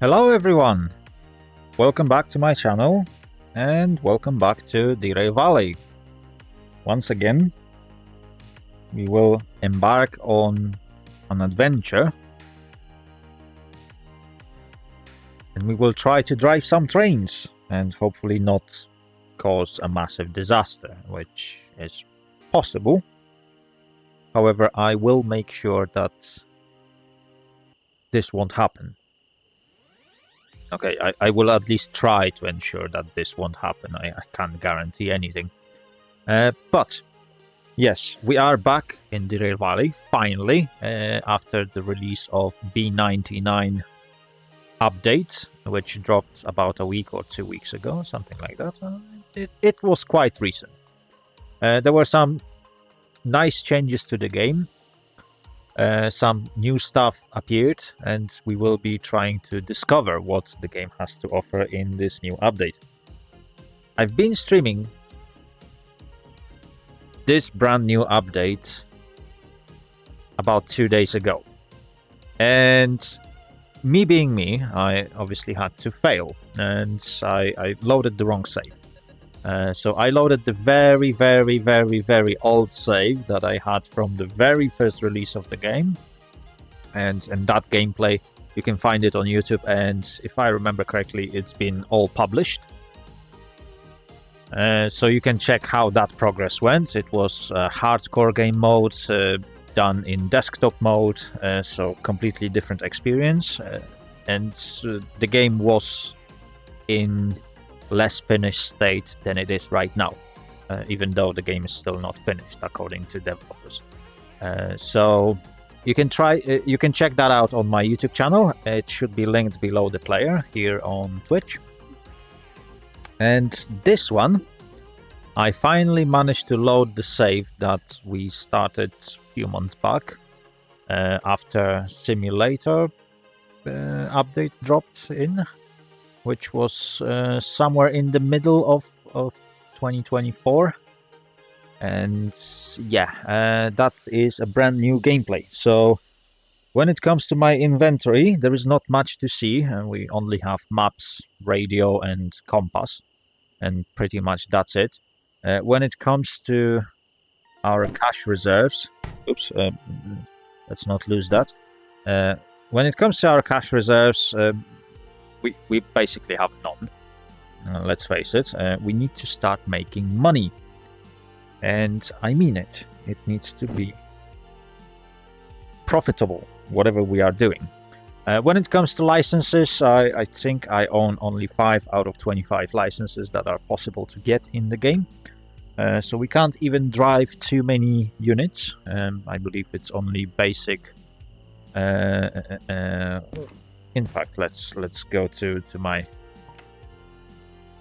Hello everyone! Welcome back to my channel and welcome back to Derail Valley. Once again, we will embark on an adventure and we will try to drive some trains and hopefully not cause a massive disaster, which is possible. However, I will make sure that this won't happen. Okay, I will at least try to ensure that this won't happen. I can't guarantee anything. But, yes, we are back in Derail Valley, finally, after the release of B99 update, which dropped about a week or 2 weeks ago, something like that. It was quite recent. There were some nice changes to the game. Some new stuff appeared, and we will be trying to discover what the game has to offer in this new update. I've been streaming this brand new update about 2 days ago, and me being me, I obviously had to fail, and I loaded the wrong save. So I loaded the very old save that I had from the very first release of the game. And that gameplay, you can find it on YouTube, and if I remember correctly, it's been all published. So you can check how that progress went. It was hardcore game mode, done in desktop mode, so completely different experience. And the game was in less finished state than it is right now, even though the game is still not finished according to developers. So you can check that out on my YouTube channel. It should be linked below the player here on Twitch. And this one, I finally managed to load the save that we started a few months back after Simulator update dropped in, which was somewhere in the middle of 2024. And yeah, that is a brand new gameplay. So when it comes to my inventory, there is not much to see. We only have maps, radio, and compass, and pretty much that's it. When it comes to our cash reserves, oops, let's not lose that. When it comes to our cash reserves, we basically have none. Let's face it, we need to start making money. And I mean it. It needs to be profitable, whatever we are doing. When it comes to licenses, I think I own only 5 out of 25 licenses that are possible to get in the game. So we can't even drive too many units. I believe it's only basic. In fact, let's go to my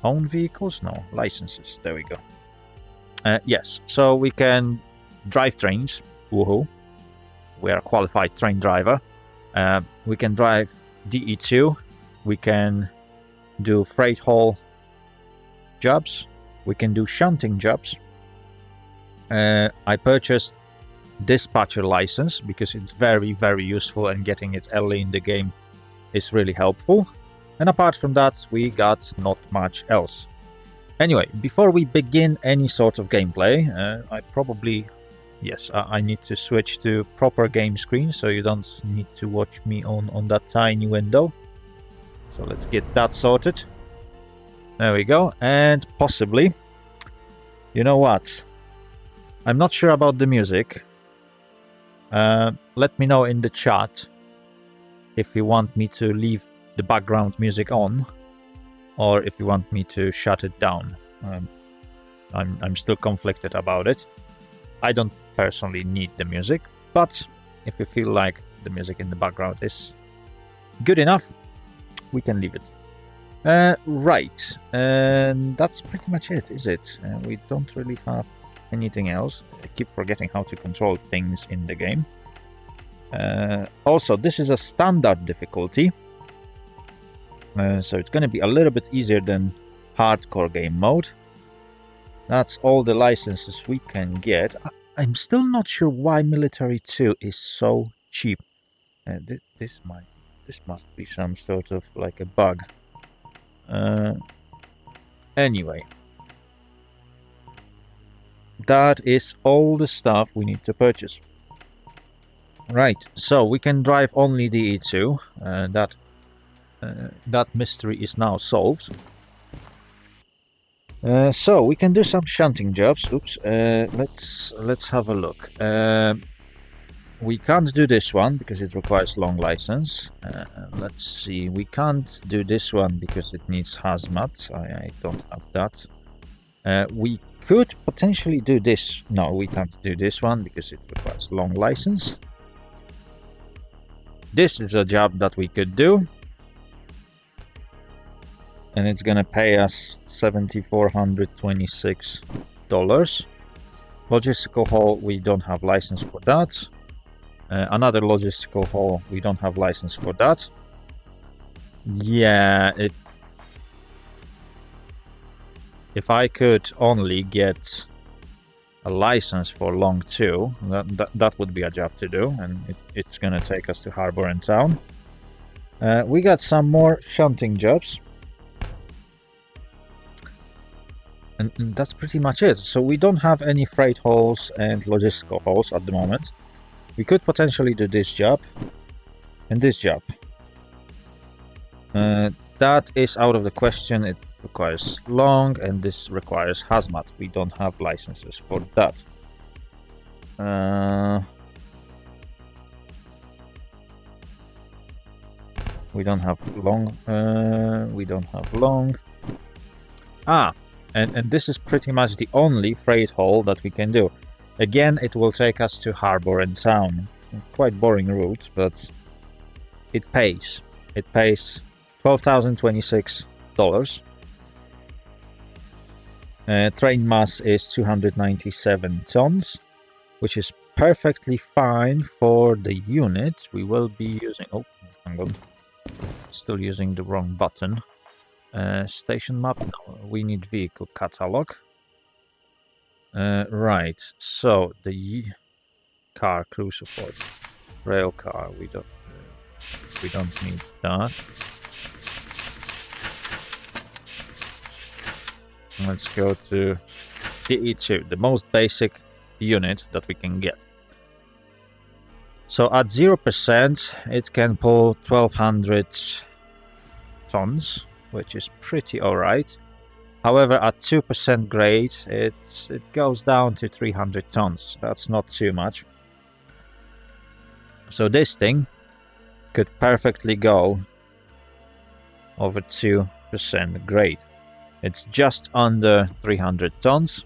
own vehicles. No, licenses. There we go. Yes, so we can drive trains. Woohoo! We are a qualified train driver. We can drive DE2. We can do freight haul jobs. We can do shunting jobs. I purchased dispatcher license because it's very useful, and getting it early in the game is really helpful. And apart from that, we got not much else. Anyway, before we begin any sort of gameplay, I need to switch to proper game screen, so you don't need to watch me on that tiny window. So let's get that sorted. There we go. And possibly, you know what? I'm not sure about the music. Let me know in the chat if you want me to leave the background music on, or if you want me to shut it down. I'm still conflicted about it. I don't personally need the music, but if you feel like the music in the background is good enough, we can leave it. Right, and that's pretty much it, is it? We don't really have anything else. I keep forgetting how to control things in the game. Also, this is a standard difficulty, so it's going to be a little bit easier than hardcore game mode. That's all the licenses we can get. I'm still not sure why Military 2 is so cheap. This might This must be some sort of like a bug. Anyway. That is all the stuff we need to purchase. Right, so we can drive only the E2. That mystery is now solved. So we can do some shunting jobs. Oops. Let's have a look. We can't do this one because it requires long license. Let's see. We can't do this one because it needs hazmat. I don't have that. We could potentially do this. No, we can't do this one because it requires long license. This is a job that we could do. And it's gonna pay us $7,426. Logistical haul, we don't have license for that. Another logistical haul, we don't have license for that. Yeah, if I could only get a license for long 2, that would be a job to do, and it's gonna take us to harbor and town. We got some more shunting jobs. And that's pretty much it. So we don't have any freight hauls and logistical hauls at the moment. We could potentially do this job and this job. That is out of the question. It requires long and this requires hazmat. We don't have licenses for that. We don't have long. And this is pretty much the only freight haul that we can do. Again, it will take us to harbor and town. Quite boring route, but it pays. It pays $12,026. Train mass is 297 tons, which is perfectly fine for the unit. We will be using... Oh, hang on. Still using the wrong button. Station map, no, we need vehicle catalog. Right, so the car crew support, rail car, we don't need that. Let's go to the E2, the most basic unit that we can get. So at 0%, it can pull 1,200 tons. Which is pretty alright. However, at 2% grade, it goes down to 300 tons. That's not too much. So this thing could perfectly go over 2% grade. It's just under 300 tons.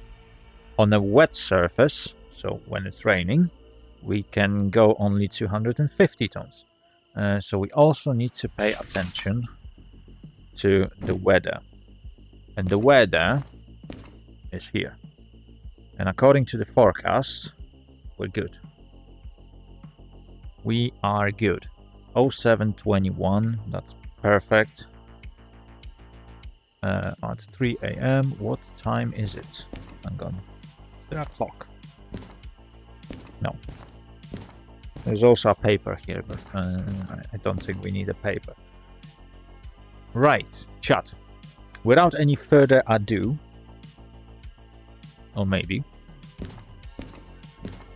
On a wet surface, so when it's raining, we can go only 250 tons. So we also need to pay attention to the weather, and the weather is here, and according to the forecast, we're good. We are good. 0721, that's perfect. At 3 a.m. What time is it? Hang on. 3 o'clock. No. There's also a paper here, but I don't think we need a paper. Right, chat. Without any further ado, or maybe,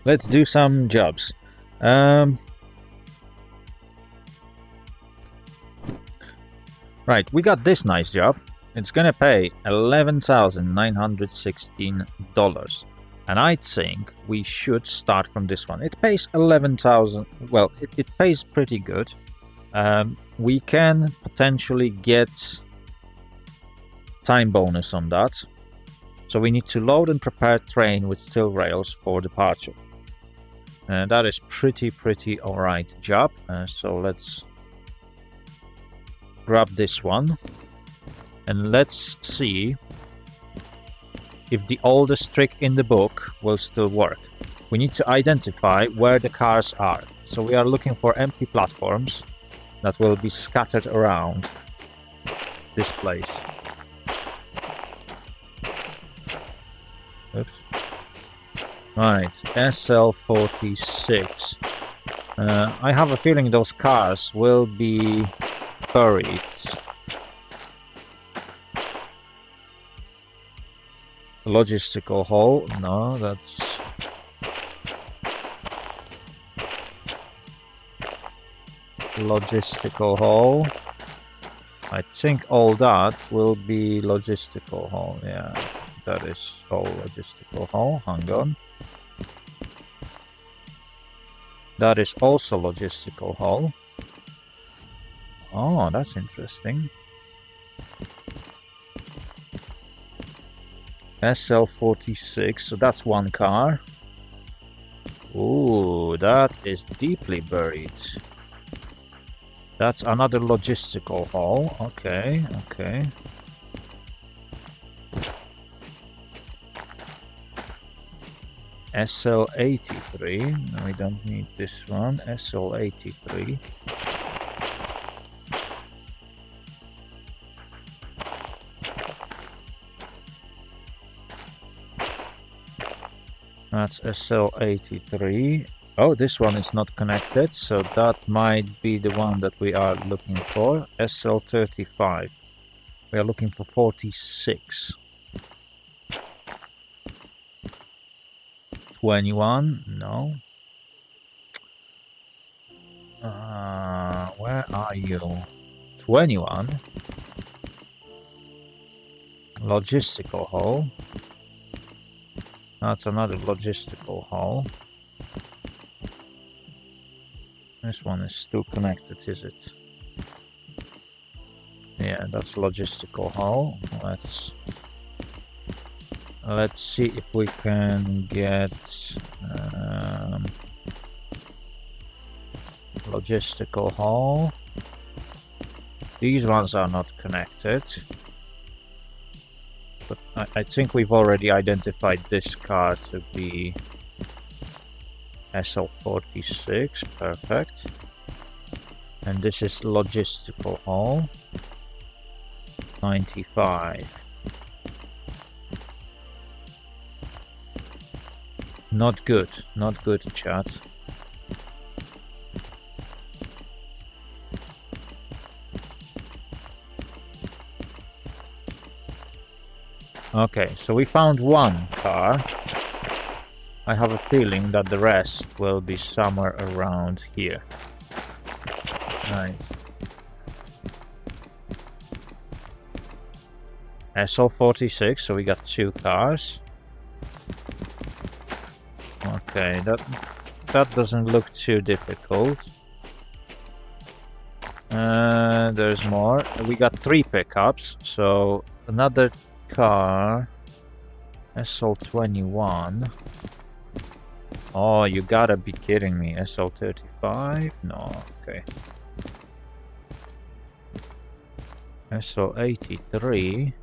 let's do some jobs. Right, we got this nice job. It's gonna pay $11,916, and I think we should start from this one. It pays 11,000. Well, it pays pretty good. We can potentially get time bonus on that. So we need to load and prepare train with steel rails for departure. That is pretty alright job. So let's grab this one. And let's see if the oldest trick in the book will still work. We need to identify where the cars are. So we are looking for empty platforms that will be scattered around this place. Oops. Right, SL46. I have a feeling those cars will be buried. Logistical hole. No, that's... Logistical hole. I think all that will be logistical hole. Yeah, that is all logistical hole. Hang on. That is also logistical hole. Oh, that's interesting. SL46, so that's one car. Ooh, that is deeply buried. That's another logistical hole. Okay, okay. SL83. No, we don't need this one. SL83. That's SL83. Oh, this one is not connected, so that might be the one that we are looking for. SL35. We are looking for 46. 21? No. Where are you? 21? Logistical hole. That's another logistical hole. This one is still connected, is it? Yeah, that's logistical hole. Let's see if we can get logistical hole. These ones are not connected. But I think we've already identified this car to be SL46, perfect. And this is logistical hall. 95. Not good, not good, chat. Okay, so we found one car. I have a feeling that the rest will be somewhere around here. Nice. SL46, so we got two cars. Okay, that doesn't look too difficult. There's more. We got three pickups, so another car. SL21. Oh, you gotta be kidding me. SL35? No, okay. SL83.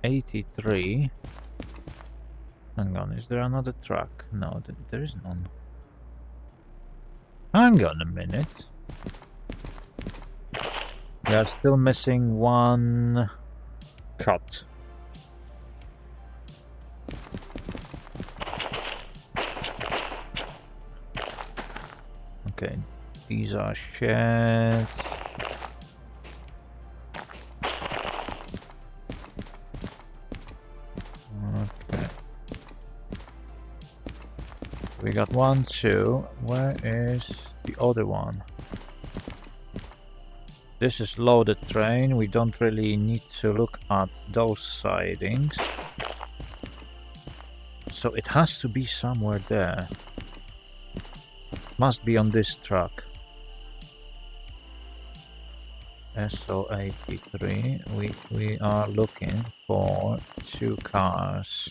83. Hang on, is there another truck? No, there is none. Hang on a minute. We are still missing one cut. Okay, these are sheds. Okay. We got 1, 2. Where is the other one? This is loaded train. We don't really need to look at those sidings. So it has to be somewhere there. Must be on this truck. SO83. We are looking for two cars.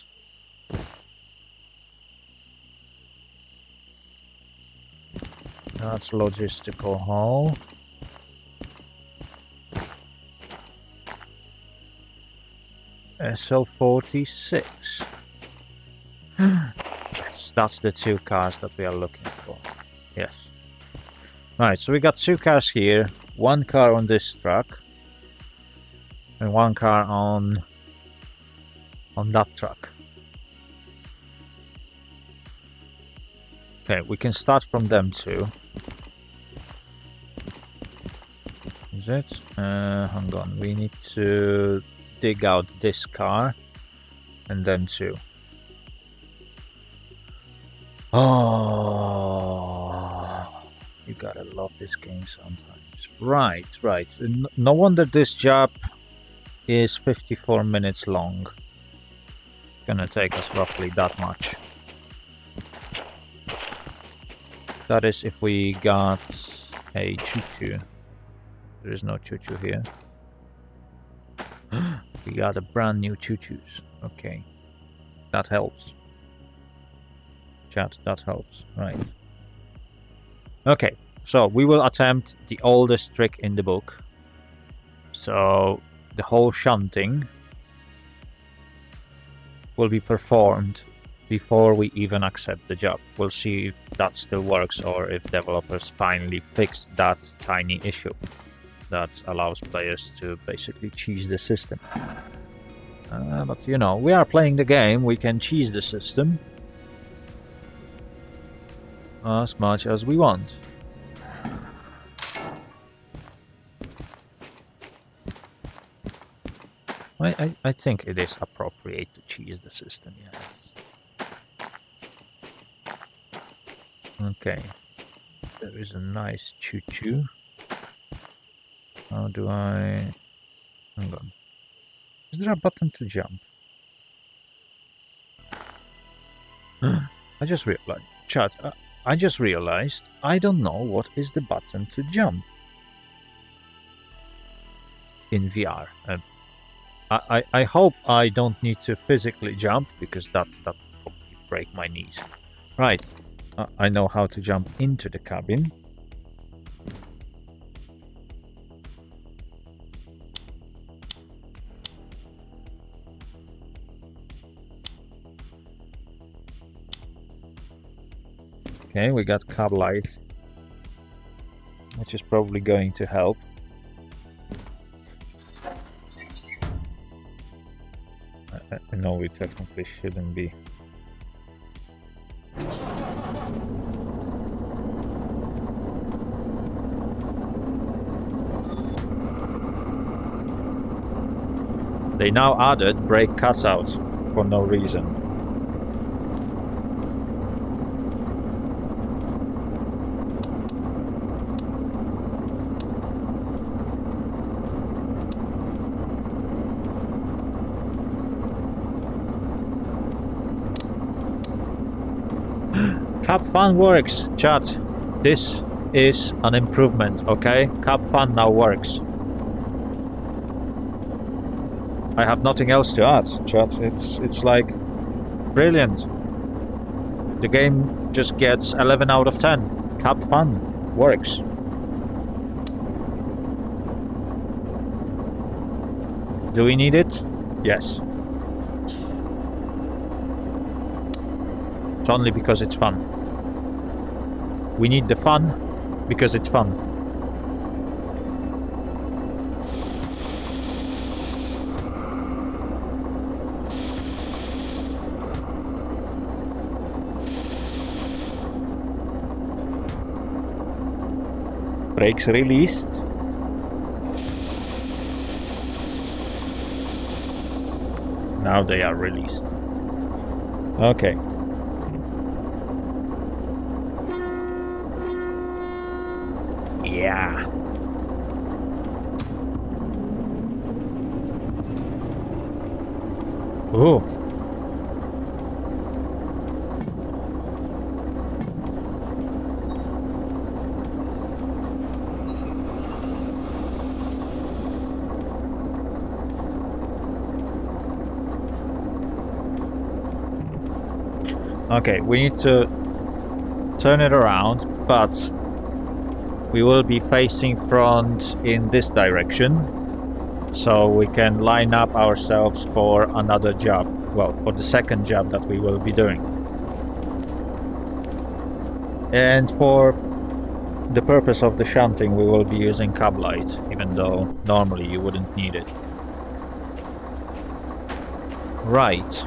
That's logistical hall. SL46. Yes, that's the two cars that we are looking for. Yes. Alright, so we got two cars here. One car on this truck. And one car on that truck. Okay, we can start from them too. Is it? Hang on. We need to dig out this car and them too. Oh, you gotta love this game sometimes. Right, right. No wonder this job is 54 minutes long. Gonna take us roughly that much. That is if we got a choo-choo. There is no choo-choo here. We got a brand new choo-choos. Okay. That helps. Chat, that helps. Right. Okay, so we will attempt the oldest trick in the book. So the whole shunting will be performed before we even accept the job. We'll see if that still works or if developers finally fix that tiny issue that allows players to basically cheese the system. But you know, we are playing the game, we can cheese the system as much as we want. I think it is appropriate to cheese the system, yes. Okay. There is a nice choo-choo. How do I... Hang on. Is there a button to jump? I just realized... Chat, I just realized I don't know what is the button to jump in VR. I hope I don't need to physically jump, because that would probably break my knees. Right, I know how to jump into the cabin. Okay, we got cab light, which is probably going to help. I know we technically shouldn't be. They now added brake cutouts for no reason. Cap Fun works, chat. This is an improvement, okay? Cap Fun now works. I have nothing else to add, chat. It's like brilliant. The game just gets 11 out of 10. Cap Fun works. Do we need it? Yes. It's only because it's fun. We need the fun because it's fun. Brakes released. Now they are released. Okay. Yeah. Ooh. Okay, we need to turn it around, but we will be facing front in this direction, so we can line up ourselves for another job. Well, for the second job that we will be doing. And for the purpose of the shunting, we will be using cab light, even though normally you wouldn't need it. Right.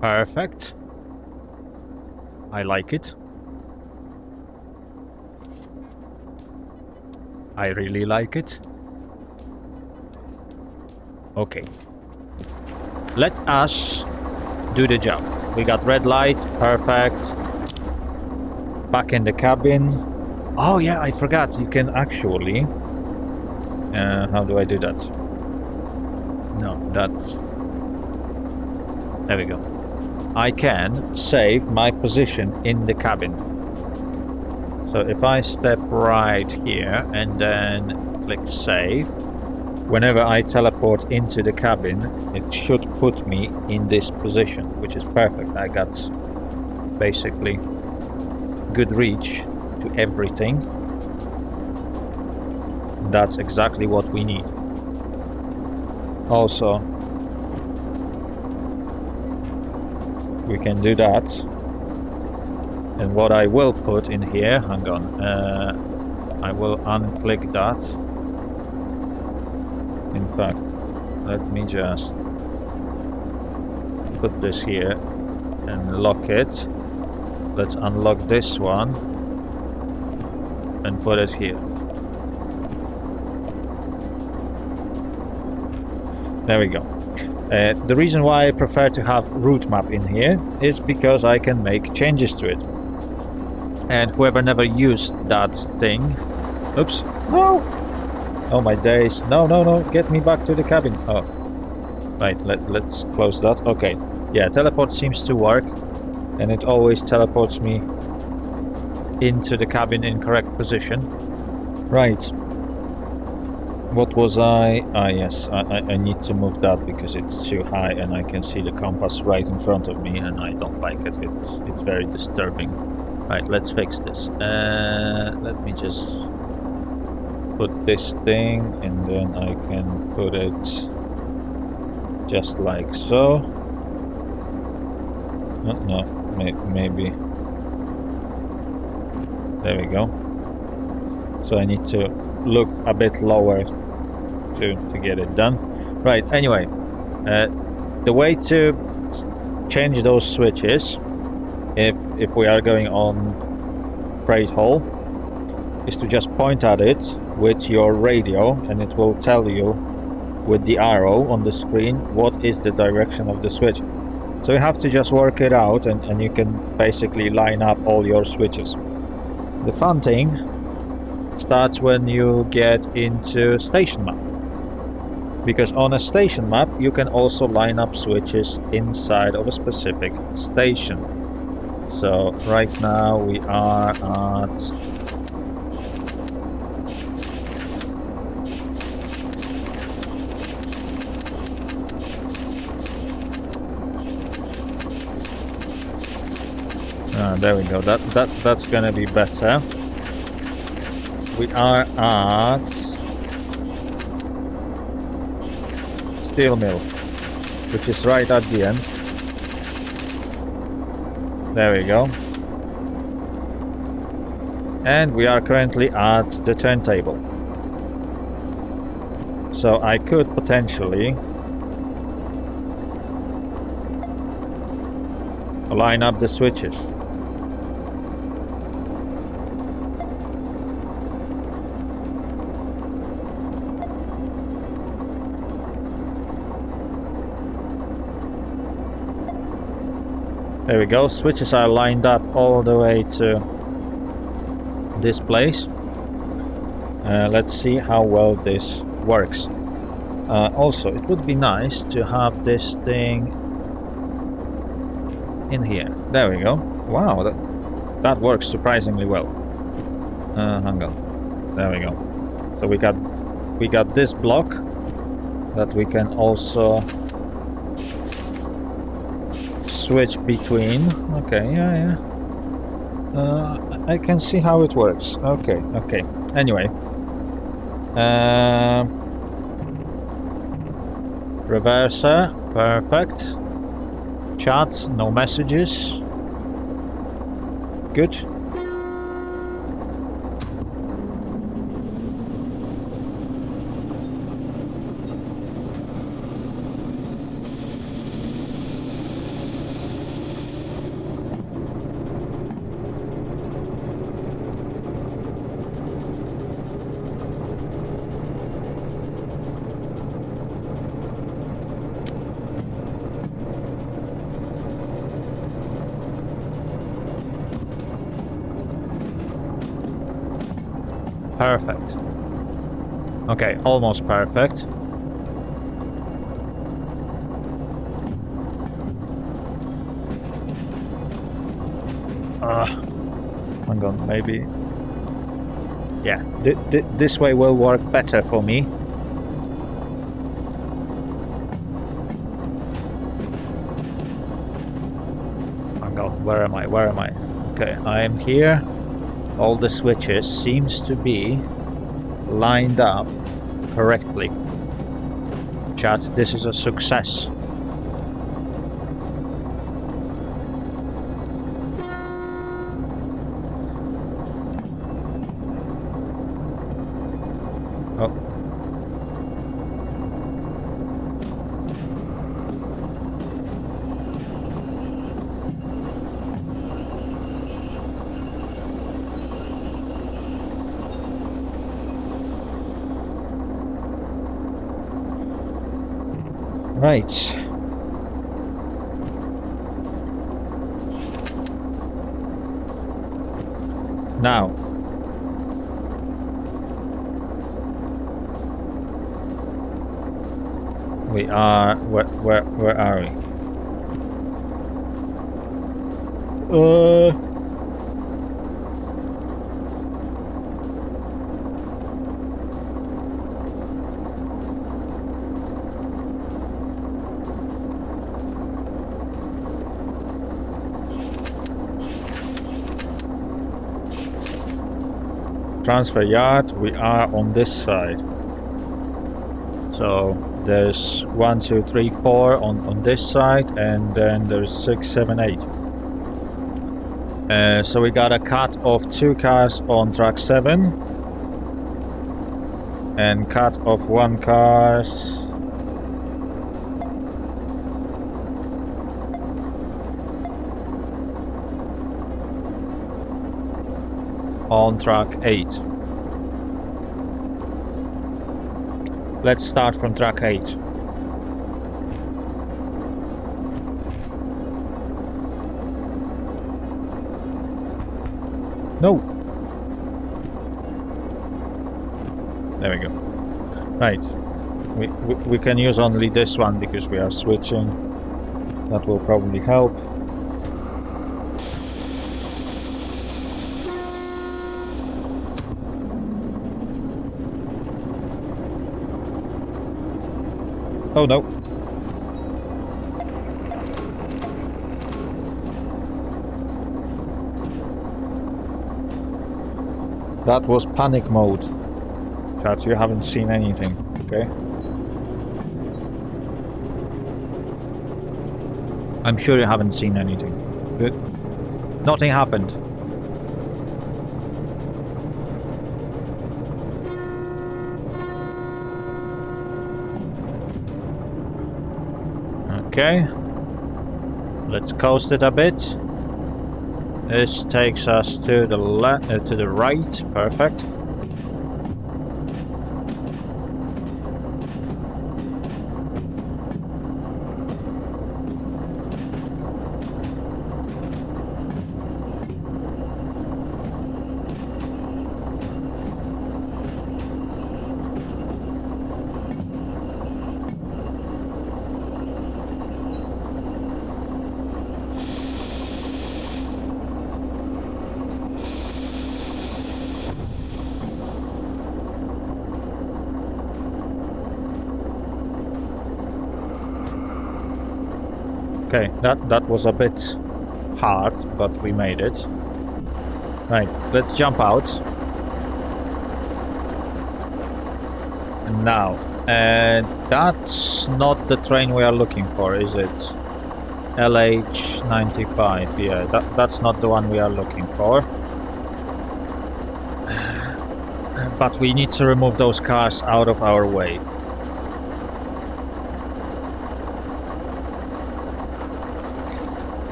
Perfect. I like it. I really like it. Okay. Let us do the job. We got red light. Perfect. Back in the cabin. Oh yeah, I forgot. You can actually... how do I do that? No, that's... There we go. I can save my position in the cabin. So if I step right here and then click save, whenever I teleport into the cabin, it should put me in this position, which is perfect. I got basically good reach to everything. That's exactly what we need. Also, we can do that. And what I will put in here, hang on, I will unclick that. In fact, let me just put this here and lock it. Let's unlock this one and put it here. There we go. The reason why I prefer to have route map in here is because I can make changes to it. And whoever never used that thing... Oops. No! Oh my days. No, no, no. Get me back to the cabin. Oh. Right, let's close that. Okay. Yeah, teleport seems to work. And it always teleports me into the cabin in correct position. Right. What was I... Ah, yes. I need to move that because it's too high and I can see the compass right in front of me and I don't like it. It's very disturbing. Right, let's fix this. Let me just put this thing and then I can put it just like so. No, maybe. There we go. So I need to look a bit lower to get it done. Right, anyway. The way to change those switches, if we are going on freight hull, is to just point at it with your radio and it will tell you with the arrow on the screen what is the direction of the switch. So you have to just work it out and you can basically line up all your switches. The fun thing starts when you get into station map. Because on a station map you can also line up switches inside of a specific station. So right now we are at there we go. That's gonna be better. We are at steel mill, which is right at the end. There we go. And we are currently at the turntable. So I could potentially line up the switches. There we go, switches are lined up all the way to this place. Let's see how well this works. Also, it would be nice to have this thing in here. There we go. Wow, that works surprisingly well. Hang on. There we go. So we got this block that we can also switch between. Okay, yeah. I can see how it works. Okay. Anyway. Reverser, perfect. Chat, no messages. Good. Perfect. Okay, almost perfect. Hang on, maybe... Yeah, this way will work better for me. Hang on, where am I? Where am I? Okay, I am here. All the switches seems to be lined up correctly. Chat, this is a success. Oh. Right. Now. We are... Where are we? Transfer yard, we are on this side. So there's 1, 2, 3, 4 on this side, and then there's 6, 7, 8. So we got a cut of 2 cars on track 7, and cut of 1 cars on track 8. Let's start from track 8. No! There we go. Right. We can use only this one because we are switching. That will probably help. Oh no. That was panic mode. Chat, you haven't seen anything, okay? I'm sure you haven't seen anything. Good. Nothing happened. Okay, let's coast it a bit. This takes us to the to the right. Perfect. Okay, that was a bit hard, but we made it. Right, let's jump out. And now, that's not the train we are looking for, is it? LH95, yeah, that's not the one we are looking for. But we need to remove those cars out of our way.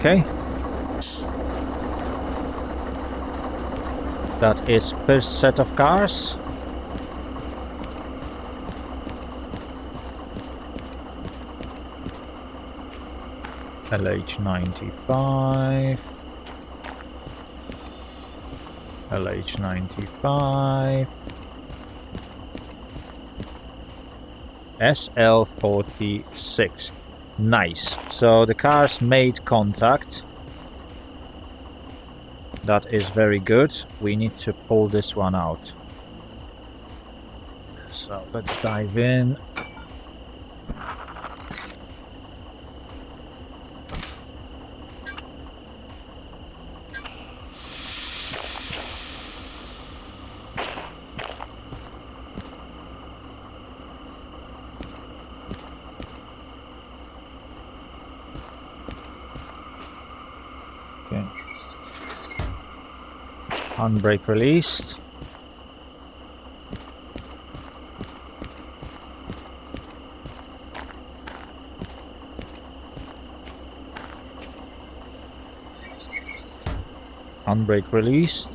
Okay. That is first set of cars. LH95. LH95. SL46. Nice. So the cars made contact. That is very good. We need to pull this one out. So let's dive in. Okay. Handbrake released. Handbrake released.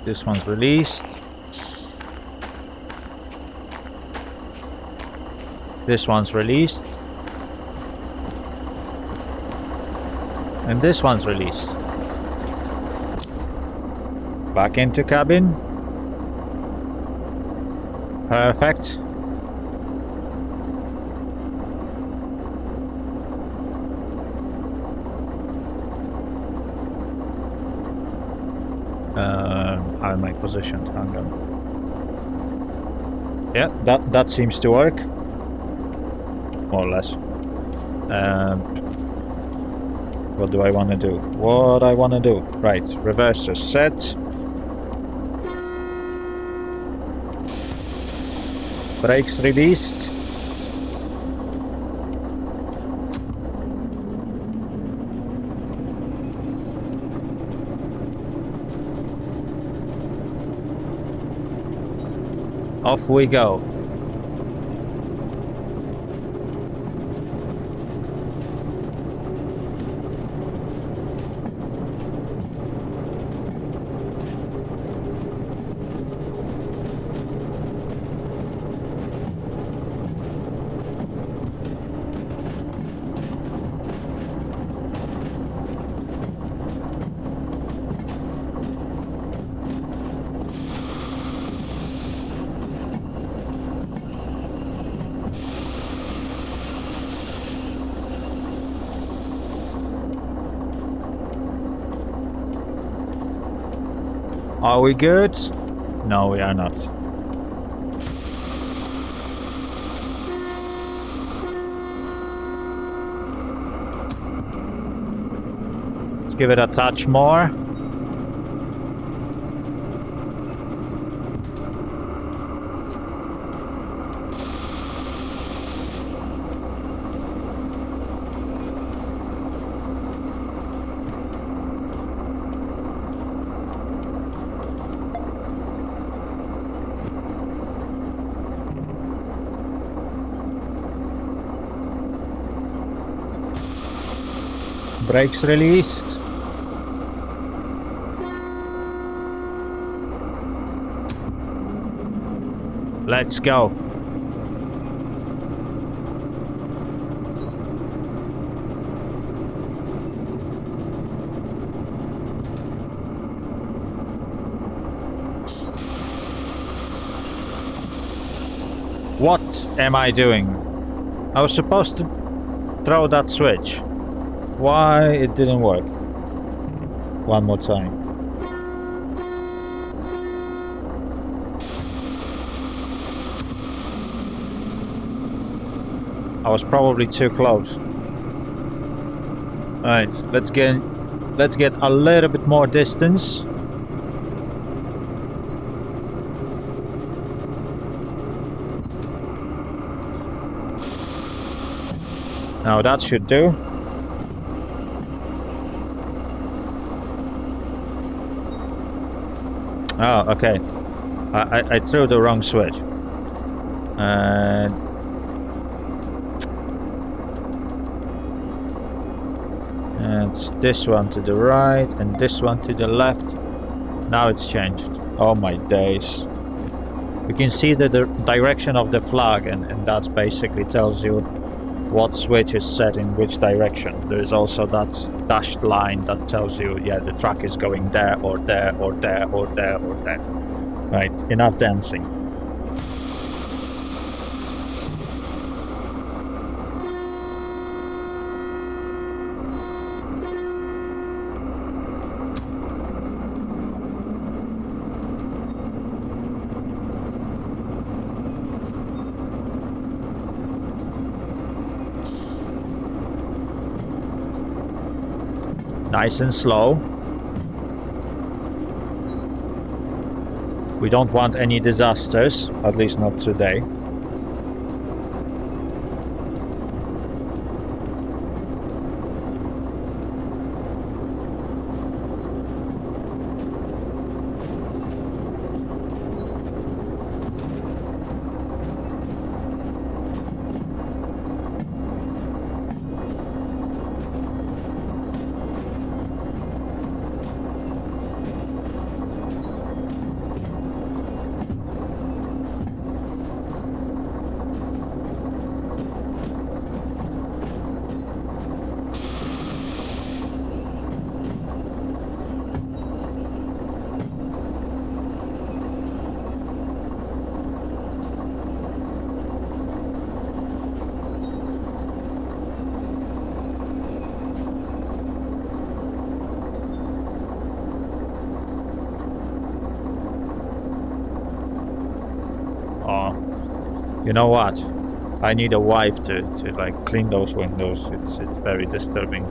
This one's released. This one's released. And this one's released. Back into cabin. Perfect. How am I positioned? Hang on. Yeah, that seems to work. More or less. What do I want to do? What I want to do? Right, reverser set. Brakes released. Off we go. Are we good? No, we are not. Let's give it a touch more. Brakes released. Let's go. What am I doing? I was supposed to throw that switch. Why it didn't work? One more time. I was probably too close. Alright, let's get a little bit more distance. Now that should do. Oh, okay. I threw the wrong switch. want this one to the right and this one to the left. Now it's changed. Oh my days. You can see the direction of the flag, and that basically tells you what switch is set in which direction. There is also that dashed line that tells you, yeah, the track is going there or there or there or there or there. Right, enough dancing. Nice and slow. We don't want any disasters, at least not today. You know what? I need a wipe to like clean those windows. It's very disturbing.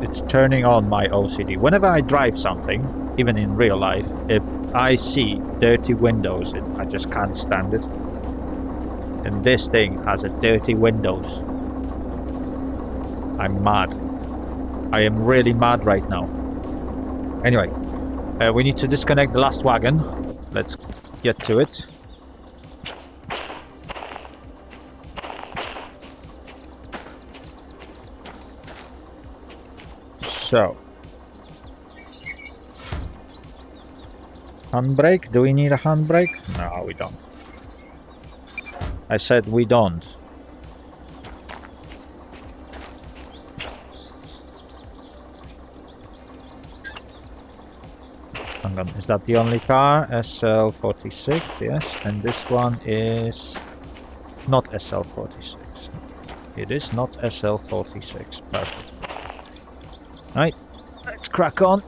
It's turning on my OCD. Whenever I drive something, even in real life, if I see dirty windows, I just can't stand it. And this thing has a dirty windows. I'm mad. I am really mad right now. Anyway, we need to disconnect the last wagon. Let's get to it. So, handbrake? Do we need a handbrake? No, we don't. I said we don't. Hang on, is that the only car? SL46, yes. And this one is not SL46. It is not SL46. Perfect. Right, let's crack on.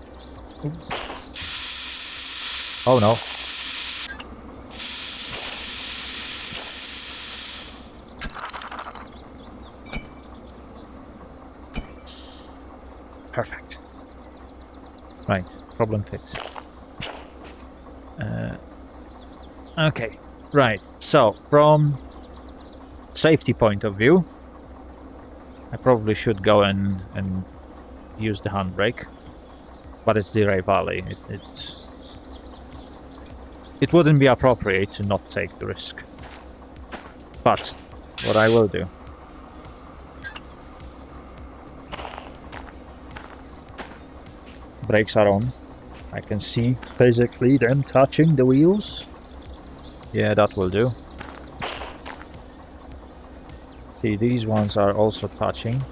Oh no. Perfect. Right, problem fixed. Okay, right, so from safety point of view, I probably should go and use the handbrake, but it's Derail Valley. It wouldn't be appropriate to not take the risk. But what I will do, brakes are on. I can see physically them touching the wheels. Yeah, that will do. See, these ones are also touching.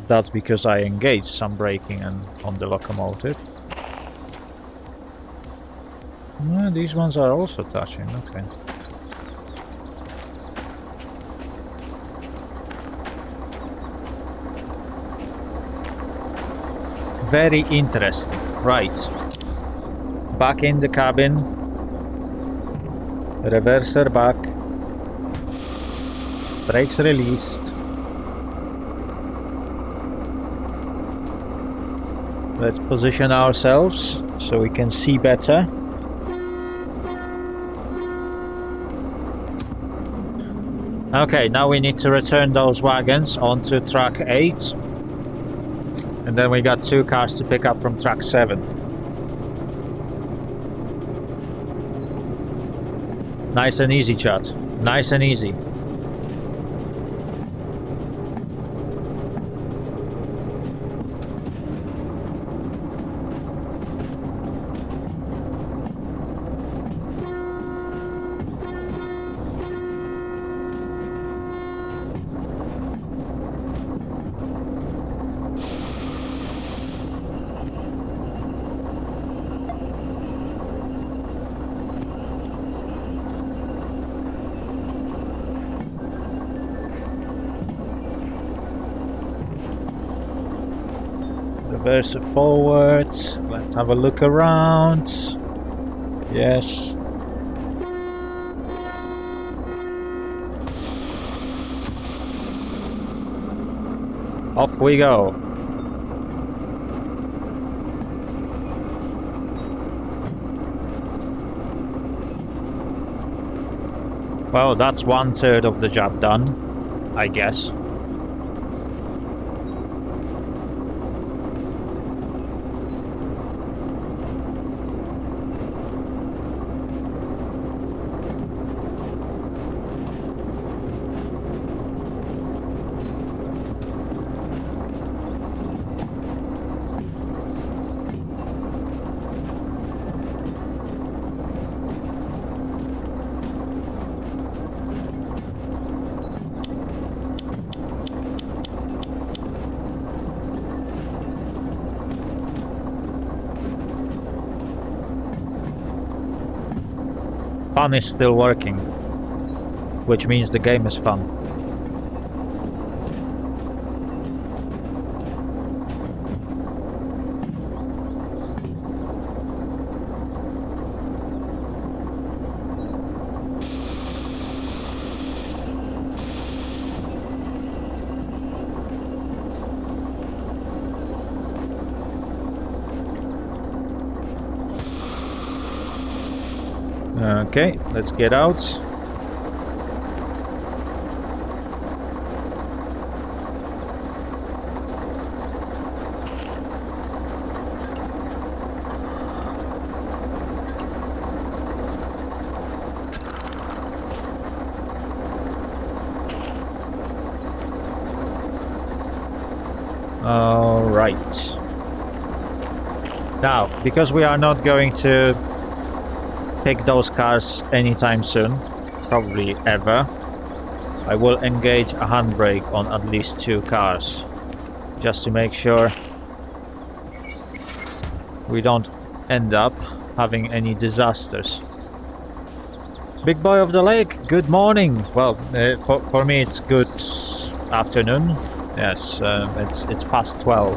That's because I engaged some braking on the locomotive. No, these ones are also touching, okay. Very interesting. Right. Back in the cabin. Reverser back. Brakes released. Let's position ourselves so we can see better. Okay, now we need to return those wagons onto track 8. And then we got 2 cars to pick up from track 7. Nice and easy, chat. Nice and easy. Versa forward. Let's have a look around. Yes. Off we go. Well, that's 1/3 of the job done, I guess. Fun is still working, which means the game is fun. Okay, let's get out. All right. Now, because we are not going to pick those cars anytime soon, probably ever, I will engage a handbrake on at least 2 cars, just to make sure we don't end up having any disasters. Big boy of the lake, good morning. Well, for me it's good afternoon. Yes, it's past 12,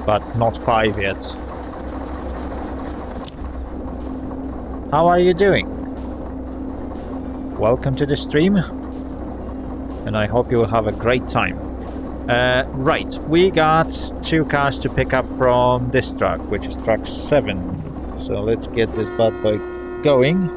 but not 5 yet. How are you doing? Welcome to the stream, and I hope you will have a great time. Right, we got 2 cars to pick up from this truck, which is truck 7. So let's get this bad boy going.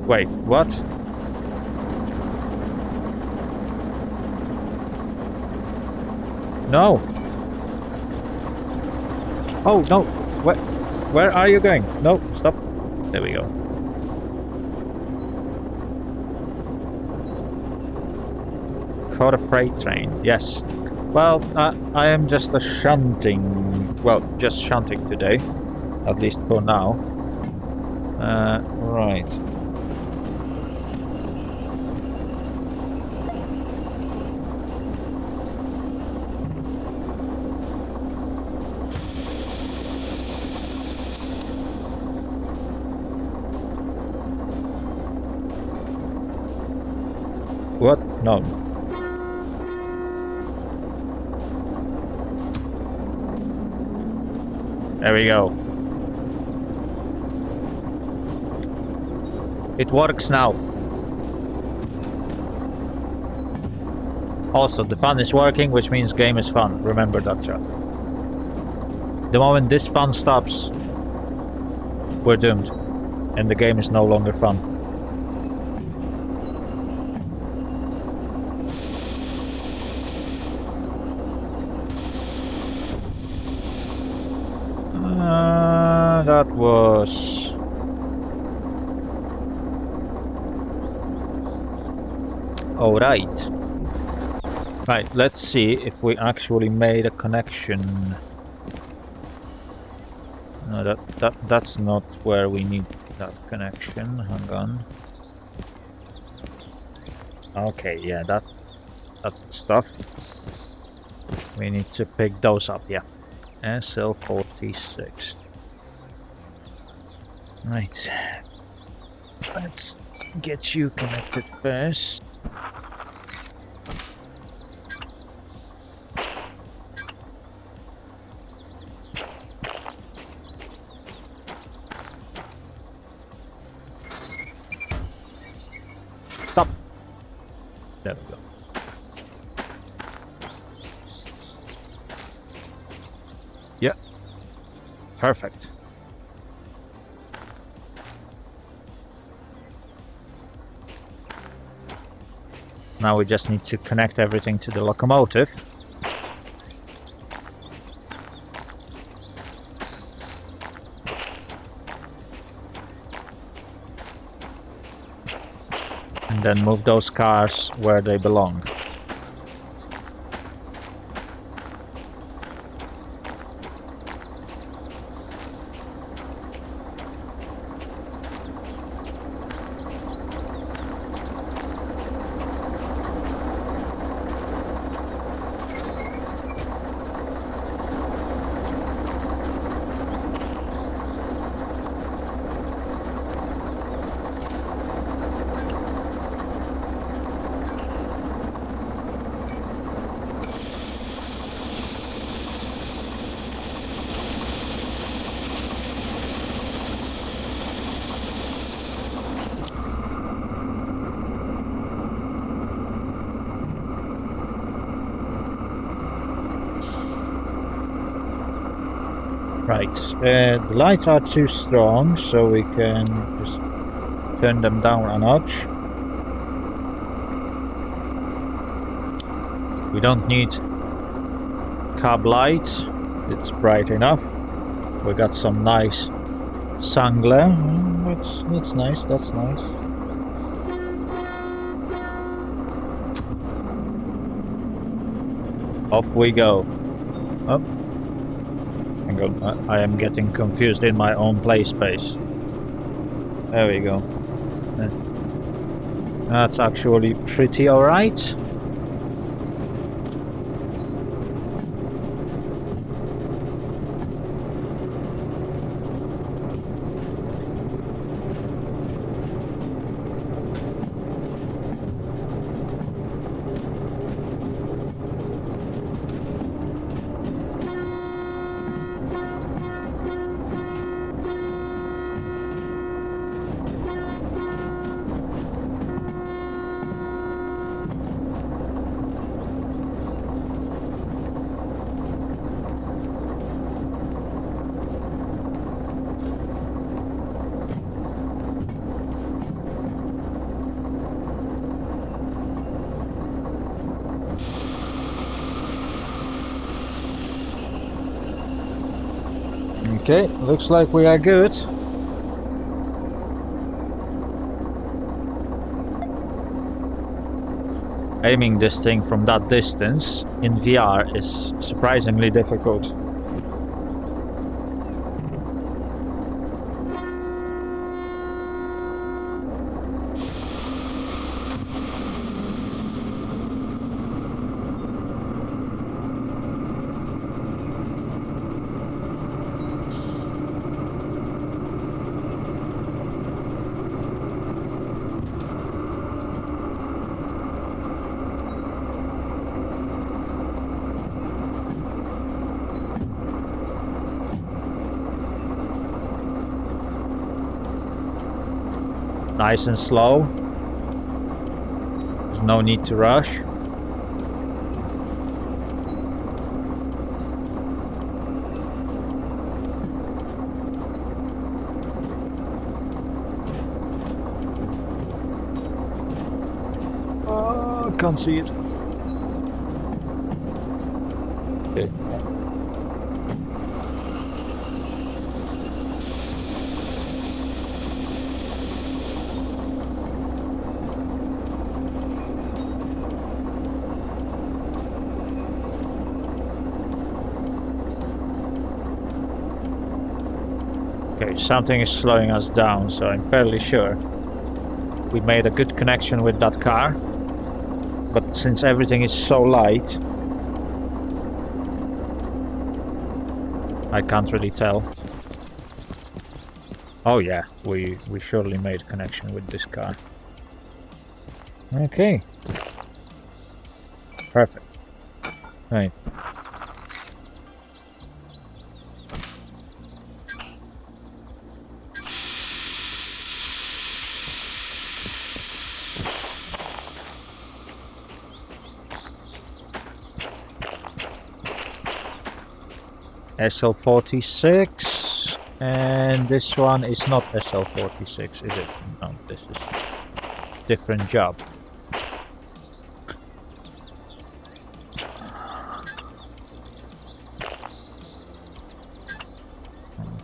Wait, what? No. Oh, no. Where are you going? No, stop. There we go. Caught a freight train. Yes. Well, I am just shunting. Well, just shunting today. At least for now. Right. What? No. There we go. It works now. Also, the fun is working, which means game is fun. Remember that, chat. The moment this fun stops, we're doomed. And the game is no longer fun. That was... Alright. Right, let's see if we actually made a connection. No, that's not where we need that connection. Hang on. Okay, yeah, that's the stuff. We need to pick those up, yeah. SL46. Right. Let's get you connected first. Stop. There we go. Yeah. Perfect. Now we just need to connect everything to the locomotive. And then move those cars where they belong. Right, the lights are too strong, so we can just turn them down a notch. We don't need cab light, it's bright enough. We got some nice sun glare, that's nice, that's nice. Off we go. Oh. Hang on, I am getting confused in my own play space. There we go. That's actually pretty alright. Okay, looks like we are good. Aiming this thing from that distance in VR is surprisingly difficult. Nice and slow. There's no need to rush. Oh, can't see it. Okay. Okay, something is slowing us down, so I'm fairly sure we made a good connection with that car. But since everything is so light, I can't really tell. Oh yeah, we surely made connection with this car. Okay. Perfect. Right. SL46, and this one is not SL46, is it? No, this is different job.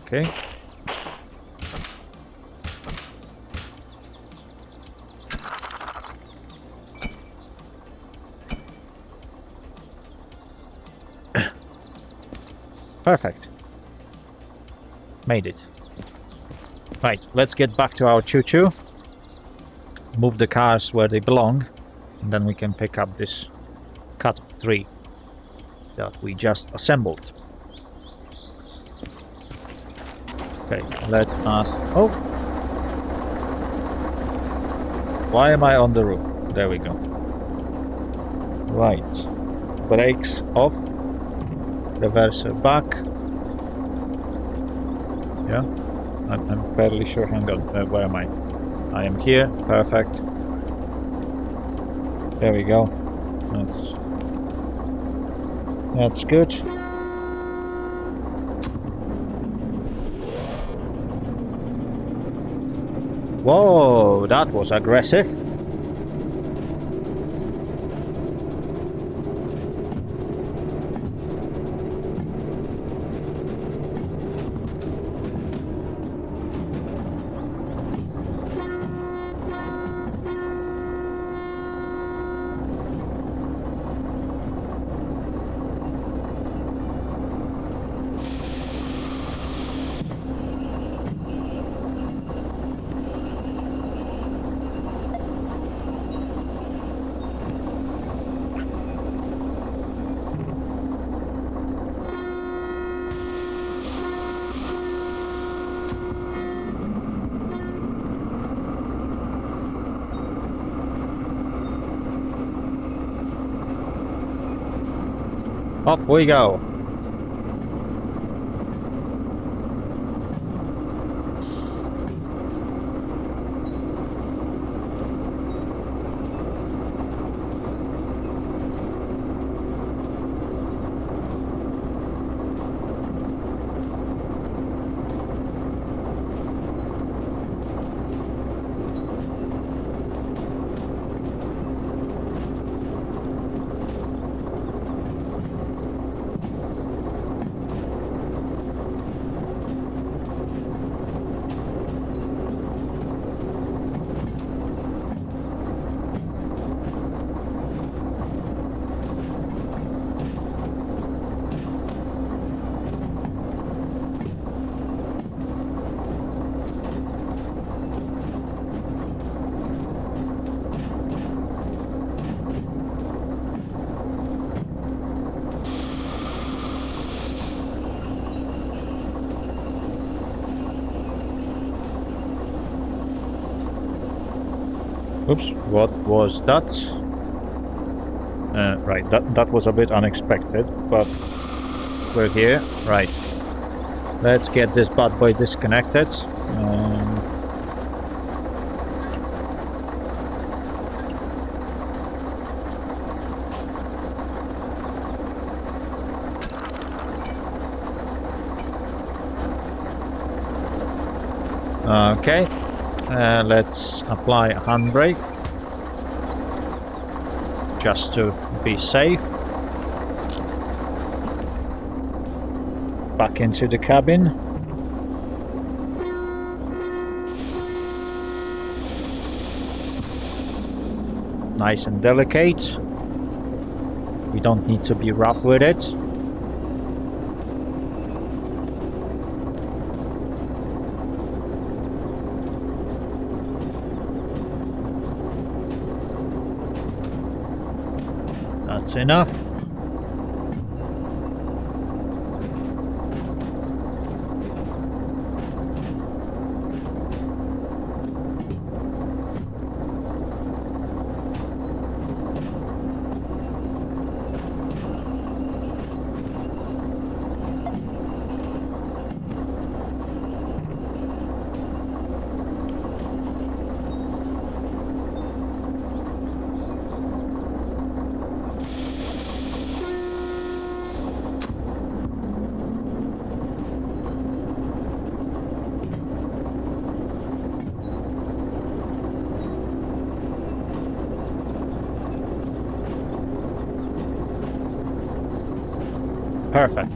Okay. Perfect. Made it. Right, let's get back to our choo-choo. Move the cars where they belong, and then we can pick up this cut tree that we just assembled. Okay, let us... Oh! Why am I on the roof? There we go. Right. Brakes off. Reverser back. Yeah, I'm fairly sure. Hang on, where am I? I am here. Perfect. There we go. That's good. Whoa, that was aggressive. Off we go. Oops, what was that? Right, that was a bit unexpected, but we're here. Right. Let's get this bad boy disconnected. Okay. Let's apply a handbrake just to be safe. Back into the cabin. Nice and delicate. We don't need to be rough with it. That's enough. Perfect.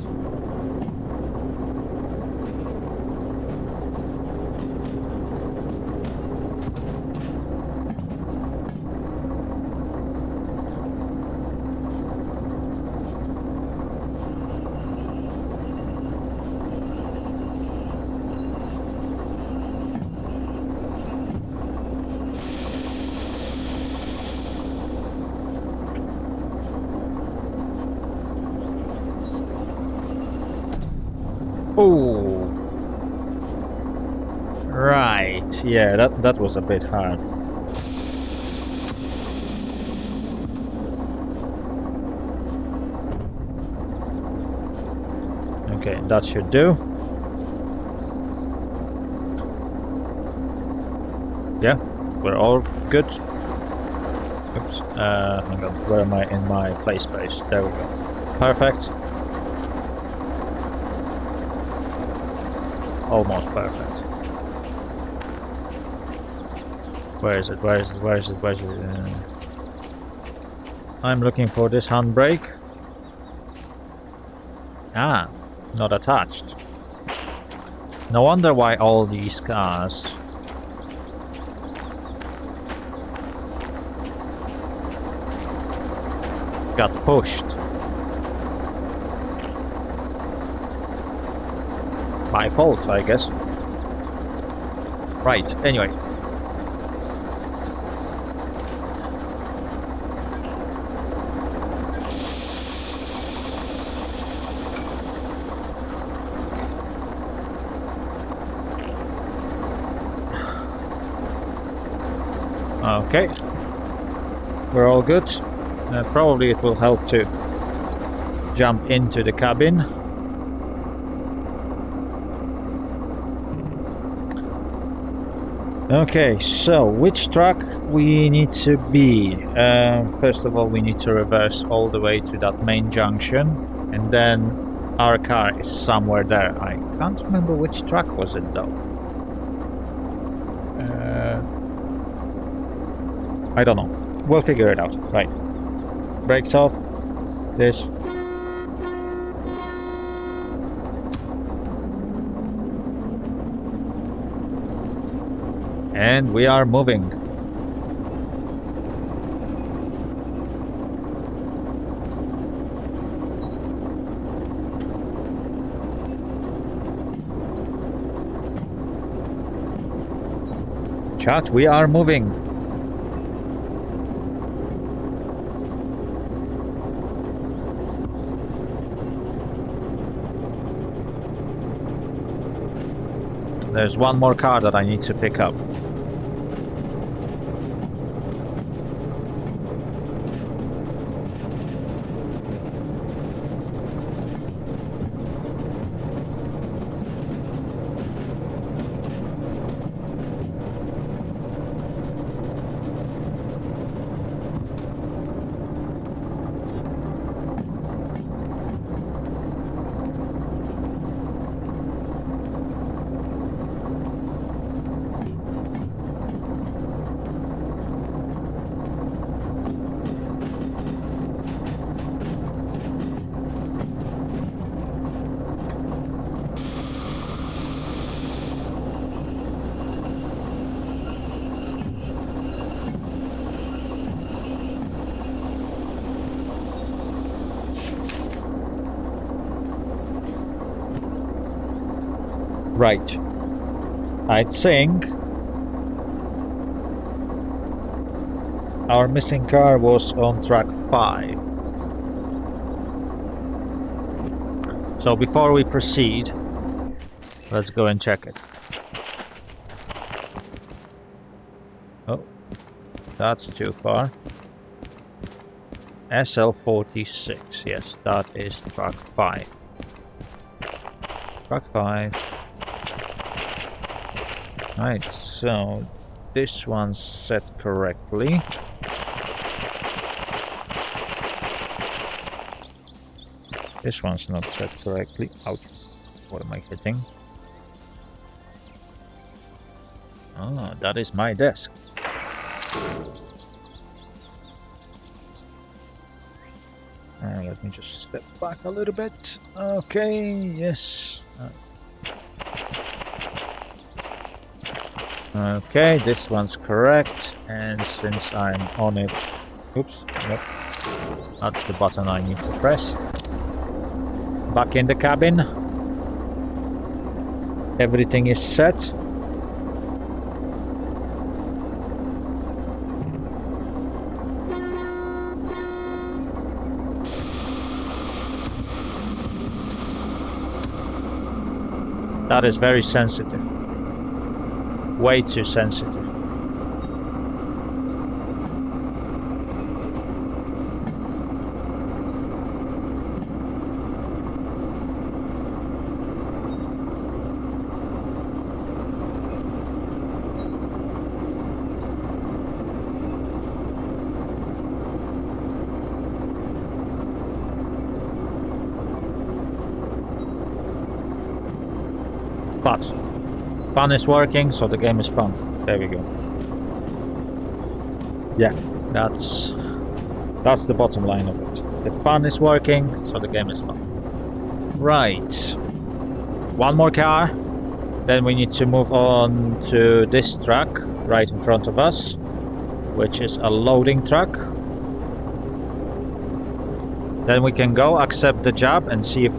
Oh, right. Yeah, that was a bit hard. Okay, that should do. Yeah, we're all good. Oops. Hang on. Where am I in my play space? There we go. Perfect. Almost perfect. Where is it? Where is it? Where is it? Where is it? I'm looking for this handbrake. Ah, not attached. No wonder why all these cars got pushed. My fault, I guess. Right, anyway. Okay. We're all good. Probably it will help to jump into the cabin. Okay, so which truck we need to be? First of all, we need to reverse all the way to that main junction, and then our car is somewhere there. I can't remember which truck was it though. I don't know. We'll figure it out. Right. Brakes off. This. And we are moving. Chat, we are moving. There's one more car that I need to pick up. Right. I think our missing car was on track 5. So before we proceed, let's go and check it. Oh, that's too far. SL46, yes, that is track 5. Track 5. Right, so this one's set correctly. This one's not set correctly. Ouch. What am I hitting? Oh, that is my desk. Let me just step back a little bit. Okay, yes. Okay, this one's correct. And since I'm on it... Oops, nope. That's the button I need to press. Back in the cabin. Everything is set. That is very sensitive. Way too sensitive. But fun is working, so the game is fun. There we go. Yeah, that's the bottom line of it. The fun is working, so the game is fun. Right. One more car. Then we need to move on to this truck right in front of us, which is a loading truck. Then we can go accept the job and see if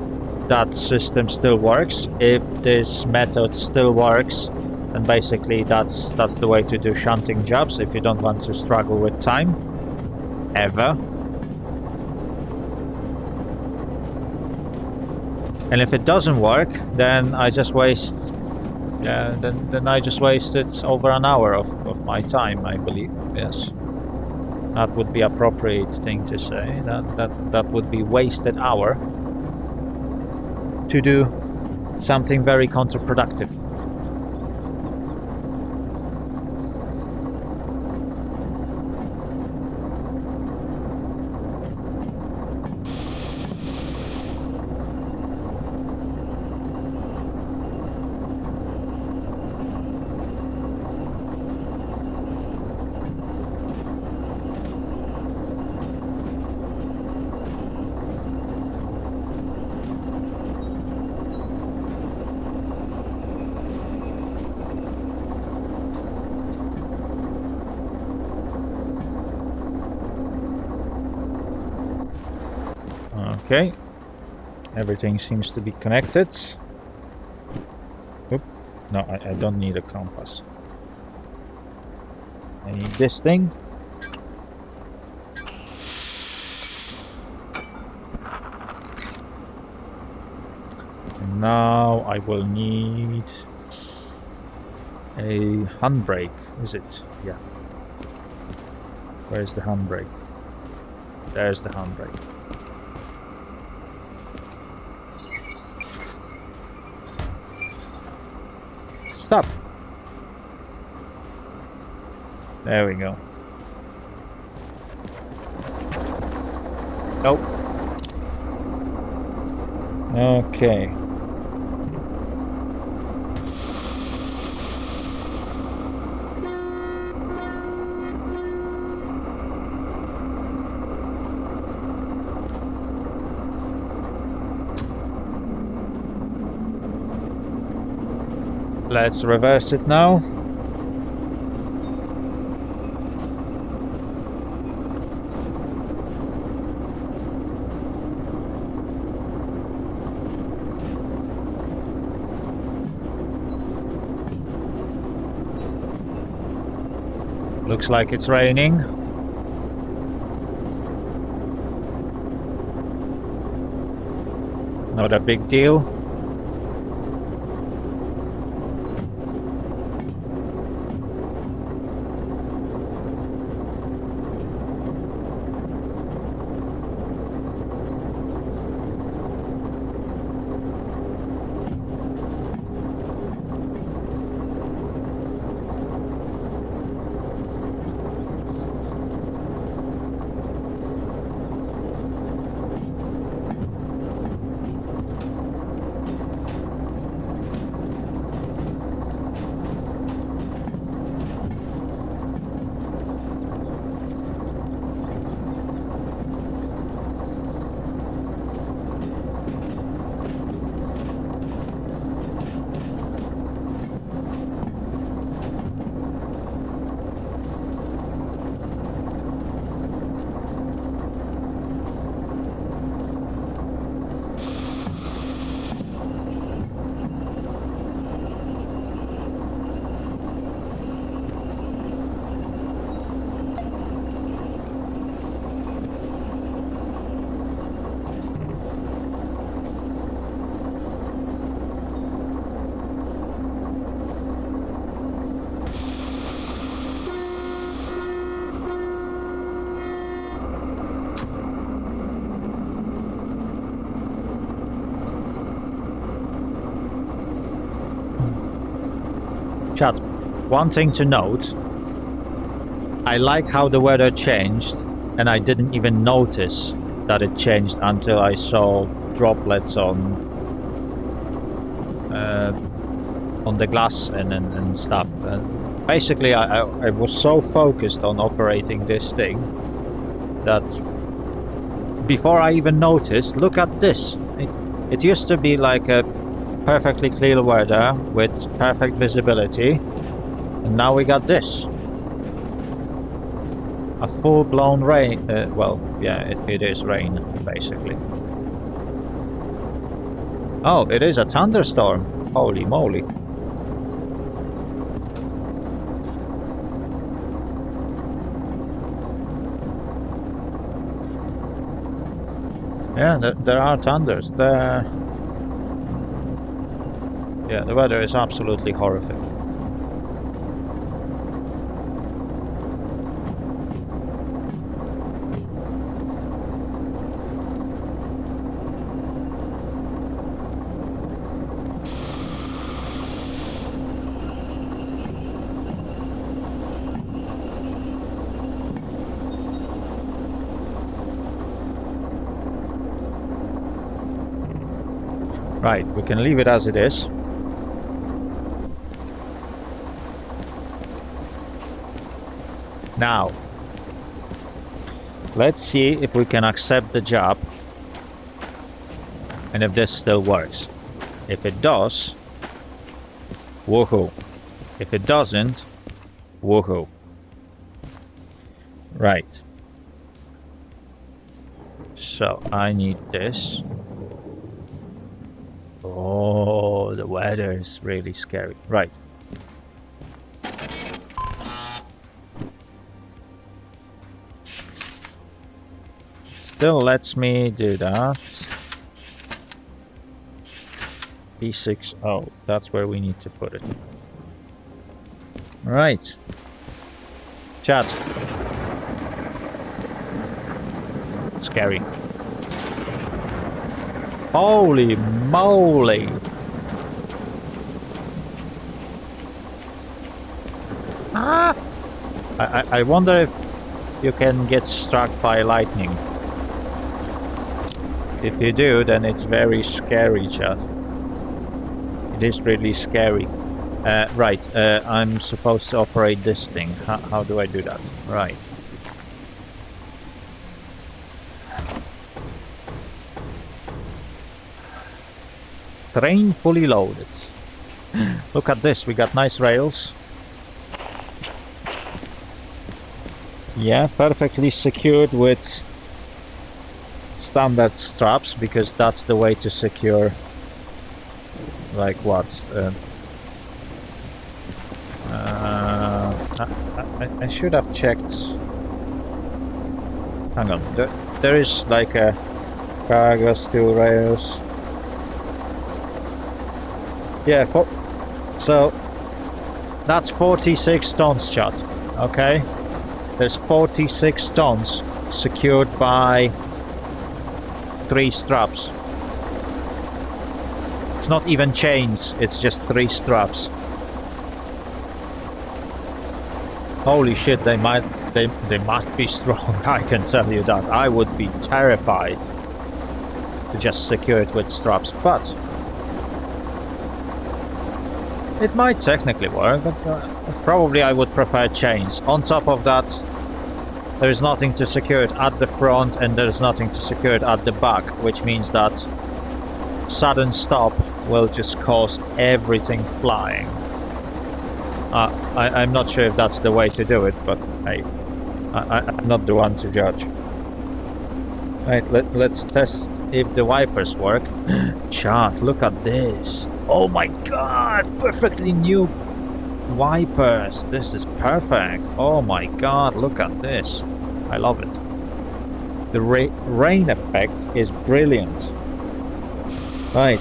that system still works. If this method still works, then basically that's the way to do shunting jobs if you don't want to struggle with time ever. And if it doesn't work, then I just waste then I just wasted over an hour of my time, I believe. Yes, that would be appropriate thing to say. That would be wasted hour to do something very counterproductive. Okay, everything seems to be connected. Oop. No, I don't need a compass. I need this thing. And now I will need a handbrake, is it? Yeah. Where's the handbrake? There's the handbrake. Stop. There we go. Nope. Okay. Let's reverse it now. Looks like it's raining. Not a big deal. Chat, one thing to note. I like how the weather changed, and I didn't even notice that it changed until I saw droplets on the glass and stuff. Basically, I was so focused on operating this thing that before I even noticed, look at this. It used to be like a perfectly clear weather with perfect visibility, and now we got this. A full-blown rain. Well, yeah, it is rain, basically. Oh, it is a thunderstorm. Holy moly. Yeah, there are thunders. Yeah, the weather is absolutely horrific. Right, we can leave it as it is. Now, let's see if we can accept the job and if this still works. If it does, woohoo. If it doesn't, woohoo. Right. So, I need this. Oh, the weather is really scary. Right. Still lets me do that. B60. That's where we need to put it. Right. Chat. Scary. Holy moly! Ah! I wonder if you can get struck by lightning. If you do, then it's very scary, chat. It is really scary. Right, I'm supposed to operate this thing. How do I do that? Right. Train fully loaded. Look at this, we got nice rails. Yeah, perfectly secured with standard straps, because that's the way to secure, like what? I should have checked. Hang on, there is like a cargo steel rails. Yeah, so that's 46 tons, chat. Okay, there's 46 tons secured by 3 straps. It's not even chains, it's just 3 straps. Holy shit, they must be strong. I can tell you that. I would be terrified to just secure it with straps, but it might technically work, but probably I would prefer chains. On top of that, there is nothing to secure it at the front and there's nothing to secure it at the back, which means that sudden stop will just cause everything flying. I'm not sure if that's the way to do it, but hey, I'm not the one to judge. Right, let's test if the wipers work. Chat, look at this. Oh my god, perfectly new wipers. This is perfect. Oh my god, look at this. I love it. The rain effect is brilliant. Right.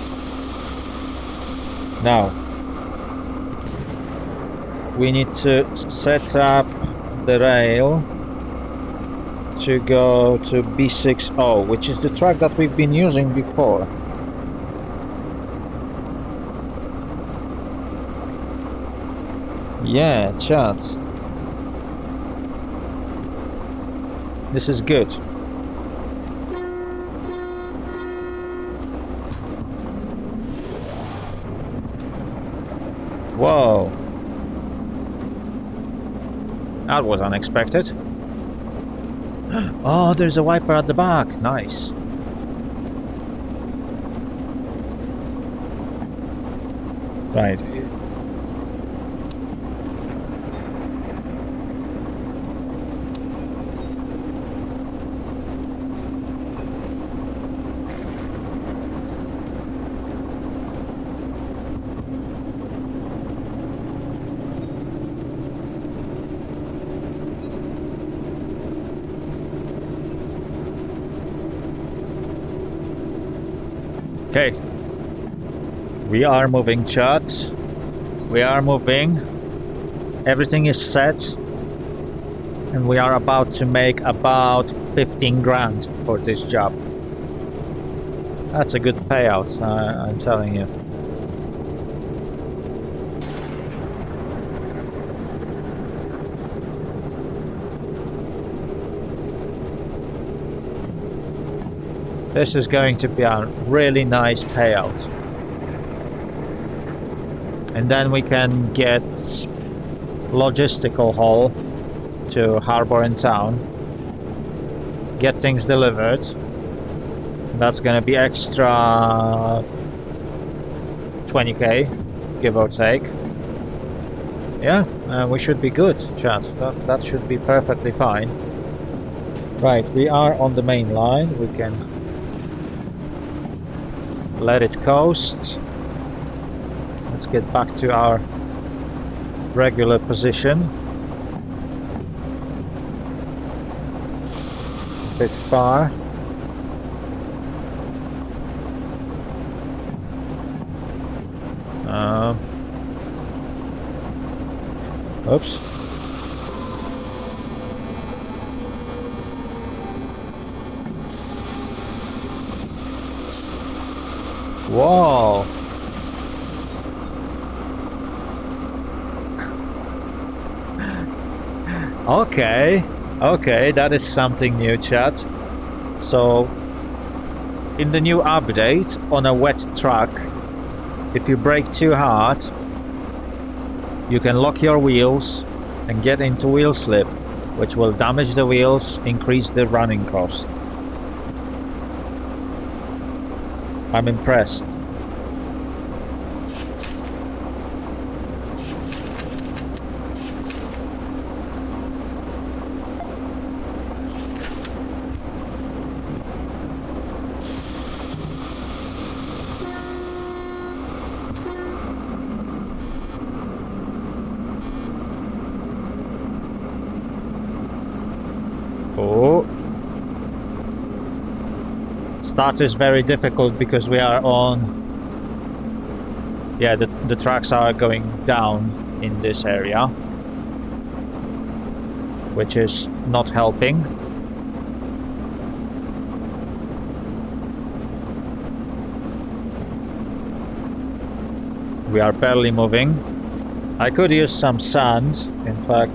Now, we need to set up the rail to go to B60, which is the track that we've been using before. Yeah, chat. This is good. Whoa. That was unexpected. Oh, there's a wiper at the back. Nice. Right. Okay. We are moving, chat. We are moving. Everything is set. And we are about to make about 15 grand for this job. That's a good payout, I'm telling you. This is going to be a really nice payout. And then we can get logistical haul to Harbor and Town. Get things delivered. That's gonna be extra 20k, give or take. Yeah, we should be good, chat. That should be perfectly fine. Right, we are on the main line. We can let it coast. Let's get back to our regular position. A bit far. Oops. Whoa. Okay, that is something new, chat. So, in the new update, on a wet track, if you brake too hard, you can lock your wheels and get into wheel slip, which will damage the wheels, increase the running cost. I'm impressed. Oh. Start is very difficult because we are on... Yeah, the tracks are going down in this area, which is not helping. We are barely moving. I could use some sand, in fact.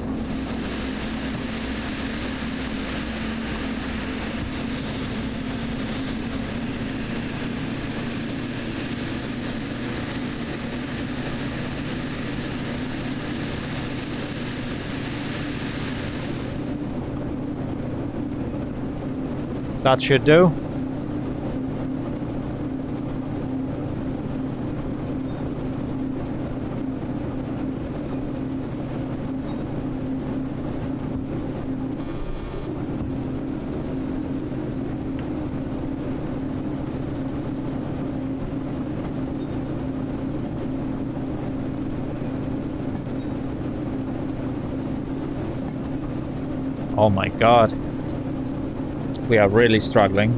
That should do. Oh my god. We are really struggling.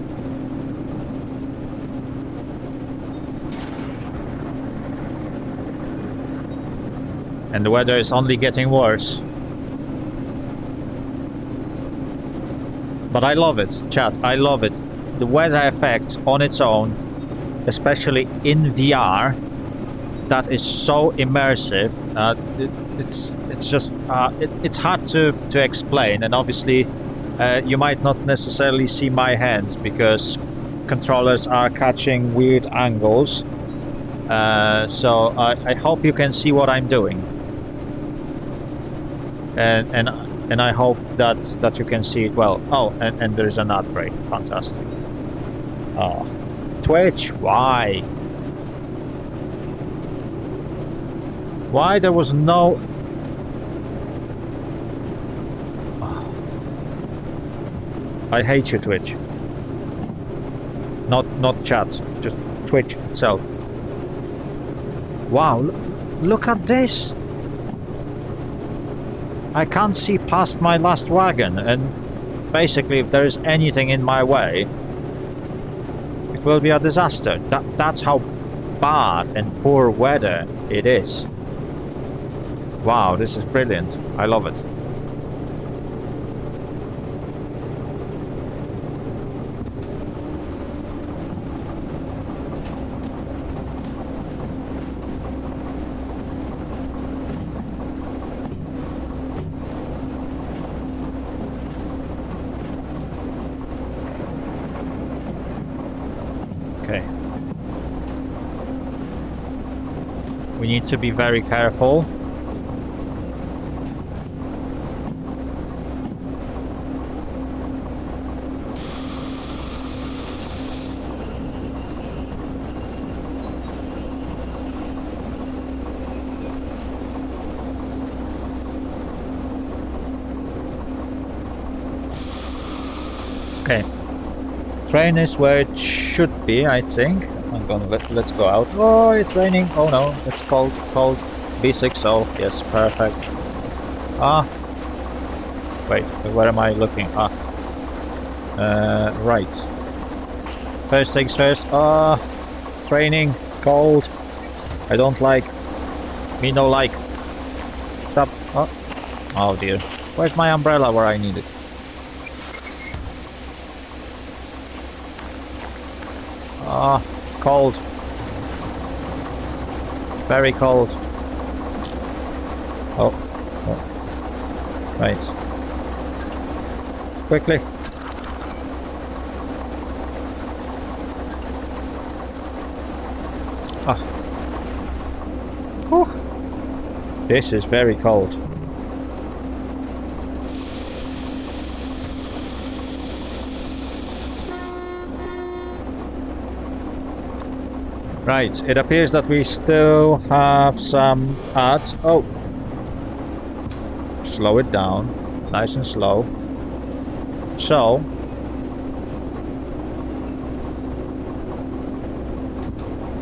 And the weather is only getting worse. But I love it, chat. I love it. The weather effects on its own, especially in VR, that is so immersive. it's just it's hard to explain, and obviously you might not necessarily see my hands because controllers are catching weird angles. So I hope you can see what I'm doing, and I hope that you can see it well. Oh, and there's an ad break. Fantastic. Oh, Twitch, why? Why there was no... Oh. I hate you, Twitch. Not chat, just Twitch itself. Wow, look at this! I can't see past my last wagon, and basically if there is anything in my way, it will be a disaster. That's how bad and poor weather it is. Wow, this is brilliant. I love it. Okay. We need to be very careful. Okay. Train is where it should be, I think. I'm gonna let's go out. Oh, it's raining. Oh no, it's cold. B6. Oh yes, perfect. Ah. Wait, where am I looking? Ah. Right. First things first. Ah, it's raining, cold. I don't like. Me no like. Stop. Oh. Oh dear. Where's my umbrella where I need it? Ah, cold. Very cold. Oh. Right. Quickly. Ah. Whew. This is very cold. Right, it appears that we still have some ads. Oh! Slow it down. Nice and slow. So...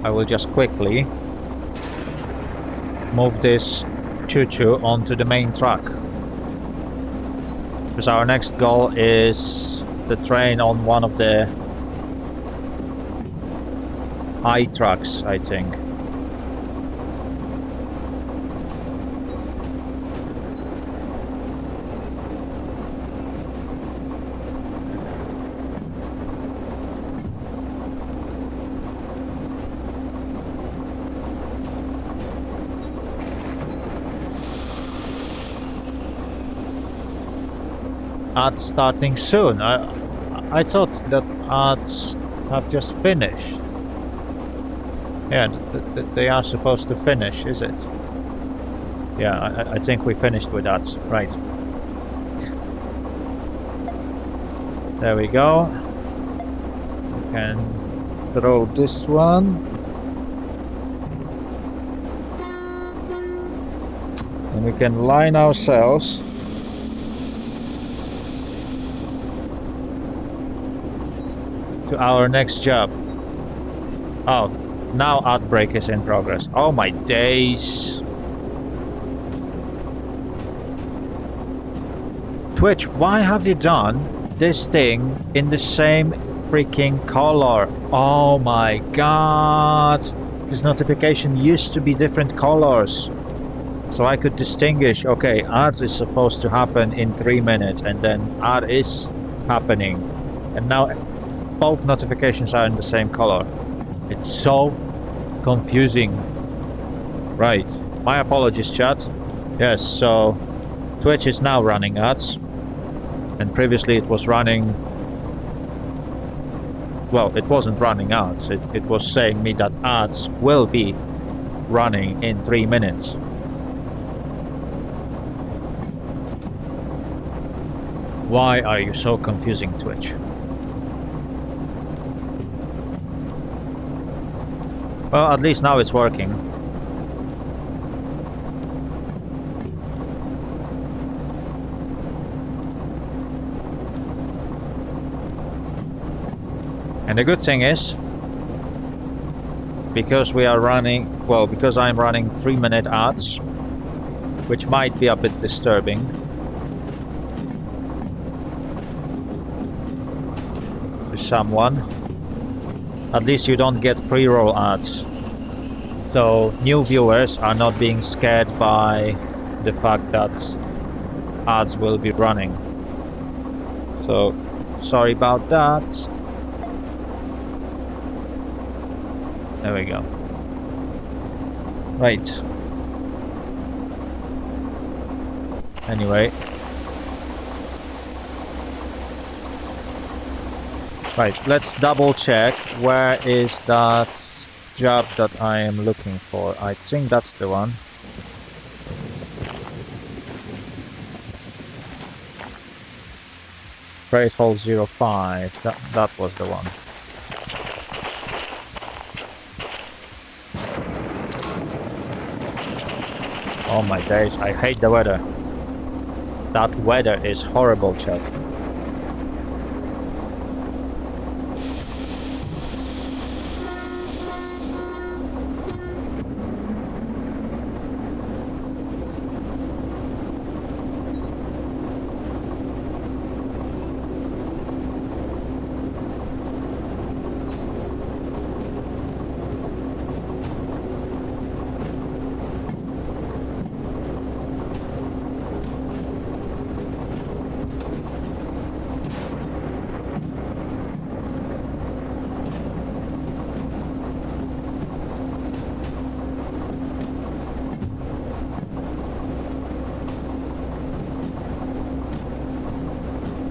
I will just quickly move this choo-choo onto the main track. Because our next goal is the train on one of the high trucks, I think. Ads starting soon. I thought that ads have just finished. Yeah, they are supposed to finish, is it? Yeah, I think we finished with that. Right. There we go. We can throw this one. And we can line ourselves to our next job. Oh. Now ad break is in progress. Oh my days. Twitch, why have you done this thing in the same freaking color? Oh my god. This notification used to be different colors. So I could distinguish, okay, ads is supposed to happen in 3 minutes and then ad is happening. And now both notifications are in the same color. It's so confusing. Right. My apologies, chat. Yes, so Twitch is now running ads, and previously it was running... Well, it wasn't running ads, it was saying me that ads will be running in 3 minutes. Why are you so confusing, Twitch? Well, at least now it's working. And the good thing is, because we are running, well, because I'm running 3-minute ads, which might be a bit disturbing. To someone. At least you don't get pre-roll ads. So new viewers are not being scared by the fact that ads will be running. So sorry about that. There we go. Right. Anyway. Right, let's double check where is that job that I am looking for. I think that's the one. Freight hole 05. That was the one. Oh my days, I hate the weather. That weather is horrible, chat.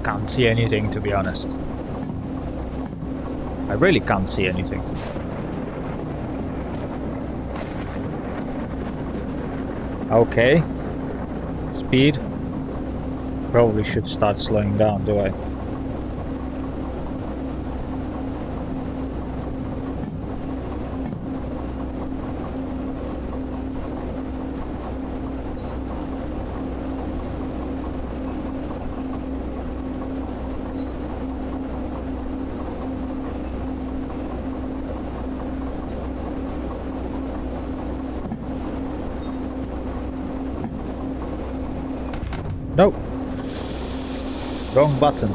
Can't see anything, to be honest. I really can't see anything. Okay. Speed. Probably should start slowing down, do I? Nope. Wrong button.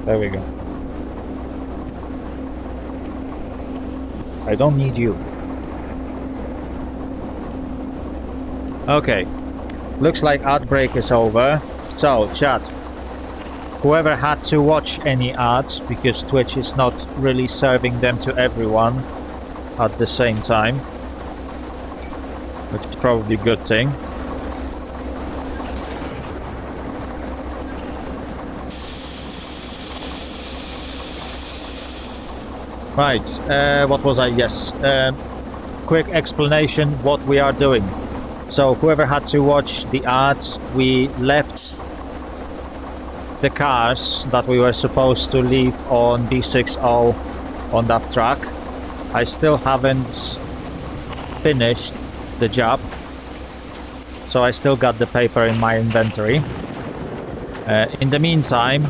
There we go. I don't need you. Okay. Looks like ad break is over. So, chat. Whoever had to watch any ads, because Twitch is not really serving them to everyone at the same time, which is probably a good thing. Right, what was I? Yes, quick explanation what we are doing. So whoever had to watch the ads, we left the cars that we were supposed to leave on B60 on that track. I still haven't finished the job, so I still got the paper in my inventory. In the meantime,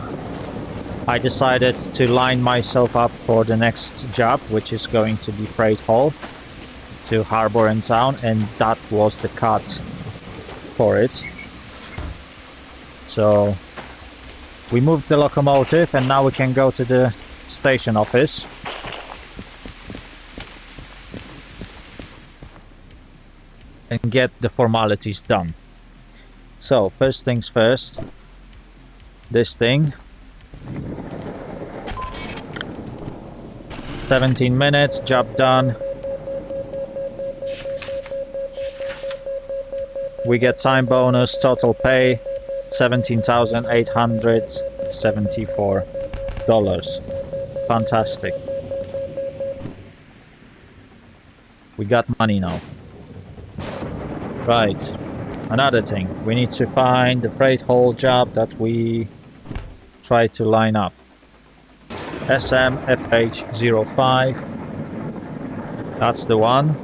I decided to line myself up for the next job, which is going to be freight haul to Harbor and Town, and that was the cut for it. So we moved the locomotive, and now we can go to the station office. And get the formalities done. So first things first, this thing. 17 minutes, job done. we get time bonus, total pay $17,874. Fantastic. We got money now. Right. Another thing, we need to find the freight haul job that we tried to line up. SMFH05. That's the one.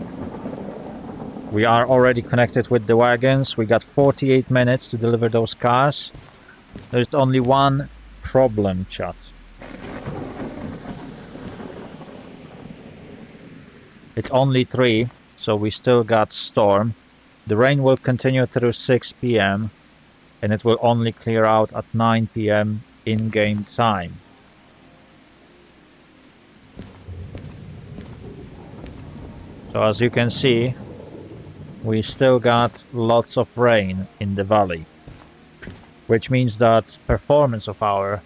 We are already connected with the wagons. We got 48 minutes to deliver those cars. There's only one problem, chat. It's only 3, so we still got storm. The rain will continue through 6 p.m. and it will only clear out at 9 p.m. in-game time. So as you can see, we still got lots of rain in the valley, which means that performance of our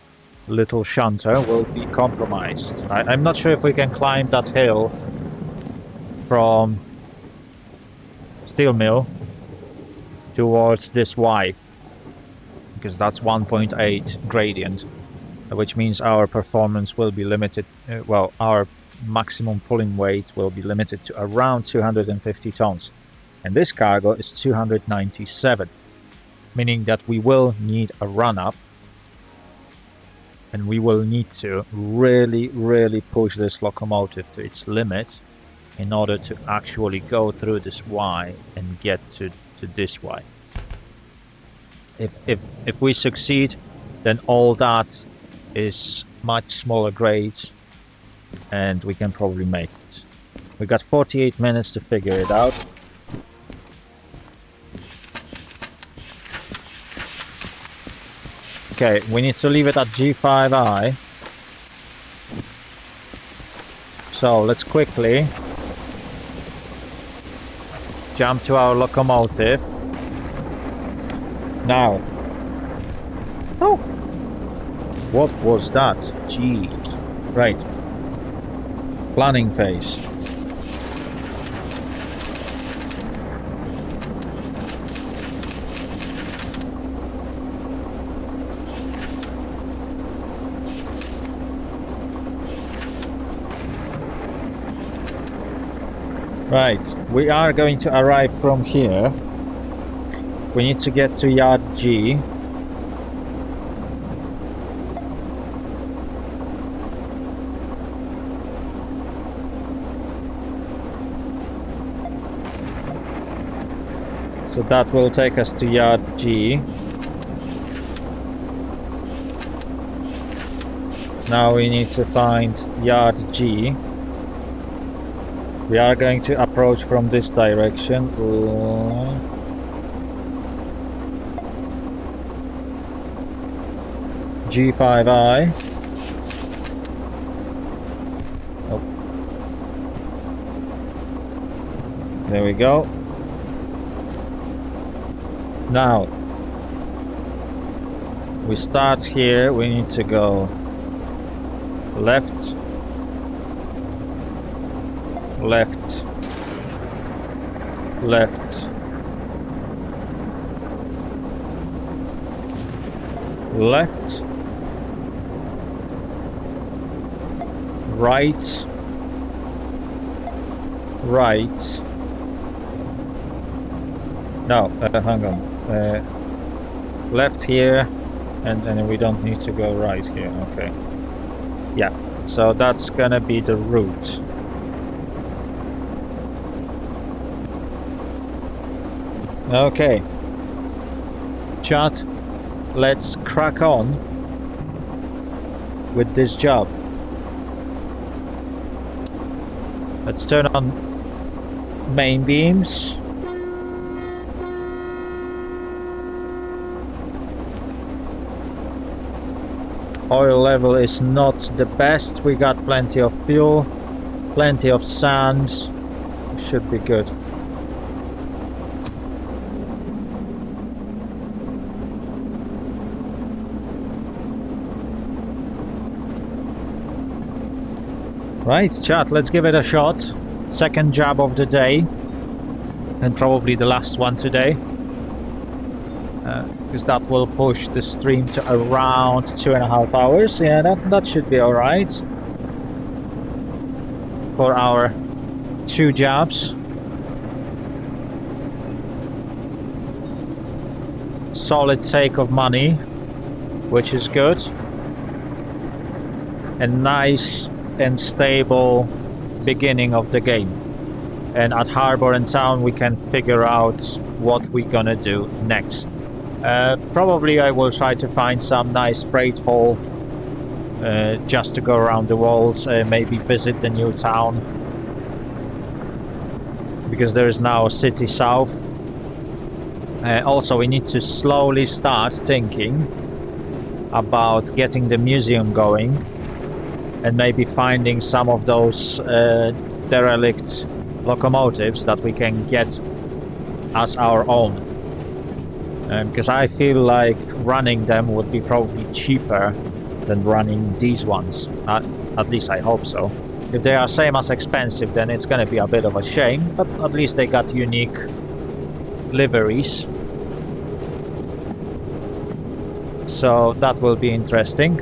little shunter will be compromised. I'm not sure if we can climb that hill from steel mill towards this Y, because that's 1.8 gradient, which means our performance will be limited. Well, our maximum pulling weight will be limited to around 250 tons, and this cargo is 297, meaning that we will need a run-up, and we will need to really push this locomotive to its limit in order to actually go through this Y and get to this Y. If we succeed, then all that is much smaller grades and we can probably make it. We got 48 minutes to figure it out. Okay, we need to leave it at G5I. So let's quickly jump to our locomotive. Now. Oh! What was that? Jeez. Right. Planning phase. Right, we are going to arrive from here. We need to get to yard G. So that will take us to yard G. Now we need to find yard G. We are going to approach from this direction. G5I. Oh. There we go. Now, we start here. We need to go left. Left, left, left, right, right. No, hang on. Left here, and we don't need to go right here. Okay. Yeah, so that's gonna be the route. Okay, chat, let's crack on with this job. Let's turn on main beams. Oil level is not the best. We got plenty of fuel, plenty of sand. Should be good. Right, chat, let's give it a shot. Second job of the day. And probably the last one today. because that will push the stream to around 2.5 hours. Yeah, that should be all right for our 2 jobs. Solid take of money, which is good. A nice and stable beginning of the game. And at Harbor and Town we can figure out what we're gonna do next. Probably I will try to find some nice freight haul just to go around the world, maybe visit the new town. Because there is now a city south. Also, we need to slowly start thinking about getting the museum going and maybe finding some of those derelict locomotives that we can get as our own. Because I feel like running them would be probably cheaper than running these ones. At least I hope so. If they are same as expensive, then it's going to be a bit of a shame, but at least they got unique liveries. So that will be interesting.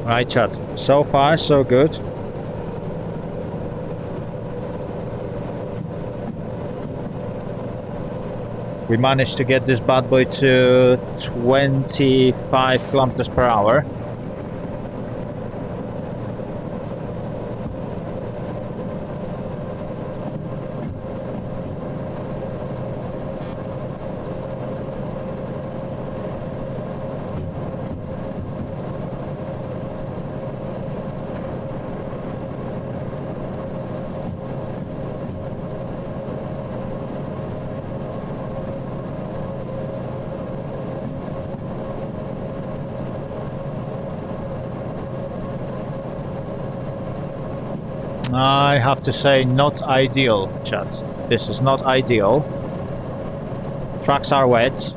Right, chat. So far, so good. We managed to get this bad boy to 25 kilometers per hour. I have to say, not ideal, chat. This is not ideal. Tracks are wet.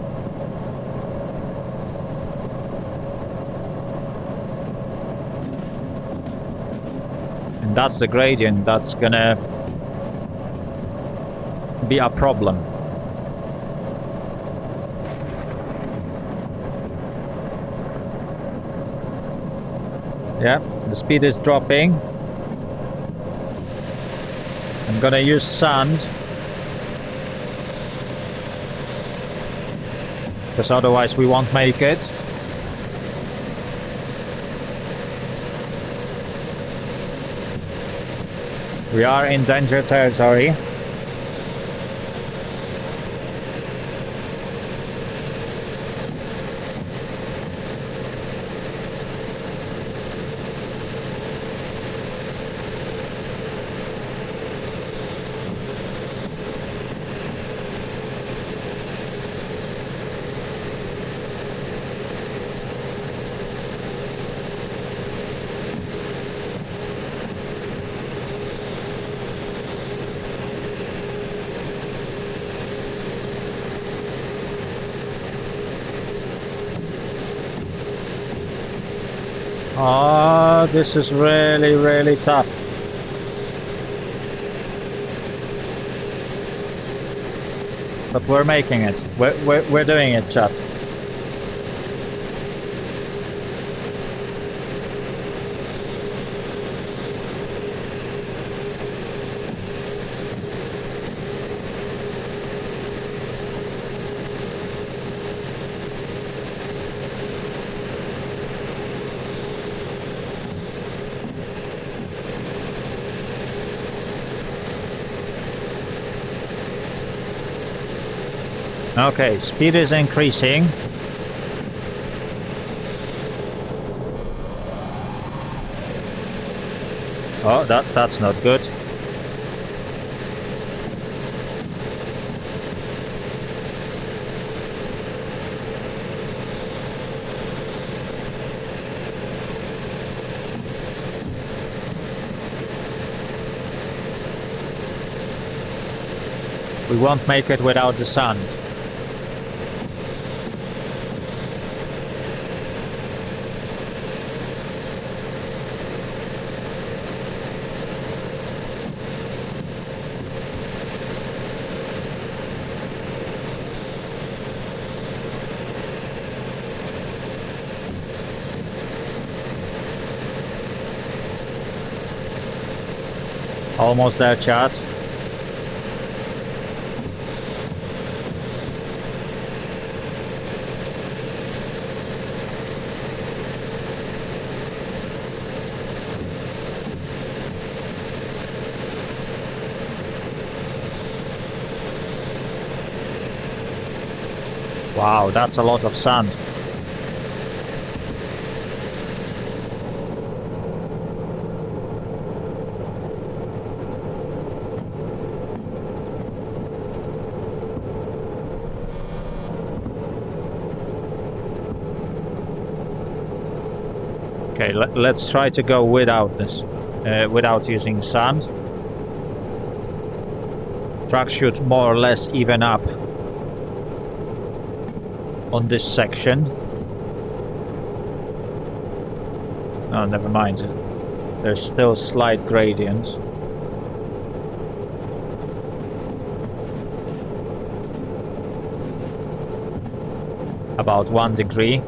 And that's the gradient that's gonna be a problem. Yeah, the speed is dropping. I'm gonna use sand, because otherwise we won't make it. We are in danger territory. Oh, this is really, really tough. But we're making it. We're doing it, chat. Okay, speed is increasing. Oh, that's not good. We won't make it without the sand. Almost there, chat. Wow, that's a lot of sand. Okay, let's try to go without this, without using sand. Track should more or less even up on this section. Oh, never mind. There's still slight gradient. About 1 degree.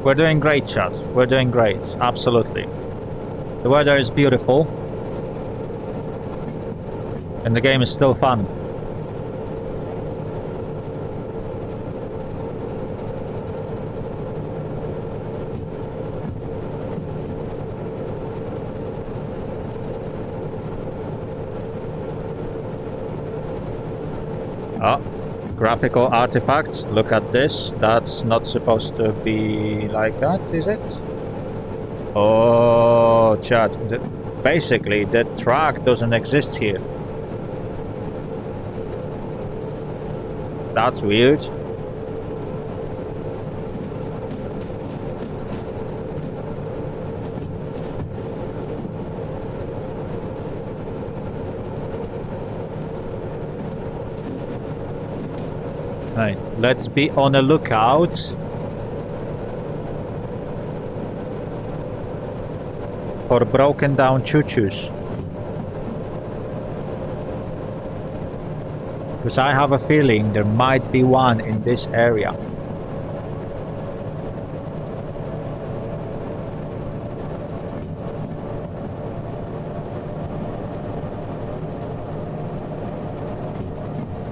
We're doing great, chat. We're doing great. Absolutely. The weather is beautiful. And the game is still fun. Oh, graphical artifacts. Look at this. That's not supposed to be like that, is it? Oh, chat. Basically, the track doesn't exist here. That's weird. Right, let's be on the lookout. For broken down choo-choos. Because I have a feeling there might be one in this area.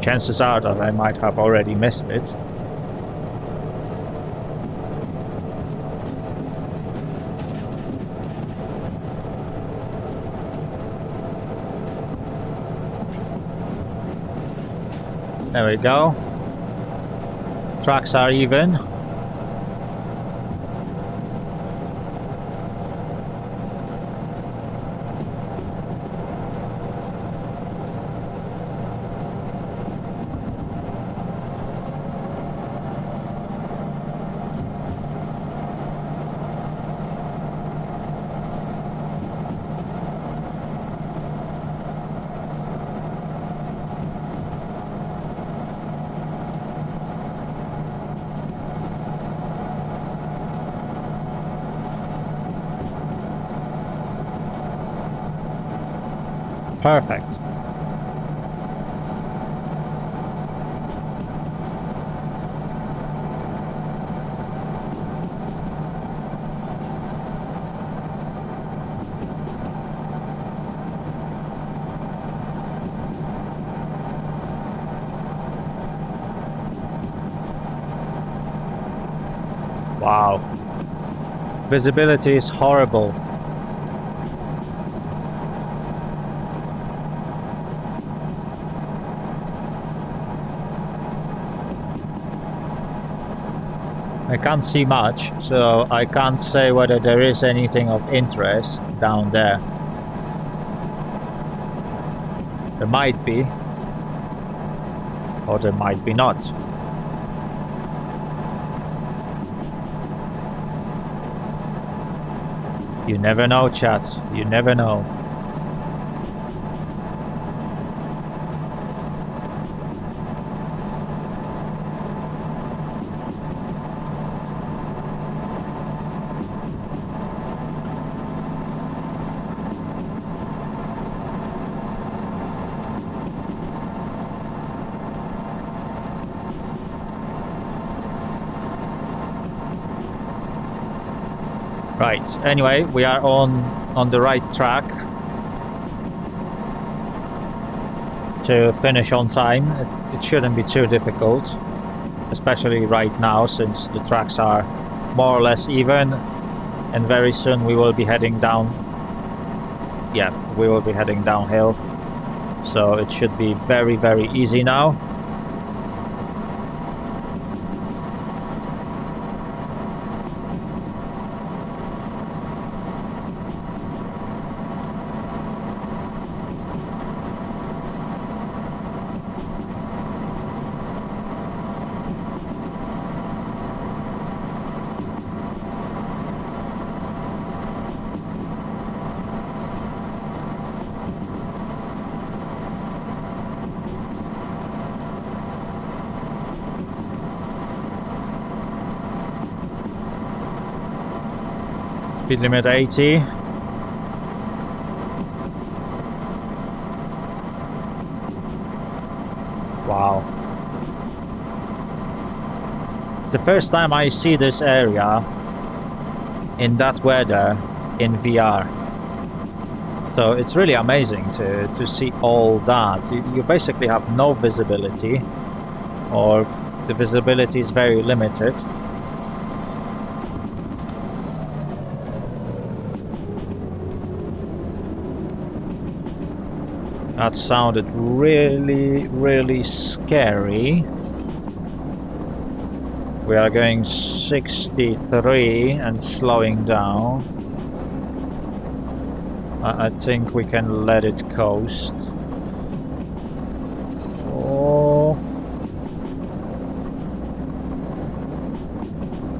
Chances are that I might have already missed it. There we go. Tracks are even. Perfect. Wow. Visibility is horrible. I can't see much, so I can't say whether there is anything of interest down there. There might be, or there might be not. You never know, chat. You never know. Right, anyway, we are on the right track to finish on time. It shouldn't be too difficult, especially right now since the tracks are more or less even, and very soon we will be heading down. Yeah, we will be heading downhill, so it should be very, very easy now. Speed limit 80. Wow. It's the first time I see this area in that weather in VR. So it's really amazing to see all that. You basically have no visibility, or the visibility is very limited. That sounded really, really scary. We are going 63 and slowing down. I think we can let it coast. Oh.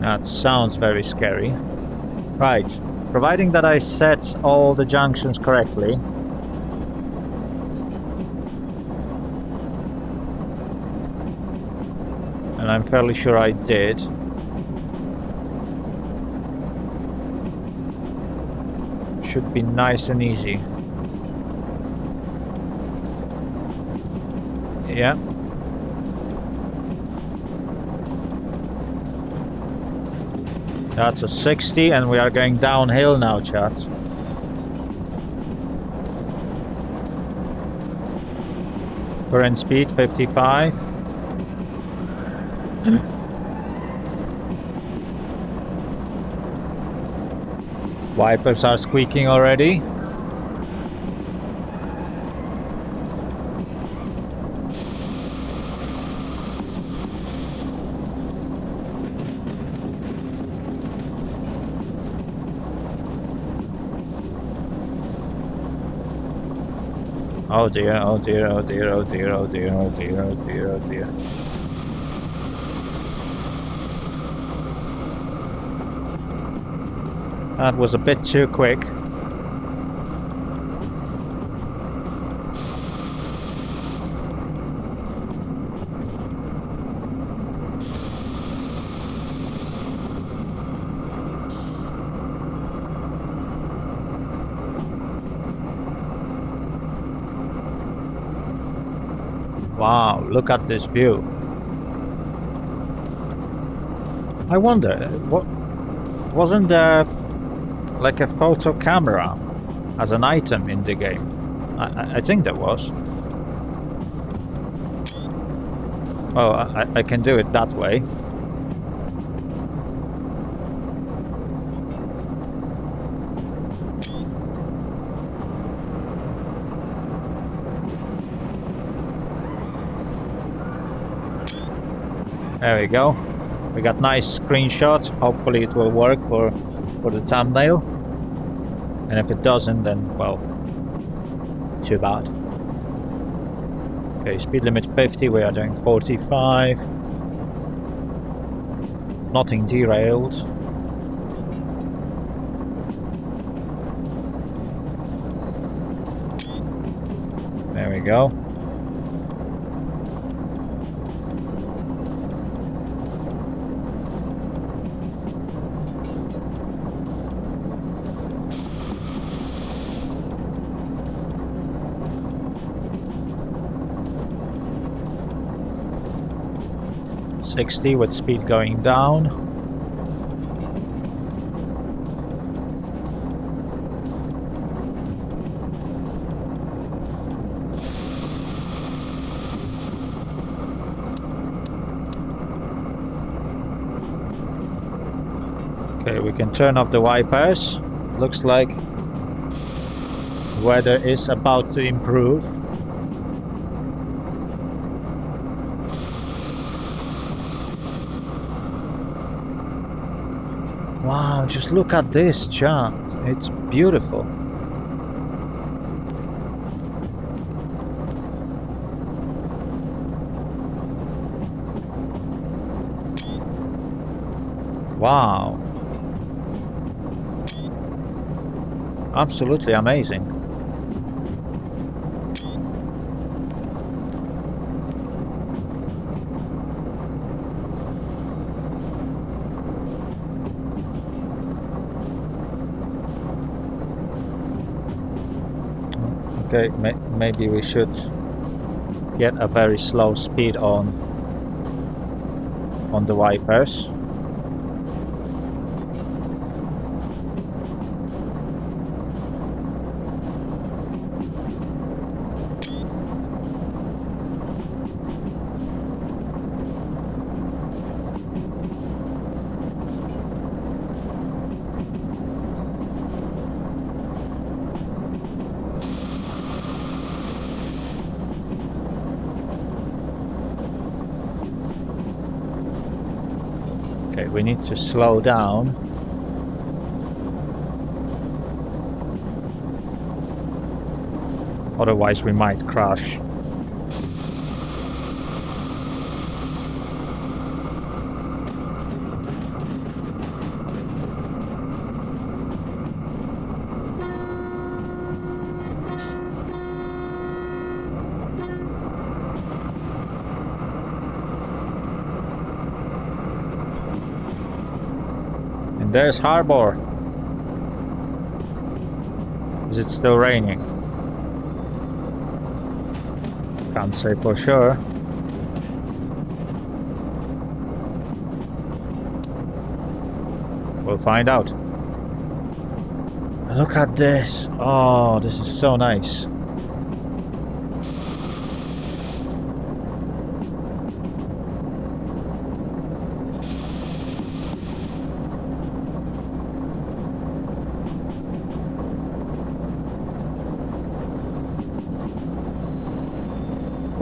That sounds very scary. Right, providing that I set all the junctions correctly. And I'm fairly sure I did. Should be nice and easy. Yeah. That's a 60 and we are going downhill now, chat. Current speed 55. Wipers are squeaking already. Oh dear, oh dear, oh dear, oh dear, oh dear, oh dear, oh dear, oh dear. That was a bit too quick. Wow, look at this view. I wonder, what wasn't there like a photo camera as an item in the game? I think there was. Oh, I can do it that way. There we go. We got nice screenshots. Hopefully it will work for the thumbnail. And if it doesn't, then, well, too bad. Okay, speed limit 50, we are doing 45. Nothing derailed. There we go. .60 with speed going down. Okay, we can turn off the wipers. Looks like weather is about to improve. Wow, just look at this chart. It's beautiful. Wow. Absolutely amazing. Okay, maybe we should get a very slow speed on the wipers. Okay, we need to slow down. Otherwise we might crash. There's harbor. Is it still raining? Can't say for sure. We'll find out. Look at this. Oh, this is so nice.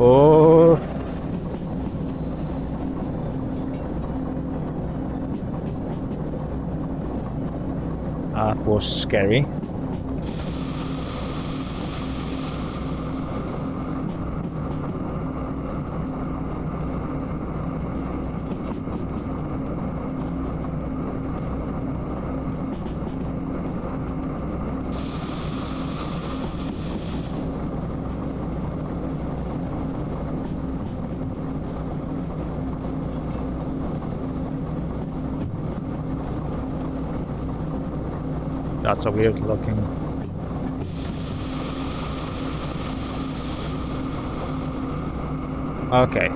Oh, that was scary. That's a weird looking. Okay.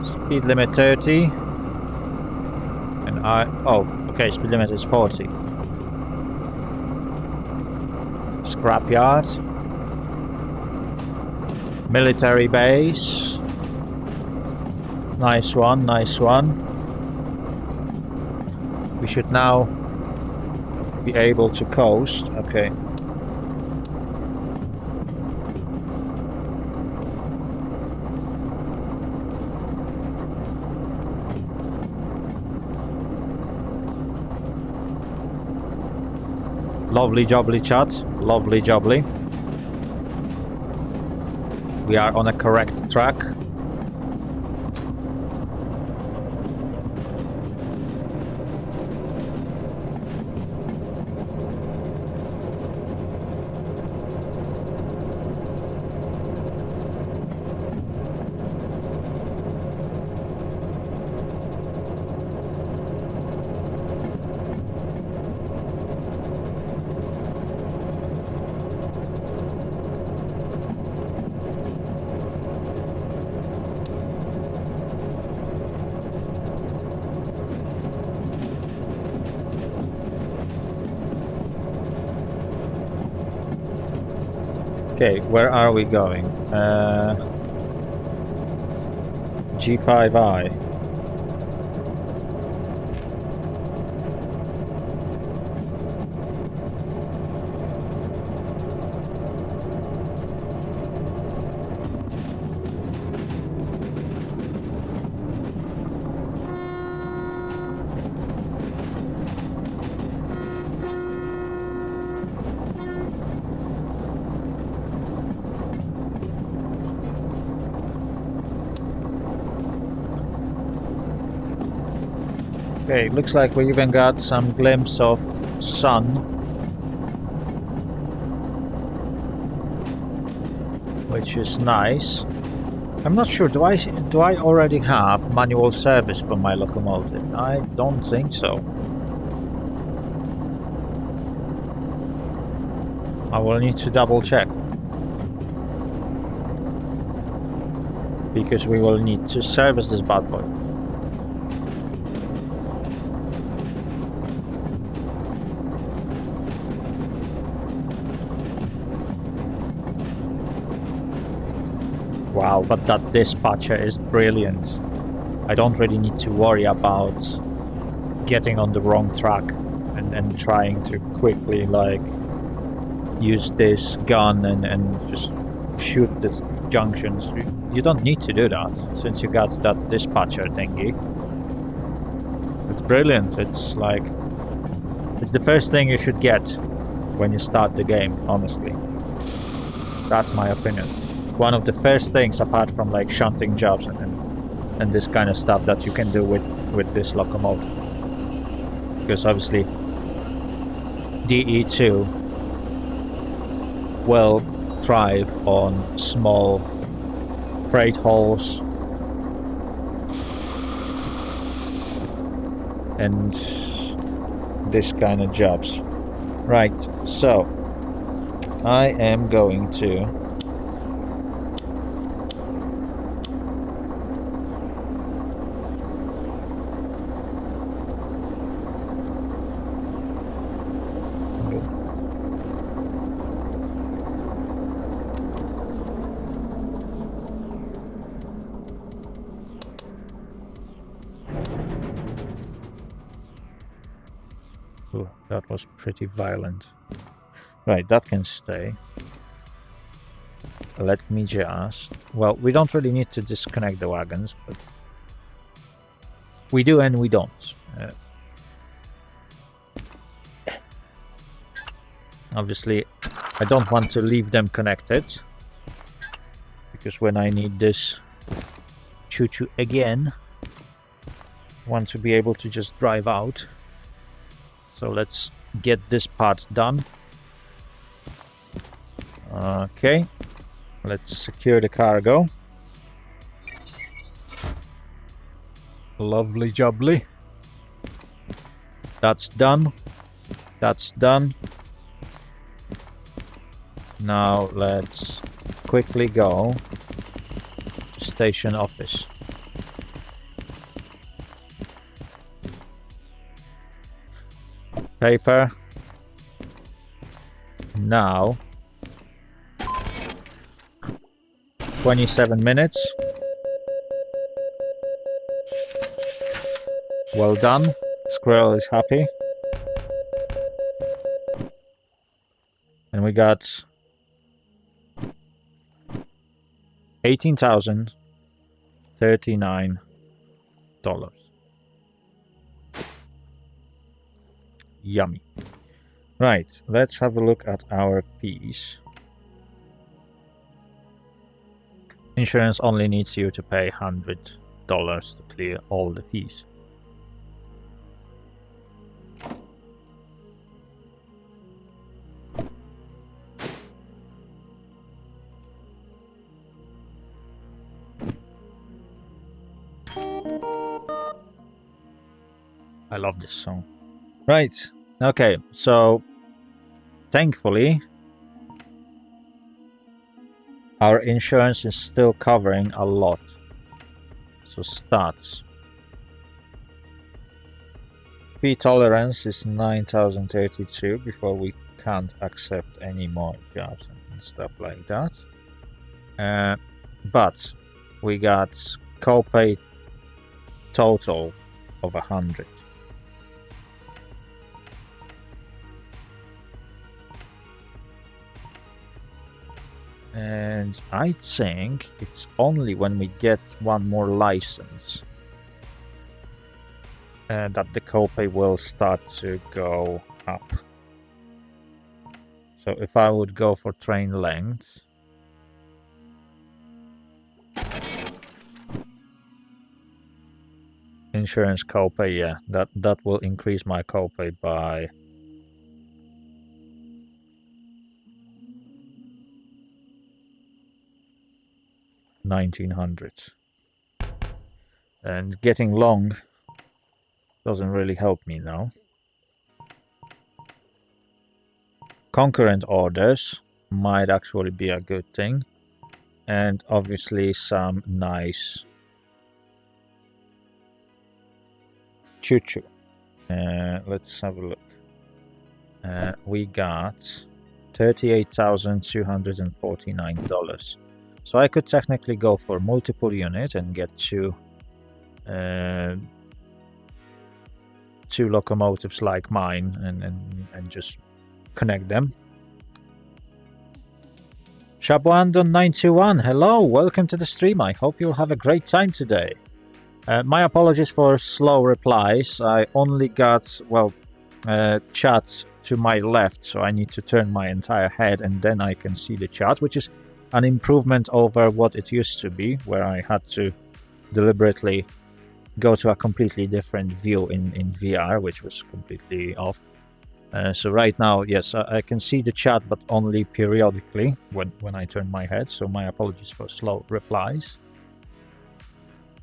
Speed limit 30. And oh, okay, speed limit is 40. Scrapyard. Military base. Nice one, nice one. We should now be able to coast. Okay. Lovely jubbly chat. Lovely jubbly. We are on a correct track. Okay, where are we going? G5I. Okay, looks like we even got some glimpse of sun. Which is nice. I'm not sure, do I already have manual service for my locomotive? I don't think so. I will need to double check. Because we will need to service this bad boy. Wow, but that dispatcher is brilliant. I don't really need to worry about getting on the wrong track and trying to quickly, like, use this gun and just shoot the junctions. You don't need to do that, since you got that dispatcher thingy. It's brilliant. It's like... it's the first thing you should get when you start the game, honestly. That's my opinion. One of the first things, apart from like shunting jobs and this kind of stuff, that you can do with this locomotive. Because obviously DE2 will thrive on small freight hauls and this kind of jobs. Right, so I am going to that was pretty violent. Right, that can stay. Let me just... well, we don't really need to disconnect the wagons, but we do and we don't. Obviously, I don't want to leave them connected, because when I need this choo-choo again, I want to be able to just drive out. So let's get this part done. Okay, let's secure the cargo. Lovely jubbly. That's done. That's done. Now let's quickly go to station office. Paper. Now 27 minutes. Well done. Squirrel is happy. And we got $18,039. Yummy. Right, let's have a look at our fees. Insurance only needs you to pay $100 to clear all the fees. I love this song. Right, okay, so thankfully our insurance is still covering a lot. So stats. Fee tolerance is 9,032 before we can't accept any more jobs. And stuff like that. But we got copay total of 100. And I think it's only when we get one more license that the copay will start to go up. So if I would go for train length, insurance copay, yeah, that will increase my copay by 1900. And getting long doesn't really help me now. Concurrent orders might actually be a good thing. And obviously some nice choo-choo. Let's have a look. We got $38,249. So I could technically go for multiple unit and get two locomotives like mine and just connect them. Shabuandon921, hello, welcome to the stream. I hope you'll have a great time today. My apologies for slow replies. I only got, well, chat to my left, so I need to turn my entire head and then I can see the chat, which is an improvement over what it used to be, where I had to deliberately go to a completely different view in VR, which was completely off. So right now, yes, I can see the chat, but only periodically when I turn my head, so my apologies for slow replies.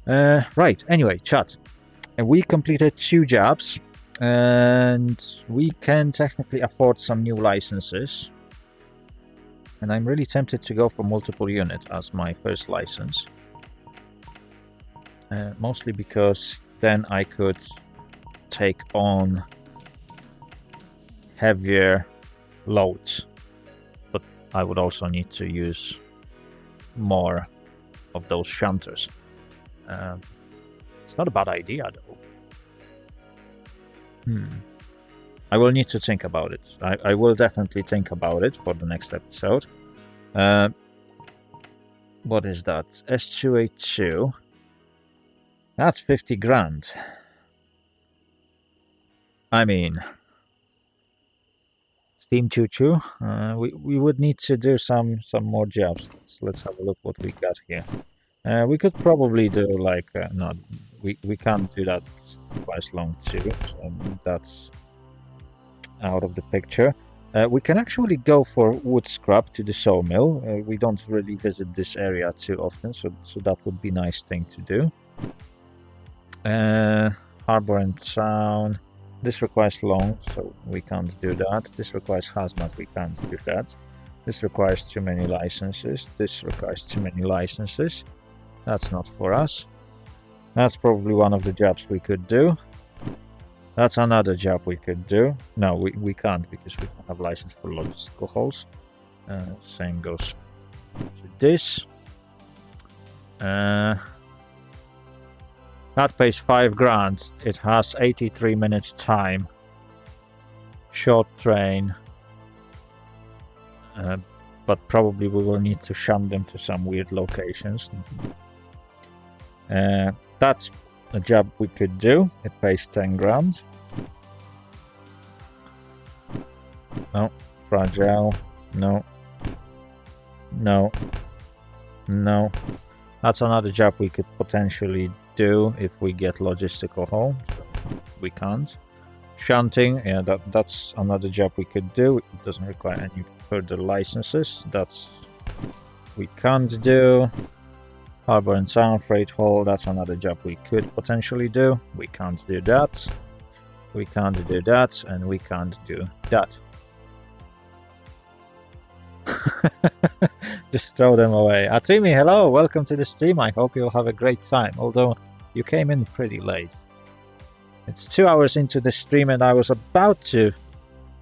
Right, anyway, chat. We completed 2 jobs, and we can technically afford some new licenses. And I'm really tempted to go for multiple unit as my first license. Mostly because then I could take on heavier loads. But I would also need to use more of those shunters. It's not a bad idea, though. I will need to think about it. I will definitely think about it for the next episode. What is that? S282. That's 50 grand. I mean, Steam Choo-Choo. We would need to do some more jobs. Let's have a look what we got here. We could probably do like no, we can't do that twice long too. So that's out of the picture. We can actually go for wood scrap to the sawmill. We don't really visit this area too often, so that would be a nice thing to do. Harbor and town. This requires long, so we can't do that. This requires hazmat, we can't do that. This requires too many licenses. This requires too many licenses. That's not for us. That's probably one of the jobs we could do. That's another job we could do. No, we can't because we don't have license for logistical holes. Same goes to this. That pays 5 grand. It has 83 minutes time. Short train. But probably we will need to shunt them to some weird locations. That's a job we could do. It pays 10 grand. No. Fragile. No. No. No. That's another job we could potentially do if we get logistical hole. So we can't. Shunting, yeah, that's another job we could do. It doesn't require any further licenses. That's we can't do. Harbor and town freight hall, that's another job we could potentially do. We can't do that. We can't do that, and we can't do that. Just throw them away. Atrimi, hello, welcome to the stream. I hope you'll have a great time, although you came in pretty late. It's 2 hours into the stream and I was about to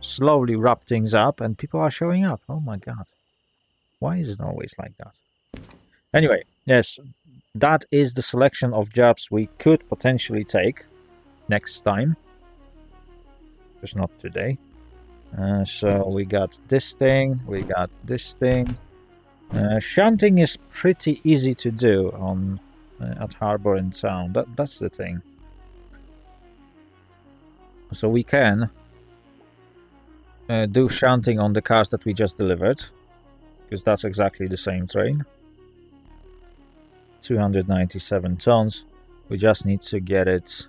slowly wrap things up and people are showing up. Oh my god. Why is it always like that? Anyway, yes, that is the selection of jobs we could potentially take next time. Just not today. So we got this thing, we got this thing. Shunting is pretty easy to do on at Harbor and Town. That's the thing. So we can do shunting on the cars that we just delivered, because that's exactly the same train. 297 tons. We just need to get it.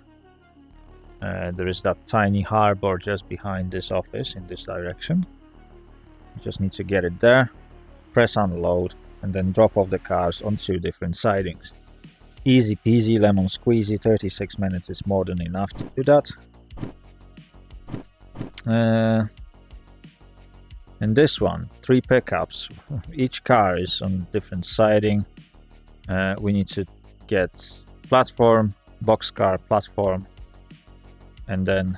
There is that tiny harbor just behind this office in this direction. We just need to get it there, press unload, and then drop off the cars on 2 different sidings. Easy peasy, lemon squeezy. 36 minutes is more than enough to do that. And this one, 3 pickups. Each car is on different siding. We need to get platform, boxcar, platform, and then...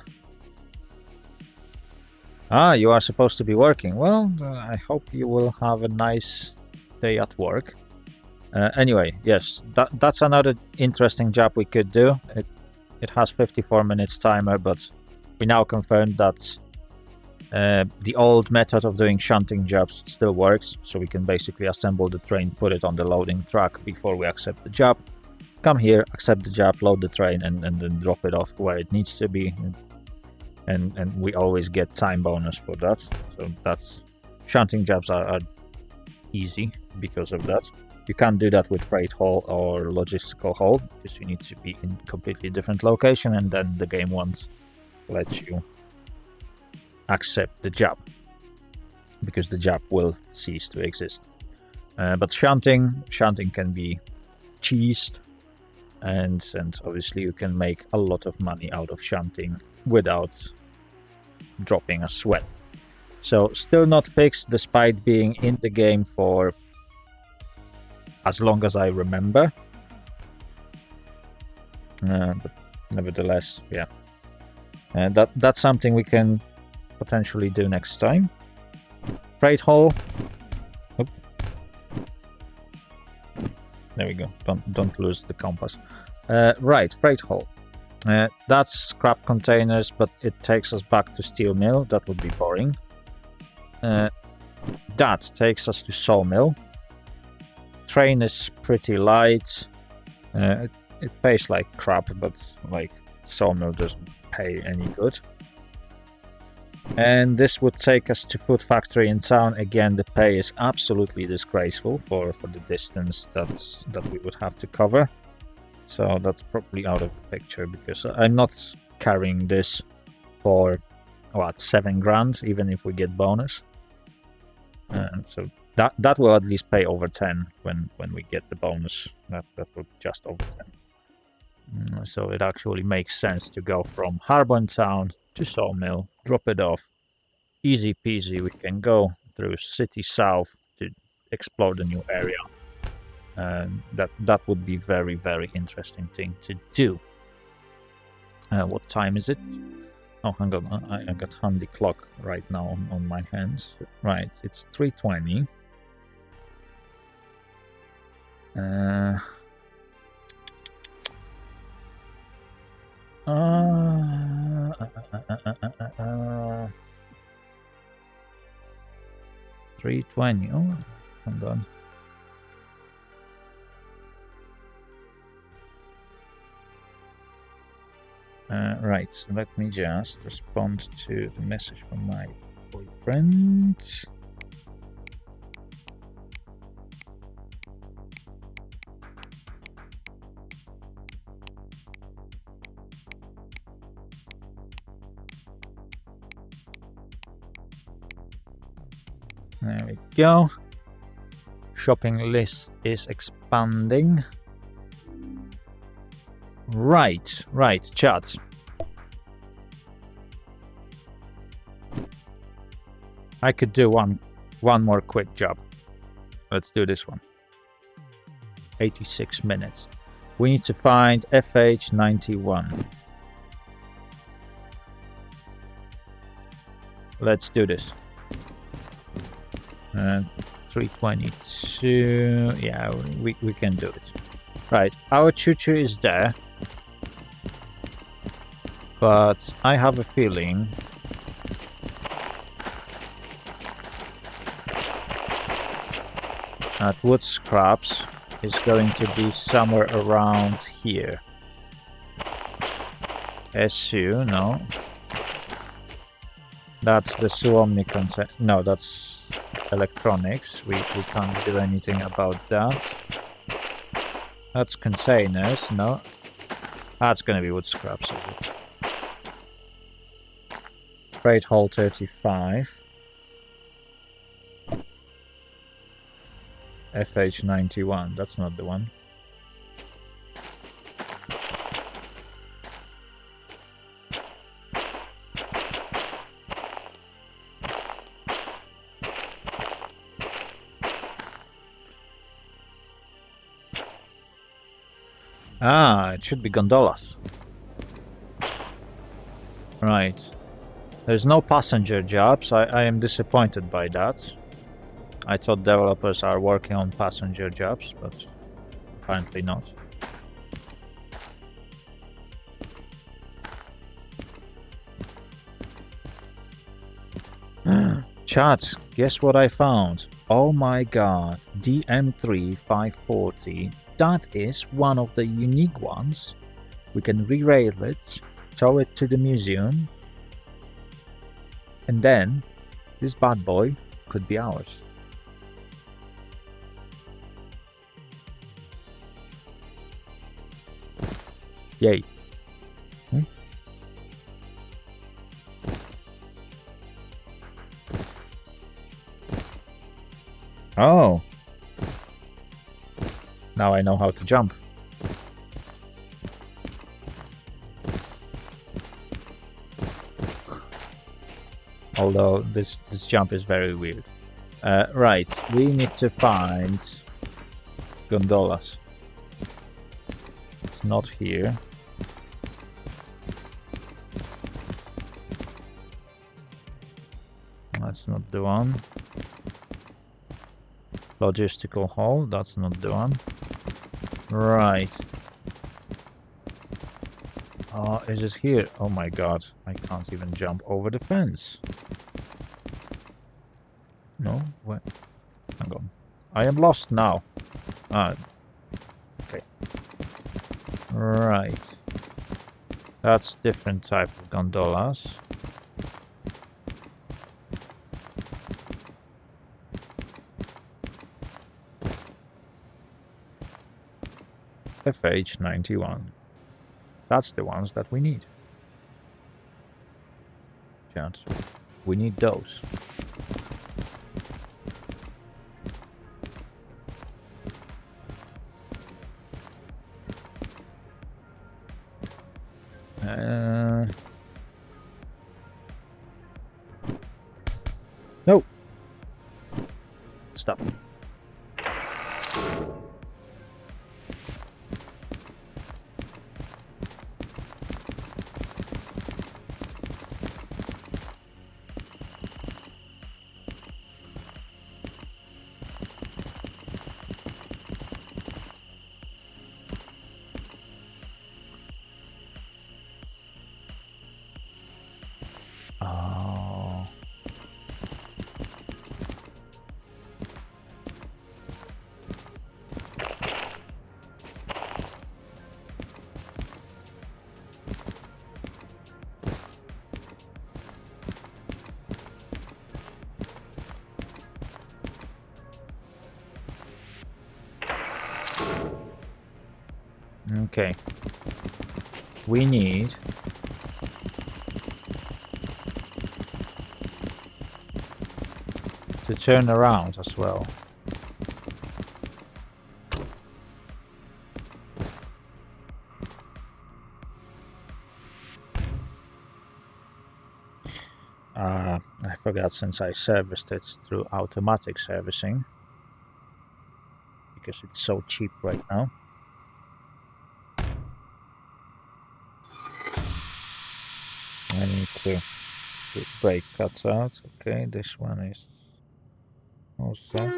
Ah, you are supposed to be working. Well, I hope you will have a nice day at work. Anyway, yes, that's another interesting job we could do. It has 54 minutes timer, but we now confirmed that the old method of doing shunting jobs still works, so we can basically assemble the train, put it on the loading truck before we accept the job. Come here, accept the job, load the train, and then drop it off where it needs to be. And we always get time bonus for that. So that's... Shunting jobs are easy because of that. You can't do that with freight haul or logistical haul, because you need to be in completely different location, and then the game won't let you accept the job, because the job will cease to exist. But shunting can be cheesed, and obviously you can make a lot of money out of shunting without dropping a sweat. So still not fixed, despite being in the game for as long as I remember. But nevertheless, yeah. That's something we can potentially do next time. Freight haul. Oop. There we go. Don't lose the compass. Right, freight haul. That's scrap containers, but it takes us back to steel mill. That would be boring. That takes us to sawmill. Train is pretty light. It pays like crap, but like sawmill doesn't pay any good. And this would take us to food factory in town. Again, the pay is absolutely disgraceful for the distance that we would have to cover. So that's probably out of the picture, because I'm not carrying this for, what, 7 grand, even if we get bonus. So that will at least pay over 10 when we get the bonus. That will be just over 10. So it actually makes sense to go from Harbour Town to Sawmill, drop it off. Easy peasy, we can go through City South to explore the new area. That would be very, very interesting thing to do. What time is it? Oh, hang on, I got handy clock right now on my hands. Right, it's 3:20. $3.20. Oh, hang on. Right, so let me just respond to the message from my boyfriend. There we go. Shopping list is expanding. Right, chat. I could do one more quick job. Let's do this one. 86 minutes. We need to find FH91. Let's do this. 322. Yeah, we can do it. Right, our choo-choo is there. But I have a feeling that wood scraps is going to be somewhere around here. SU, no. That's the Suomi concept. No, that's electronics. We can't do anything about that. That's containers, no. That's gonna be wood scraps, is it? Freight hall 35. FH91, that's not the one. Ah, it should be gondolas. Right. There's no passenger jobs. I am disappointed by that. I thought developers are working on passenger jobs, but apparently not. Chat, guess what I found? Oh my god, DM3 540. That is one of the unique ones. We can re-rail it, tow it to the museum, and then this bad boy could be ours. Yay. Oh. Now I know how to jump. Although this jump is very weird. Right, we need to find gondolas. It's not here. That's not the one. Logistical hall, that's not the one. Right. Is it here? Oh my god, I can't even jump over the fence. No? Where? Hang on. I am lost now. Ah. Okay. Right. That's different type of gondolas. FH91. That's the ones that we need. Chance. We need those. No. Stop. Okay. We need to turn around as well. I forgot, since I serviced it through automatic servicing, because it's so cheap right now. I need to brake cut out. Okay, this one is all set.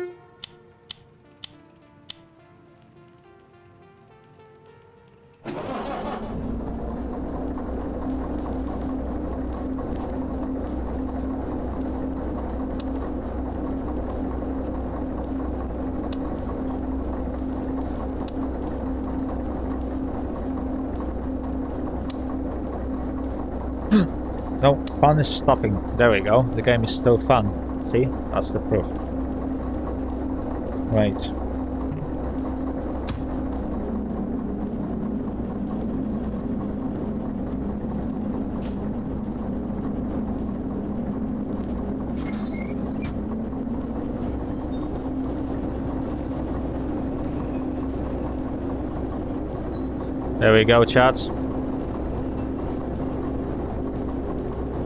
No, fun is stopping. There we go. The game is still fun. See? That's the proof. Right. There we go, chat.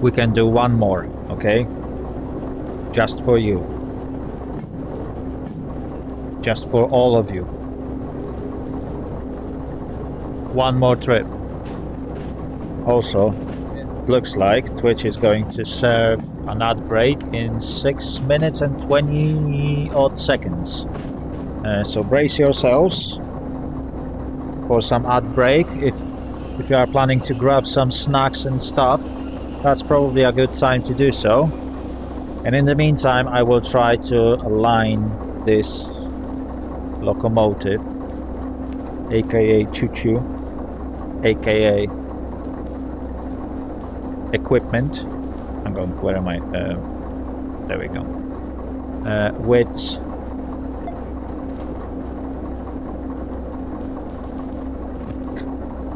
We can do one more, okay? Just for you. Just for all of you. One more trip. Also, it looks like Twitch is going to serve an ad break in 6 minutes and 20 odd seconds. So brace yourselves for some ad break. If you are planning to grab some snacks and stuff, that's probably a good time to do so. And in the meantime, I will try to align this locomotive, aka choo-choo, aka equipment. Hang on, where am I? There we go.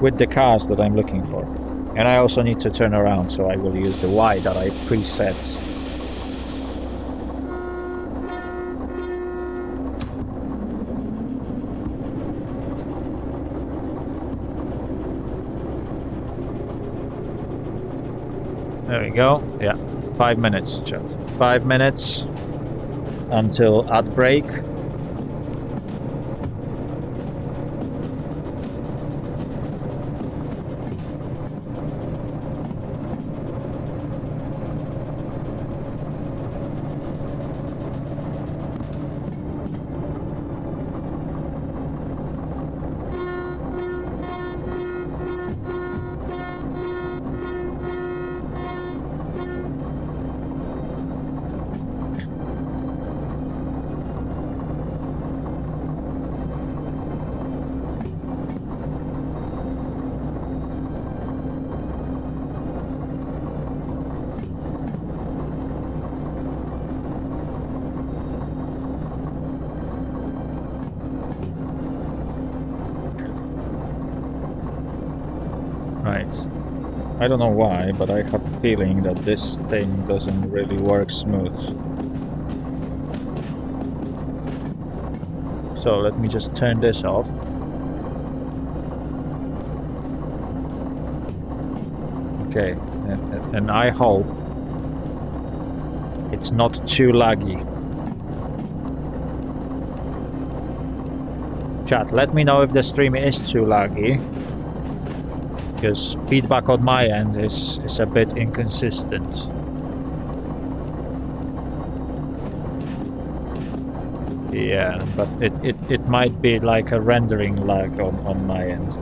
With the cars that I'm looking for. And I also need to turn around, so I will use the Y that I preset. There we go. Yeah, 5 minutes, chat. 5 minutes until ad break. Right. I don't know why, but I have a feeling that this thing doesn't really work smooth. So let me just turn this off. Okay, and I hope it's not too laggy. Chat, let me know if the stream is too laggy, because feedback on my end is a bit inconsistent. Yeah, but it might be like a rendering lag on my end.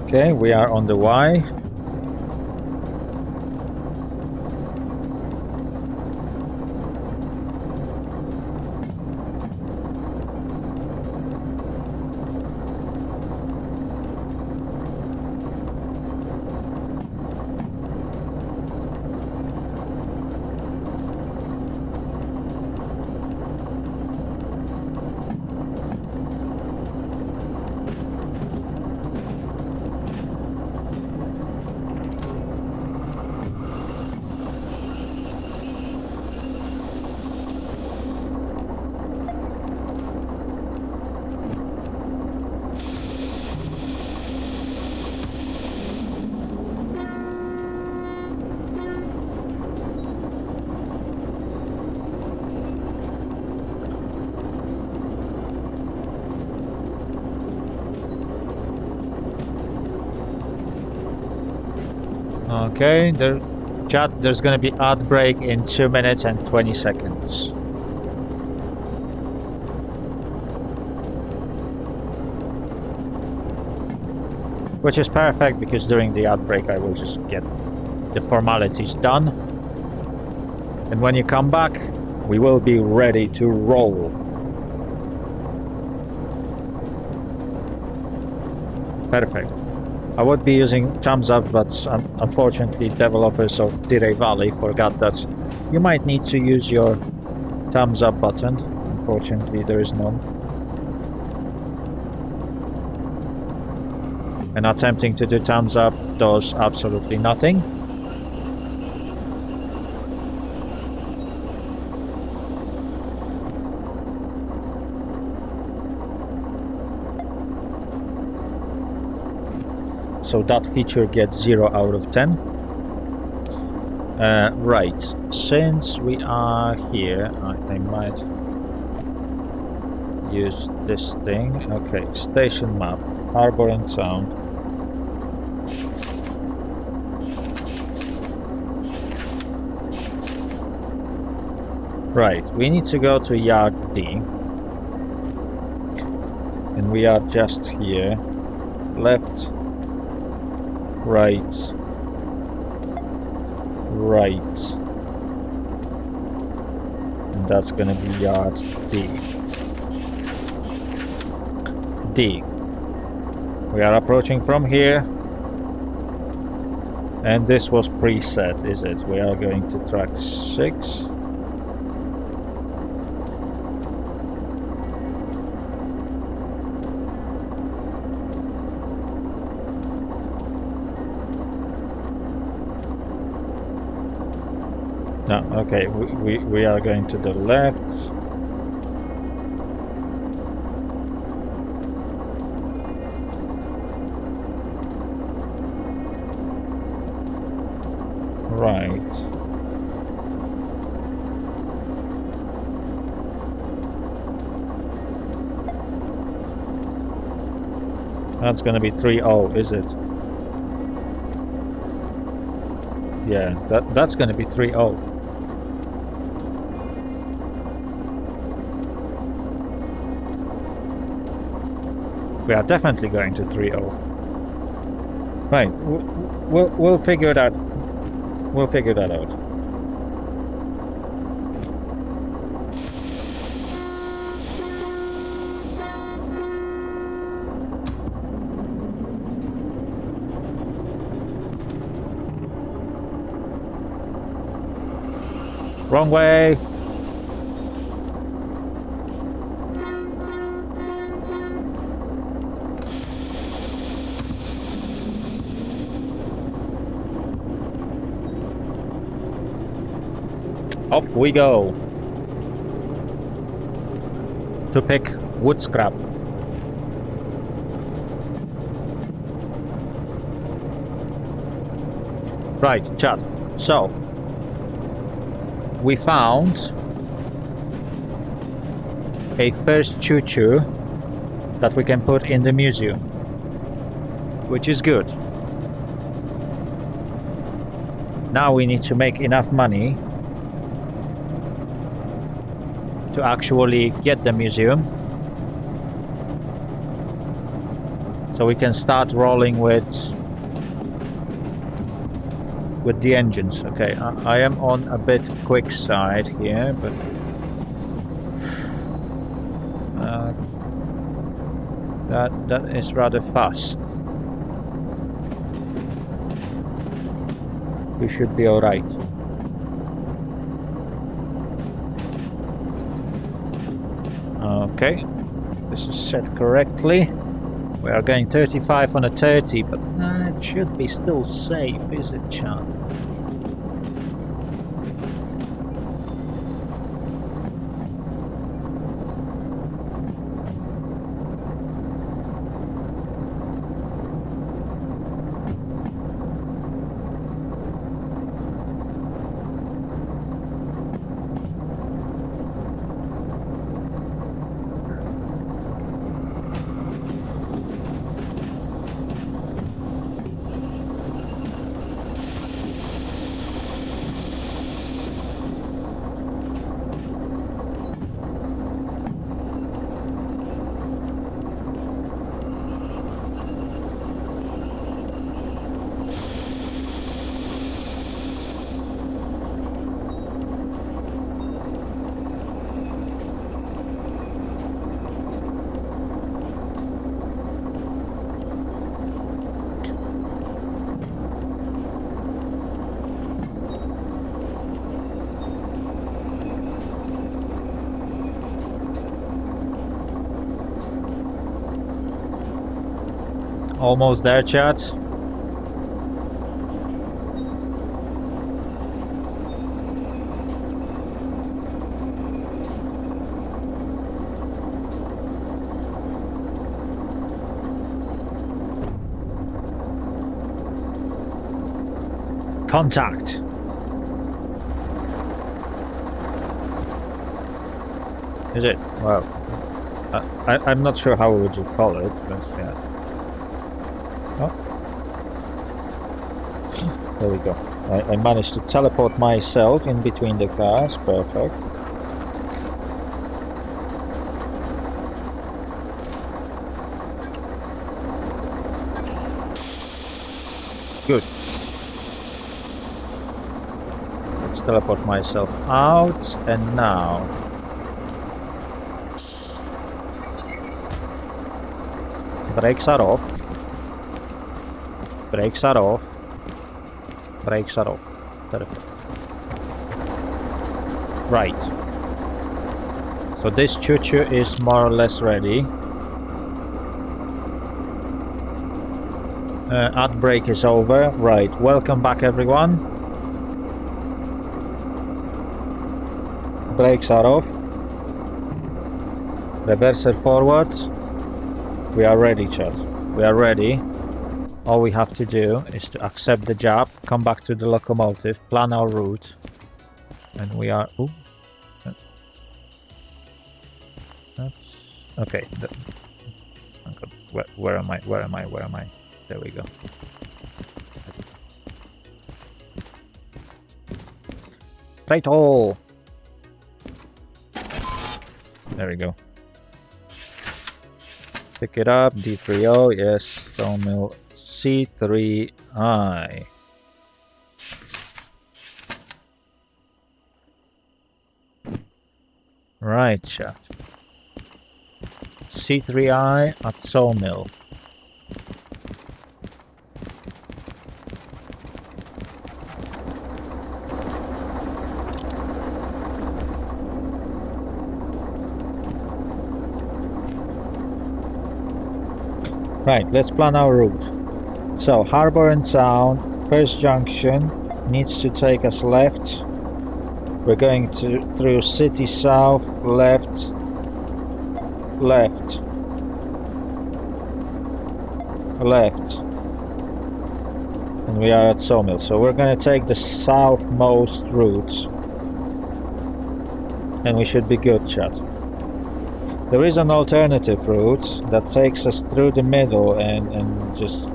Okay, we are on the Y. Okay, chat, there's gonna be ad break in 2 minutes and 20 seconds. Which is perfect, because during the ad break I will just get the formalities done. And when you come back, we will be ready to roll. Perfect. I would be using thumbs up, but unfortunately developers of Derail Valley forgot that you might need to use your thumbs up button. Unfortunately, there is none. And attempting to do thumbs up does absolutely nothing. So that feature gets 0 out of 10. Right, since we are here, I might use this thing. Okay, station map, harbor and sound. Right, we need to go to Yard D. And we are just here. Left, right, right. And that's gonna be Yard D. D. We are approaching from here. And this was preset, is it? We are going to track 6. No, okay, we are going to the left. Right. That's gonna be 3-0, is it? Yeah, that's gonna be 3-0. We are definitely going to 3-0. Right, we'll figure that. We'll figure that out. Wrong way. Off we go to pick wood scrap. Right, chat. So we found a first choo-choo that we can put in the museum, which is good. Now we need to make enough money to actually get the museum, so we can start rolling with the engines. Okay, I am on a bit quick side here, but that is rather fast. We should be all right. Okay, this is set correctly. We are going 35 on a 30, but it should be still safe, is it, chat? Almost there, chat. Contact. Is it? Well, I'm not sure how would you call it, but yeah. Oh. There we go. I managed to teleport myself in between the cars. Perfect. Good. Let's teleport myself out, and now brakes are off. Brakes are off. Brakes are off. Perfect. Right. So this choo-choo is more or less ready. Ad break is over. Right. Welcome back, everyone. Brakes are off. Reverser forward. We are ready, chat. We are ready. All we have to do is to accept the job, come back to the locomotive, plan our route, and we are... Ooh. That's... Okay. Where am I? Where am I? Where am I? There we go. Right hole! There we go. Pick it up, D3O, yes, sawmill C3I. Right, chat. C3I at sawmill. Right, let's plan our route. So, Harbor and Town, first junction, needs to take us left. We're going through City South, left, left, left. And we are at Sawmill. So we're going to take the southmost route. And we should be good, chat. There is an alternative route that takes us through the middle and just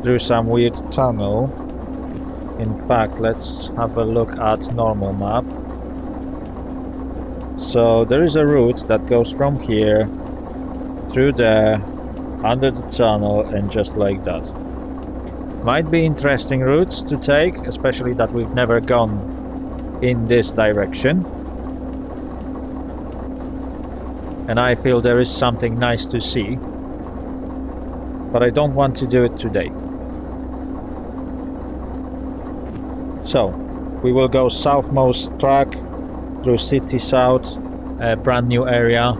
through some weird tunnel. In fact, let's have a look at normal map. So there is a route that goes from here through there, under the tunnel, and just like that. Might be interesting routes to take, especially that we've never gone in this direction. And I feel there is something nice to see, but I don't want to do it today. So, we will go southmost track through City South, a brand new area.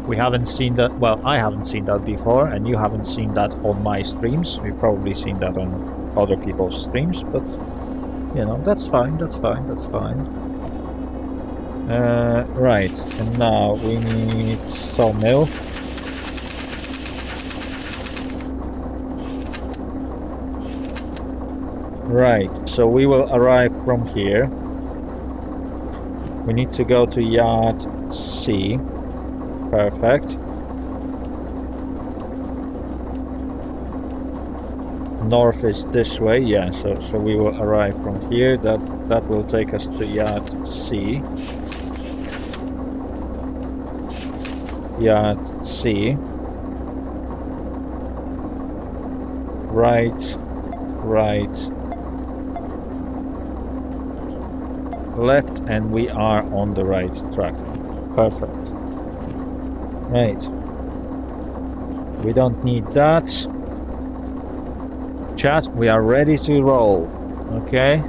We haven't seen that, well, I haven't seen that before, and you haven't seen that on my streams. We've probably seen that on other people's streams, but, you know, that's fine, that's fine, that's fine. Right, and now we need sawmill. Right, so we will arrive from here. We need to go to Yard C. Perfect. North is this way, yeah, so we will arrive from here. That will take us to Yard C. Yard C. Right, right, left, and we are on the right track. Perfect. Right. We don't need that. Chat, we are ready to roll. Okay.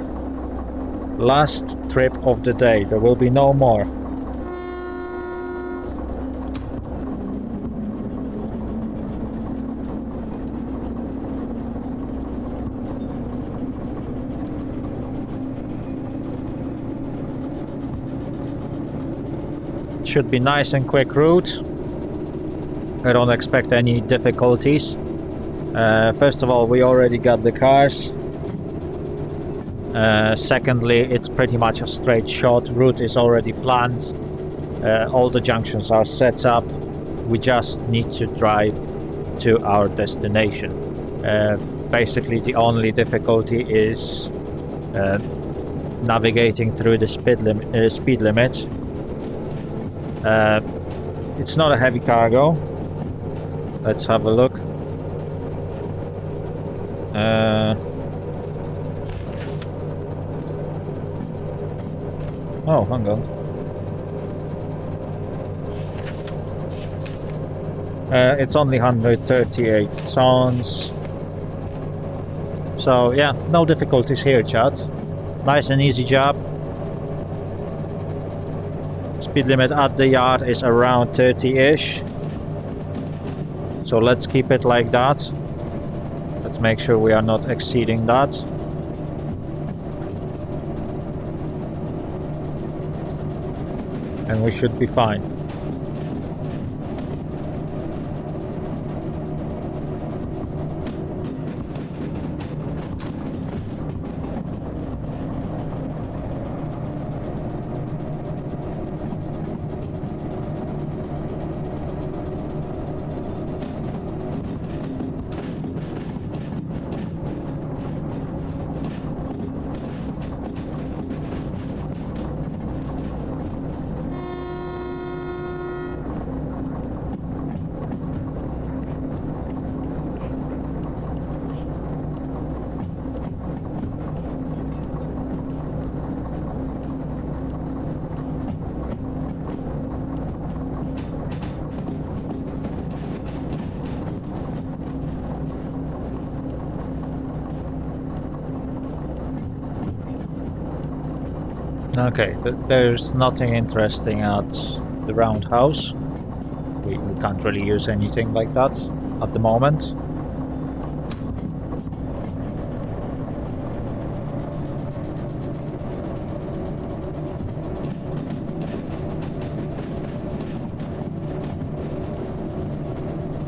Last trip of the day. There will be no more. should be nice and quick route. I don't expect any difficulties. First of all, we already got the cars. Secondly, it's pretty much a straight shot. Route is already planned. All the junctions are set up. We just need to drive to our destination. Basically, the only difficulty is navigating through the speed limit. It's not a heavy cargo. Let's have a look. Oh, hang on. It's only 138 tons. So yeah, no difficulties here, chat. Nice and easy job. Speed limit at the yard is around 30-ish. So let's keep it like that. Let's make sure we are not exceeding that. And we should be fine. Okay, there's nothing interesting at the roundhouse. We can't really use anything like that at the moment.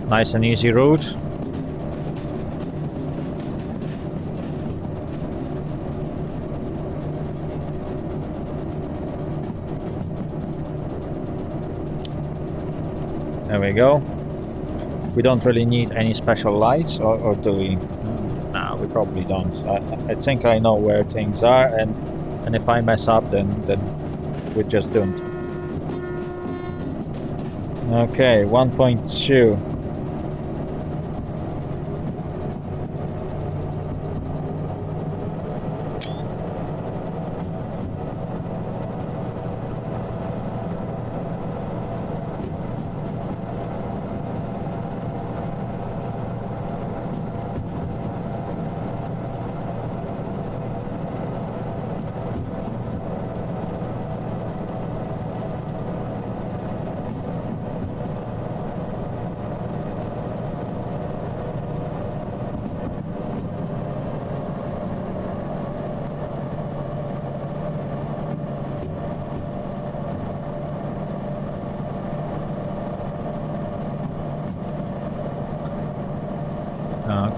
Nice and easy route. There we go. We don't really need any special lights, or do we? Nah, we probably don't. I think I know where things are, and if I mess up, then we just don't. Okay, 1.2.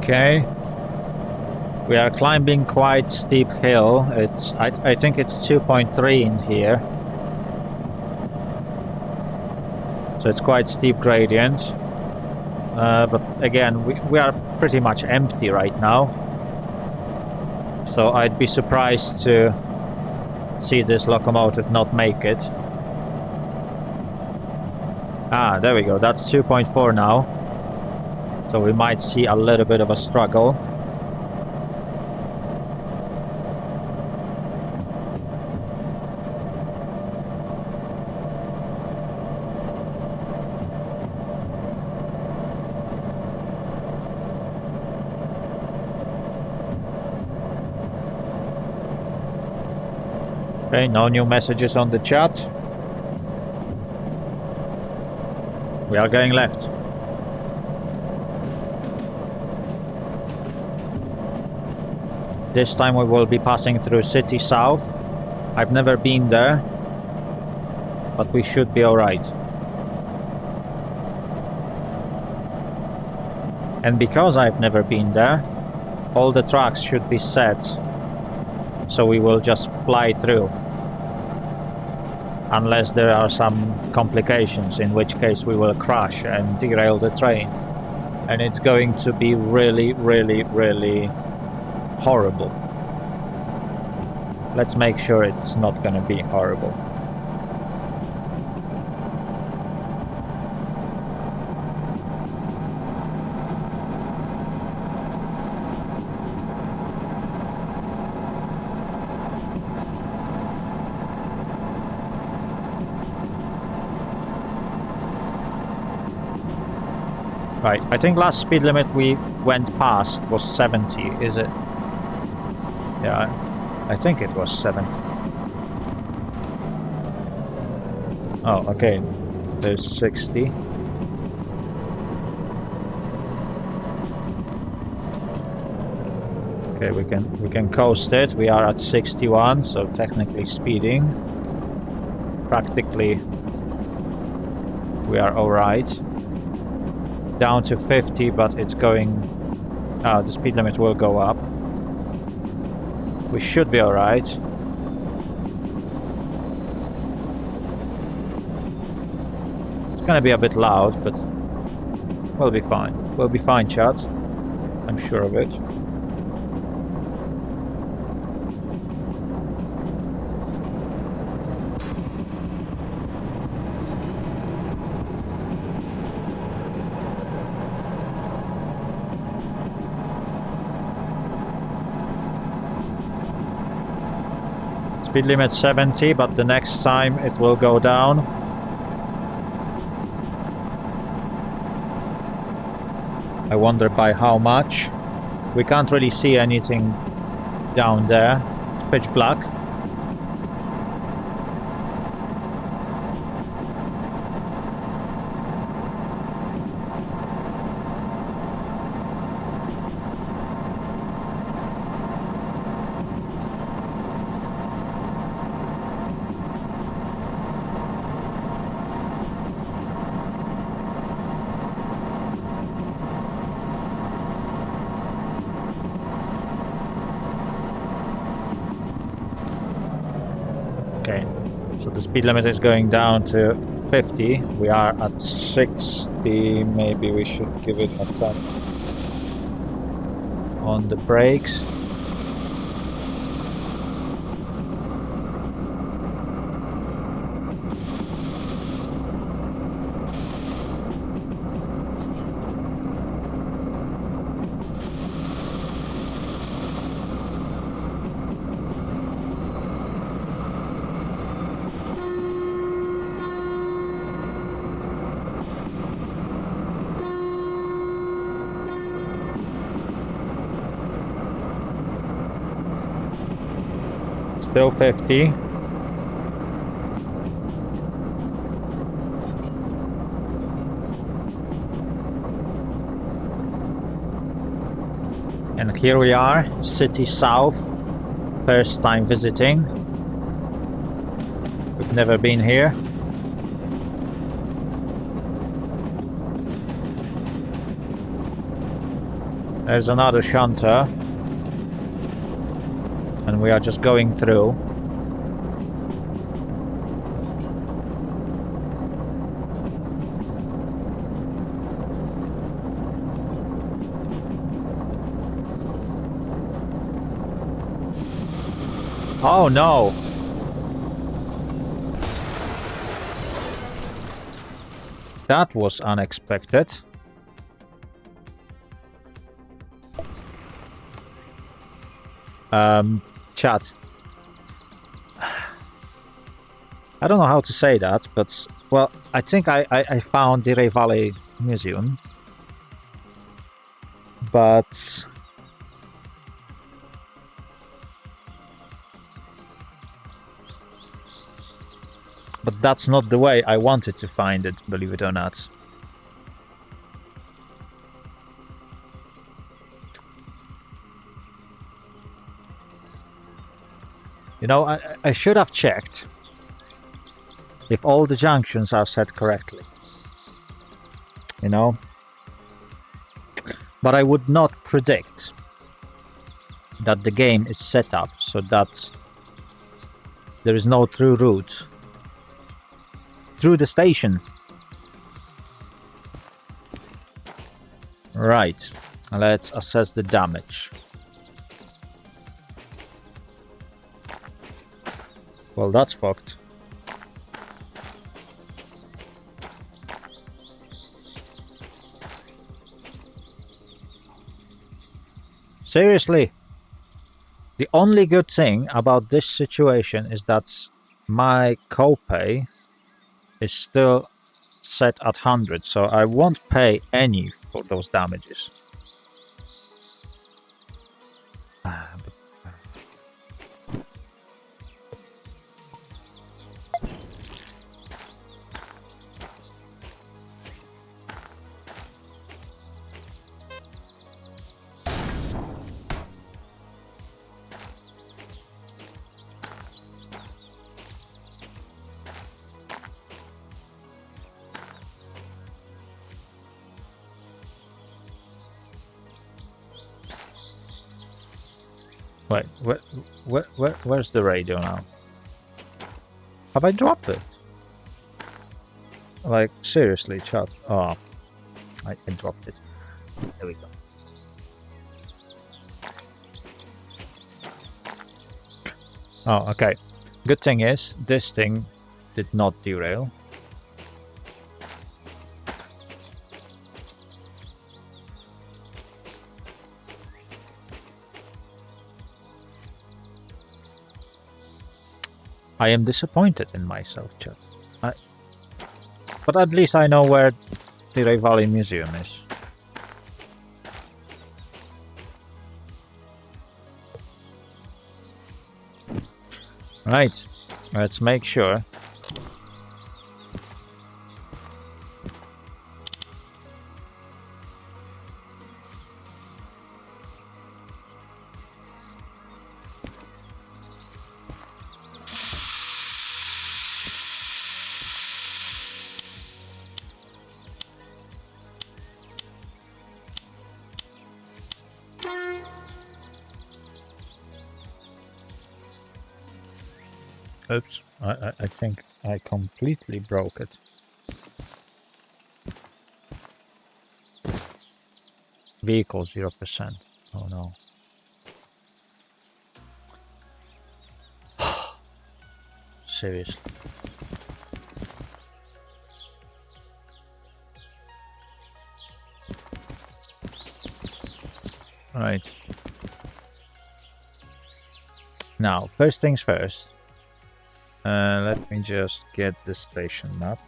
Okay. We are climbing quite steep hill. I think it's 2.3 in here. So it's quite steep gradient. But again, we are pretty much empty right now. So I'd be surprised to see this locomotive not make it. Ah, there we go. That's 2.4 now. So we might see a little bit of a struggle. Okay, no new messages on the chat. We are going left. This time we will be passing through City South. I've never been there. but we should be alright. And because I've never been there, all the tracks should be set, so we will just fly through. Unless there are some complications, in which case we will crash and derail the train. And it's going to be really, really, really horrible. Let's make sure it's not going to be horrible. Right, I think last speed limit we went past was 70, is it? Yeah, I think it was 7. Oh, okay. There's 60. Okay, we can coast it. We are at 61, so technically speeding. Practically we are alright. Down to 50, but it's going... Oh, the speed limit will go up. We should be alright. It's gonna be a bit loud, but we'll be fine. We'll be fine, chat. I'm sure of it. Speed limit 70, but the next time it will go down. I wonder by how much. We can't really see anything down there. It's pitch black. Okay, so the speed limit is going down to 50. We are at 60. Maybe we should give it a tap on the brakes. Still 50. And here we are, City South. First time visiting. We've never been here. There's another shunter. And we are just going through. Oh no! That was unexpected. Chat. I don't know how to say that, but well, I think I found Derail Valley Museum, but that's not the way I wanted to find it, believe it or not. You know, I should have checked. If all the junctions are set correctly. You know? But I would not predict that the game is set up so that there is no true route through the station. Right, let's assess the damage. Well, that's fucked. Seriously, the only good thing about this situation is that my copay is still set at 100, so I won't pay any for those damages. Wait, where's the radio now? Have I dropped it? Like, seriously, chat? Oh, I dropped it. There we go. Oh, okay. Good thing is, this thing did not derail. I am disappointed in myself, chat. But at least I know where Derail Valley Museum is. Right, let's make sure. Oops, I think I completely broke it. Vehicle 0%. Oh no. Seriously. Right. Now, first things first. Let me just get the station map.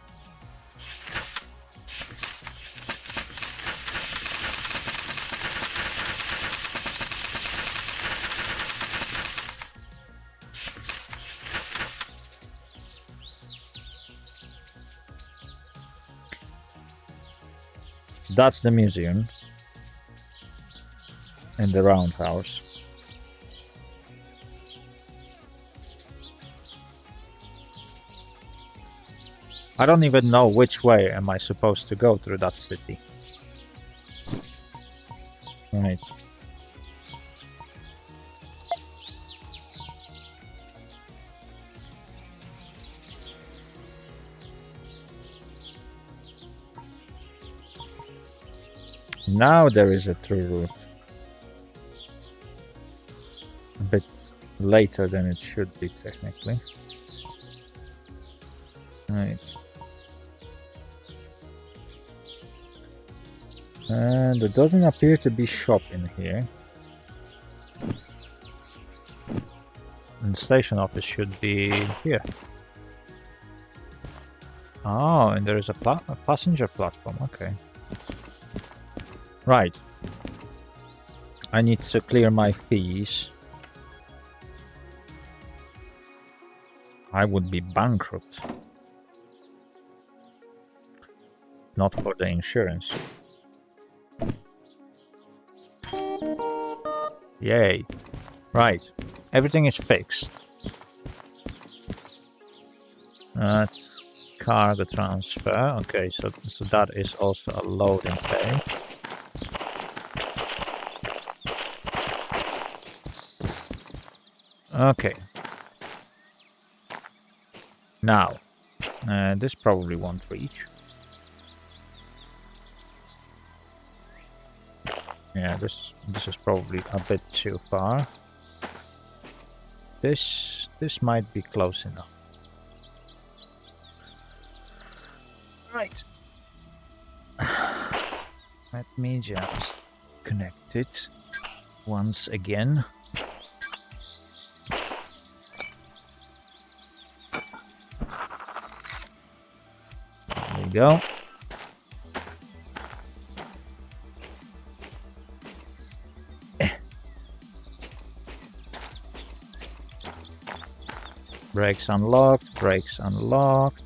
That's the museum and the roundhouse. I don't even know which way am I supposed to go through that city. Right. Now there is a true route. A bit later than it should be, technically. Right. And there doesn't appear to be shop in here. And the station office should be here. Oh, and there is a passenger platform. Okay. Right. I need to clear my fees. I would be bankrupt. Not for the insurance. Yay. Right. Everything is fixed. That's cargo transfer. Okay, so that is also a loading bay. Okay. Now, this probably won't reach. Yeah, this is probably a bit too far. This might be close enough. Right. Let me just connect it once again. There we go. Brakes unlocked, brakes unlocked.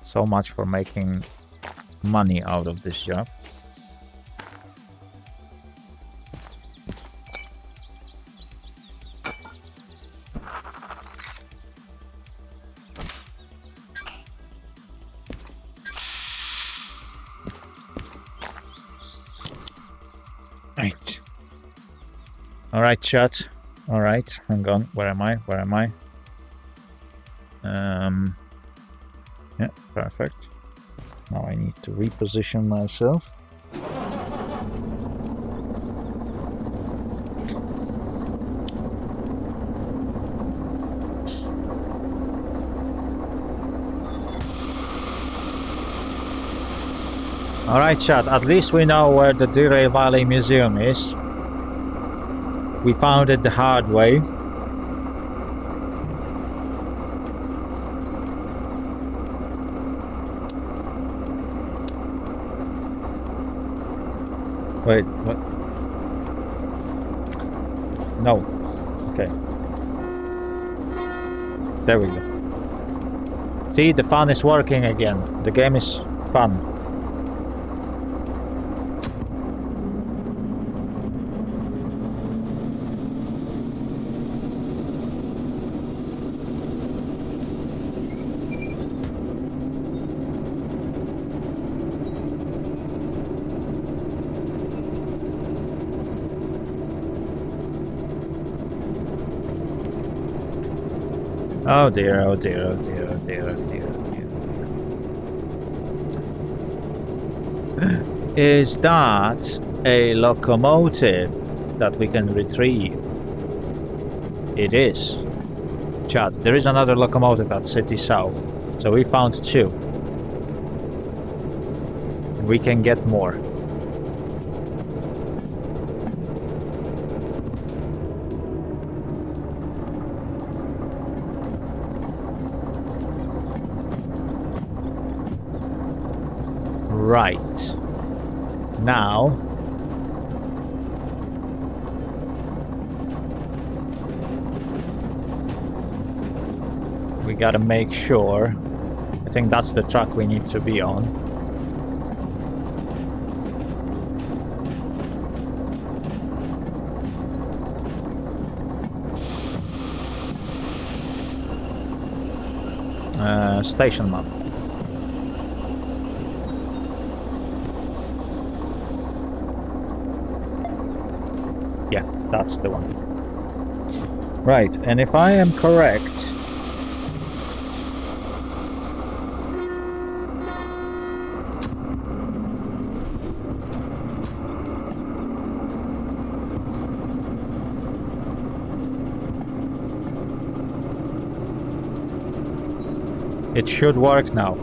So much for making money out of this job. Right. All right, chat. All right, hang on. Where am I? Where am I? Yeah, perfect. Now I need to reposition myself. Alright, chat, at least we know where the Derail Valley Museum is. We found it the hard way. Wait, what? No. Okay. There we go. See, the fun is working again. The game is fun. Oh dear, oh dear, oh dear, oh dear, oh dear, oh dear. Is that a locomotive that we can retrieve? It is. Chat, there is another locomotive at City South, so we found two. We can get more. Right. Now, we gotta make sure. I think that's the truck we need to be on. Station map. Yeah, that's the one. Right, and if I am correct, it should work now.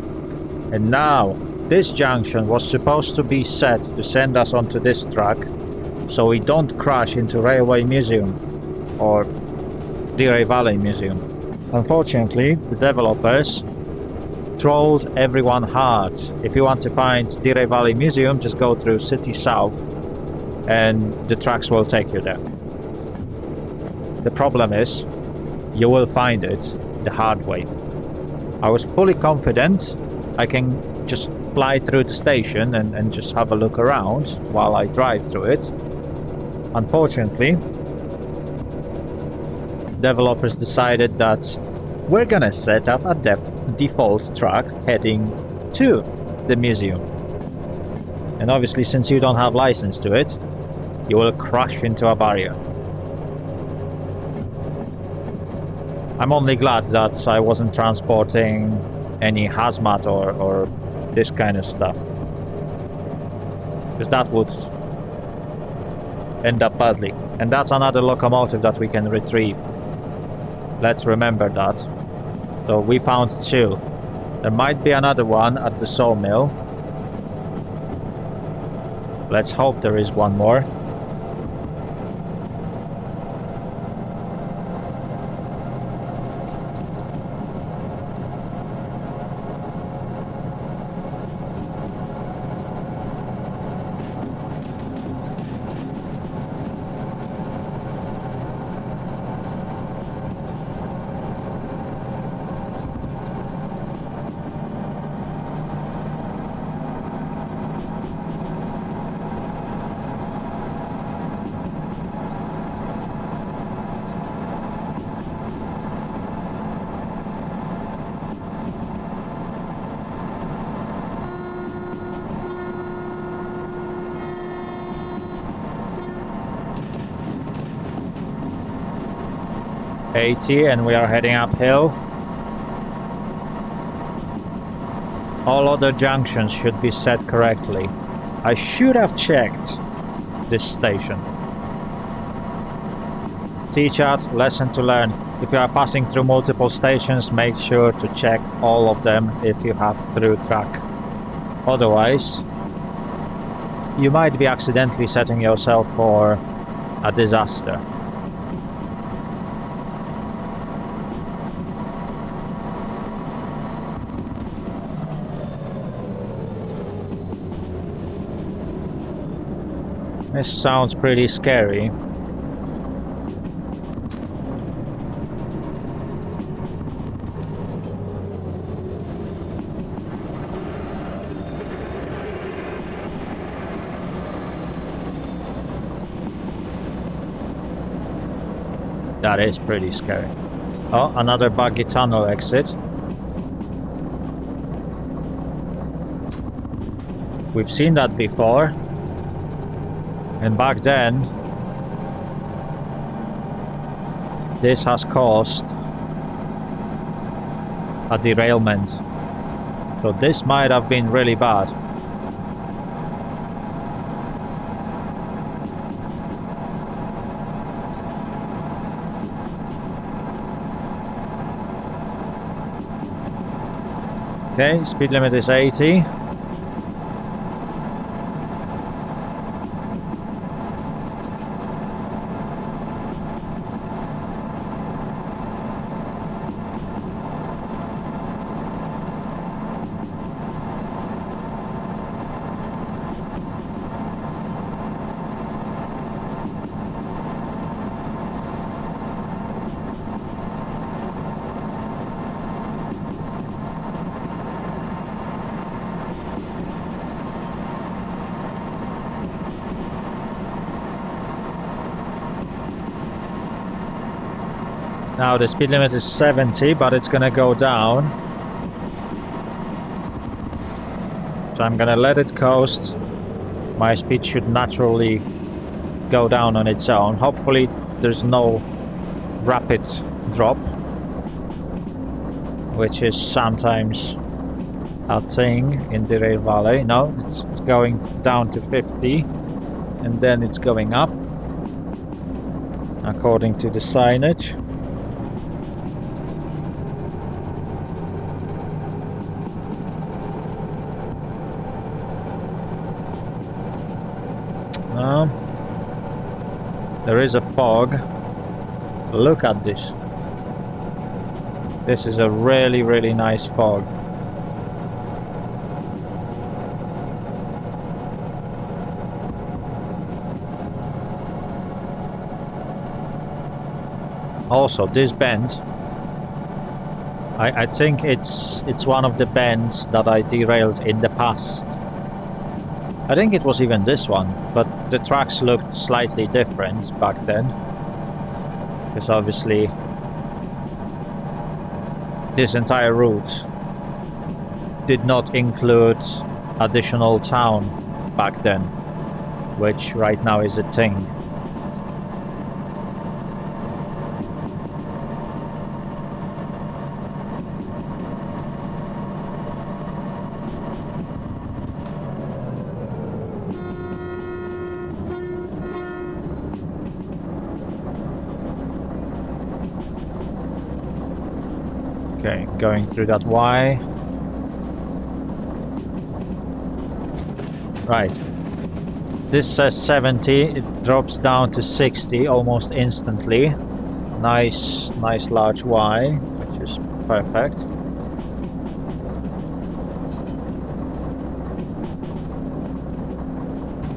And now, this junction was supposed to be set to send us onto this track, so we don't crash into Railway Museum or Derail Valley Museum. Unfortunately, the developers trolled everyone hard. If you want to find Derail Valley Museum, just go through City South and the tracks will take you there. The problem is, you will find it the hard way. I was fully confident I can just fly through the station and just have a look around while I drive through it. Unfortunately, developers decided that we're gonna set up a default track heading to the museum. And obviously, since you don't have license to it, you will crash into a barrier. I'm only glad that I wasn't transporting any hazmat or this kind of stuff, because that would end up badly. And that's another locomotive that we can retrieve. Let's remember that. So we found 2. There might be another one at the sawmill. Let's hope there is one more. And we are heading uphill. All other junctions should be set correctly. I should have checked this station. T-chat, lesson to learn. If you are passing through multiple stations, make sure to check all of them if you have through track. Otherwise, you might be accidentally setting yourself for a disaster. This sounds pretty scary. That is pretty scary. Oh, another buggy tunnel exit. We've seen that before. And back then, this has caused a derailment. So this might have been really bad. Okay, speed limit is 80. Now the speed limit is 70, but it's gonna go down. So I'm gonna let it coast. My speed should naturally go down on its own. Hopefully there's no rapid drop, which is sometimes a thing in Derail Valley. No, it's going down to 50 and then it's going up according to the signage. There is a fog. Look at this. This is a really, really nice fog. Also, this bend I think it's one of the bends that I derailed in the past. I think it was even this one, but the tracks looked slightly different back then. Because obviously this entire route did not include additional town back then, which right now is a thing. Okay, going through that Y. Right. This says 70, it drops down to 60 almost instantly. Nice large Y, which is perfect.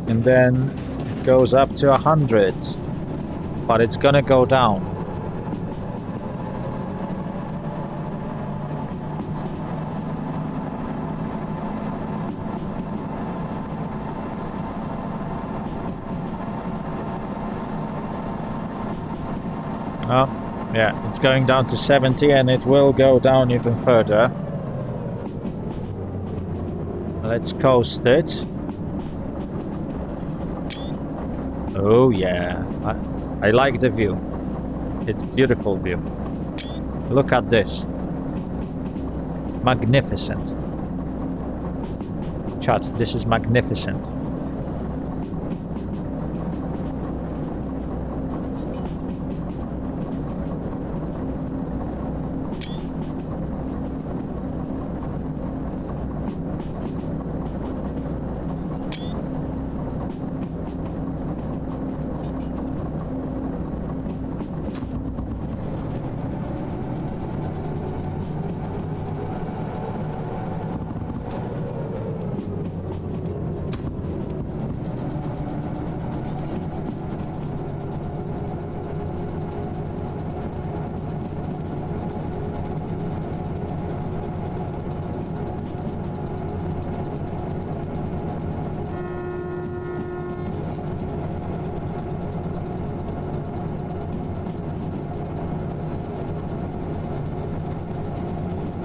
And then it goes up to 100, but it's gonna go down. Oh, yeah, it's going down to 70 and it will go down even further. Let's coast it. Oh yeah, I like the view. It's beautiful view. Look at this. Magnificent. Chat, this is magnificent.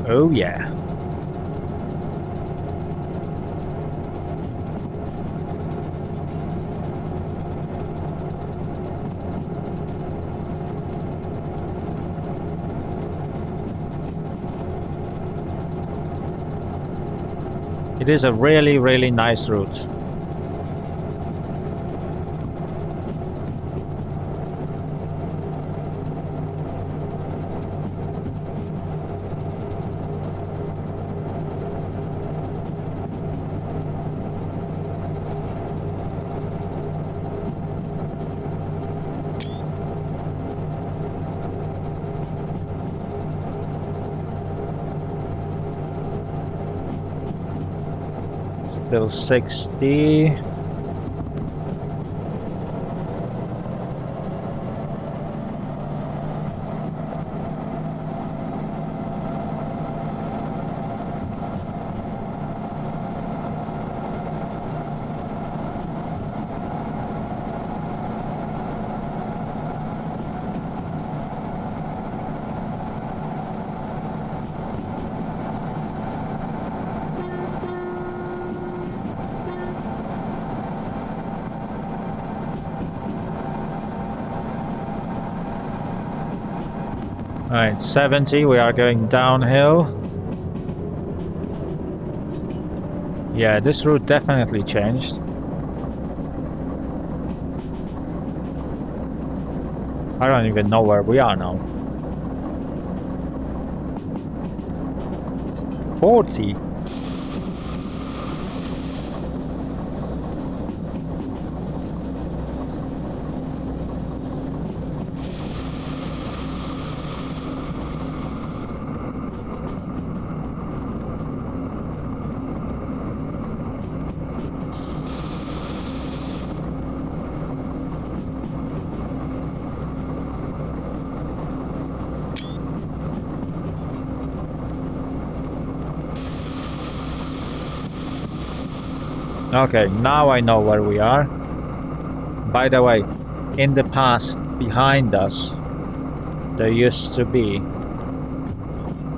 Oh yeah. It is a really nice route. Still 60. Alright, 70, we are going downhill. Yeah, this route definitely changed. I don't even know where we are now. 40. Okay, now I know where we are. By the way, in the past, behind us, there used to be...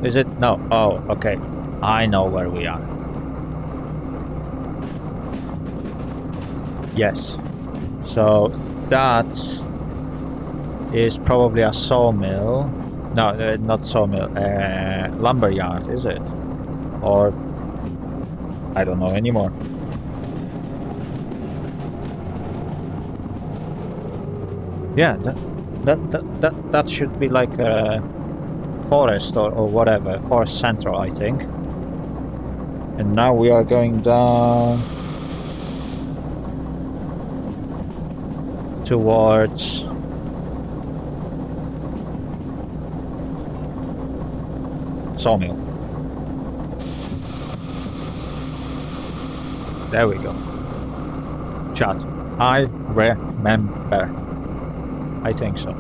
Is it? No. Oh, okay. I know where we are. Yes. So that is probably a sawmill. No, not sawmill. Lumber yard, is it? Or I don't know anymore. Yeah, that should be like a forest or whatever. Forest Central, I think. And now we are going down towards sawmill. There we go. Chat. I remember. I think so.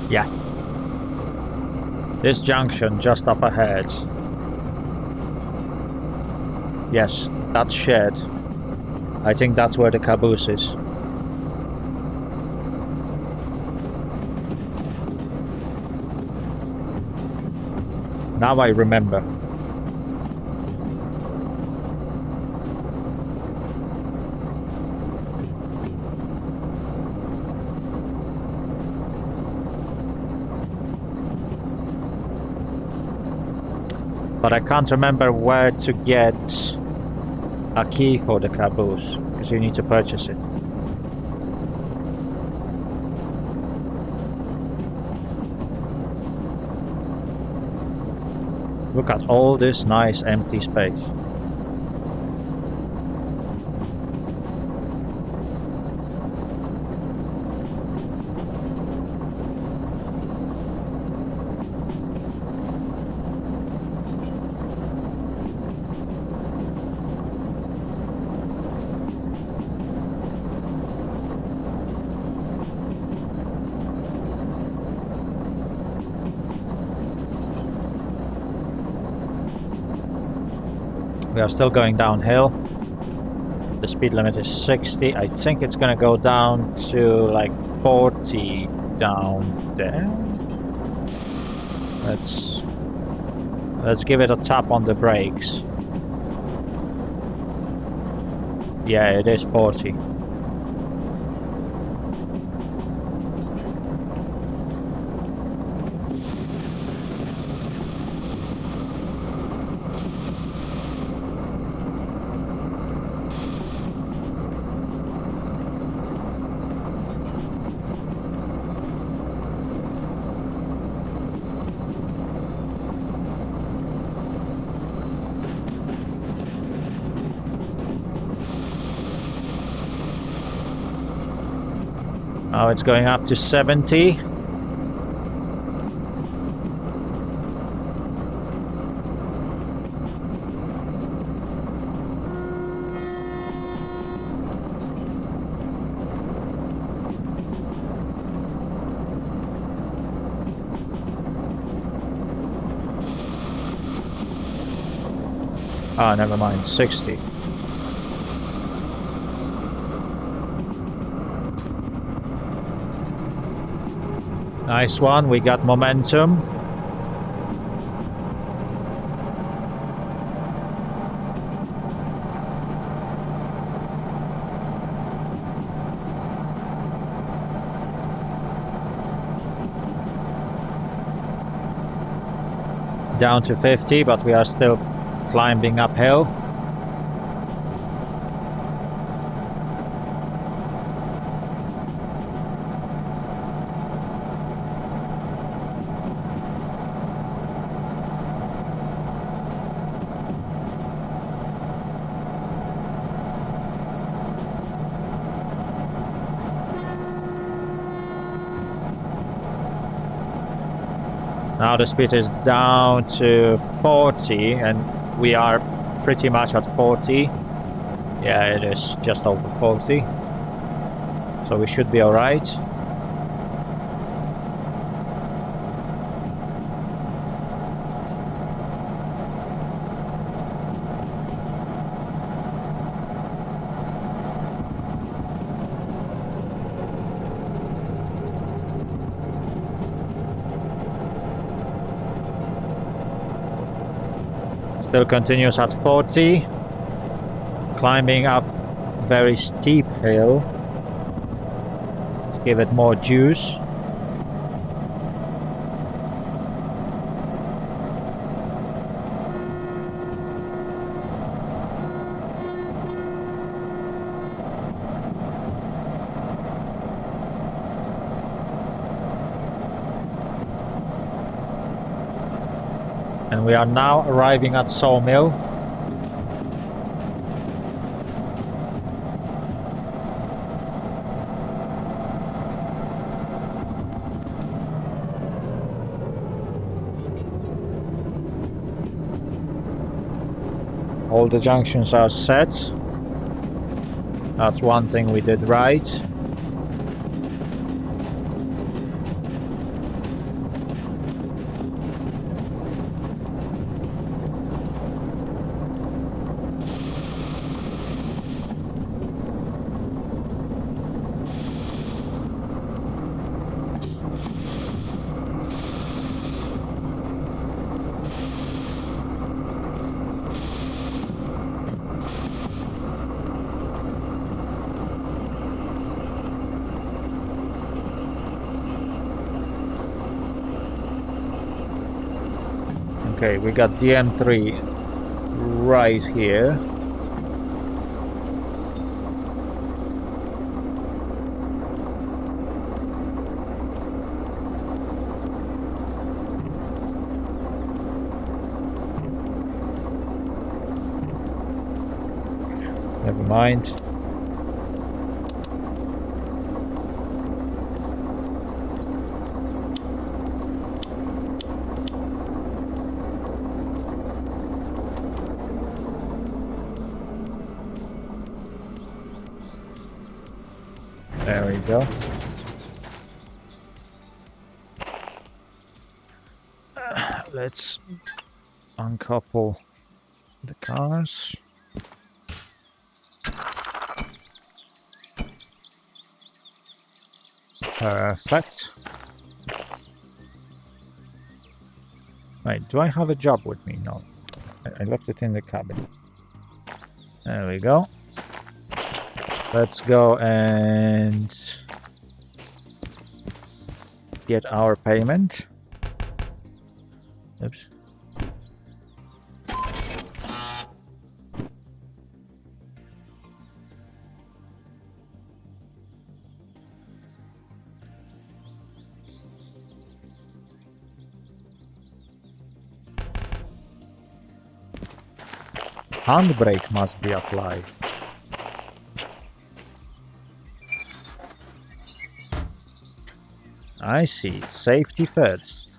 Yeah. This junction just up ahead. Yes, that shed. I think that's where the caboose is. Now I remember. But I can't remember where to get a key for the caboose, because you need to purchase it. Look at all this nice empty space. We are still going downhill. The speed limit is 60. I think it's gonna go down to like 40 down there. Let's give it a tap on the brakes. Yeah, it is 40. Now it's going up to 70. Ah, never mind, 60. Nice one, we got momentum. Down to 50, but we are still climbing uphill. Now the speed is down to 40, and we are pretty much at 40. Yeah, it is just over 40. So we should be alright. Still continues at 40. Climbing up very steep hill. Let's give it more juice. And we are now arriving at Sawmill. All the junctions are set. That's one thing we did right. Okay, we got the M3 right here. Never mind. There we go. Let's uncouple the cars. Perfect. Wait, do I have a job with me? No. I left it in the cabin. There we go. Let's go and get our payment. Oops. Handbrake must be applied. I see. Safety first.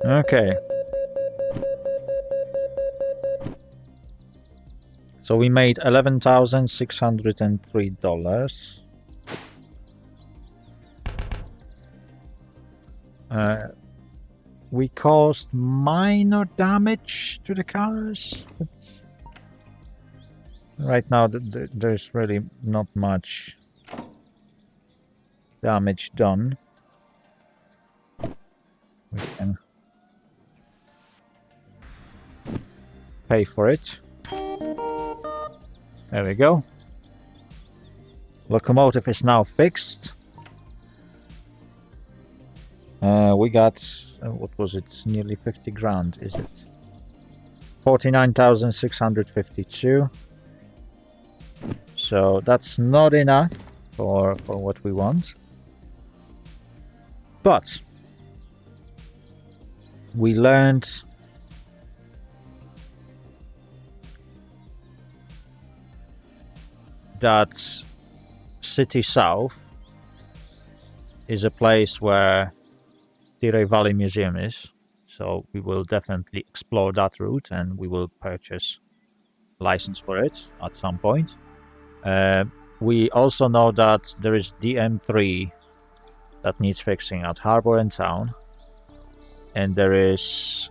Okay. So we made $11,603. We caused minor damage to the cars. But right now, there's really not much damage done. We can pay for it. There we go. Locomotive is now fixed. We got, what was it? Nearly 50 grand, is it? 49,652. So that's not enough for what we want. But we learned that City South is a place where Derail Valley Museum is. So we will definitely explore that route, and we will purchase license for it at some point. We also know that there is DM3 that needs fixing at Harbor and Town, and there is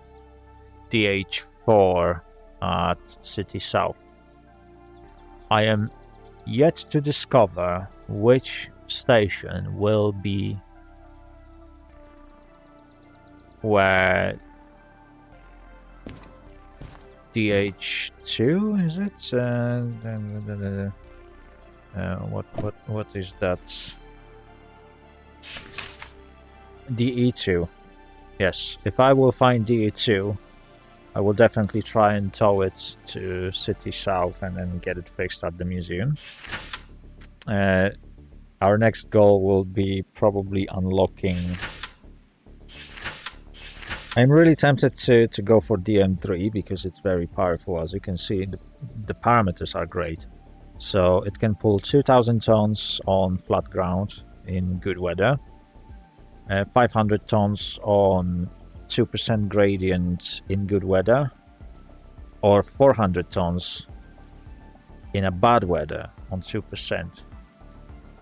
DH4 at City South. I am yet to discover which station will be where DH2 is it? What is that? DE2. Yes, if I will find DE2, I will definitely try and tow it to City South and then get it fixed at the museum. Our next goal will be probably unlocking. I'm really tempted to go for DM3 because it's very powerful. As you can see, the parameters are great. So it can pull 2,000 tons on flat ground in good weather, 500 tons on 2% gradient in good weather, or 400 tons in a bad weather on 2%.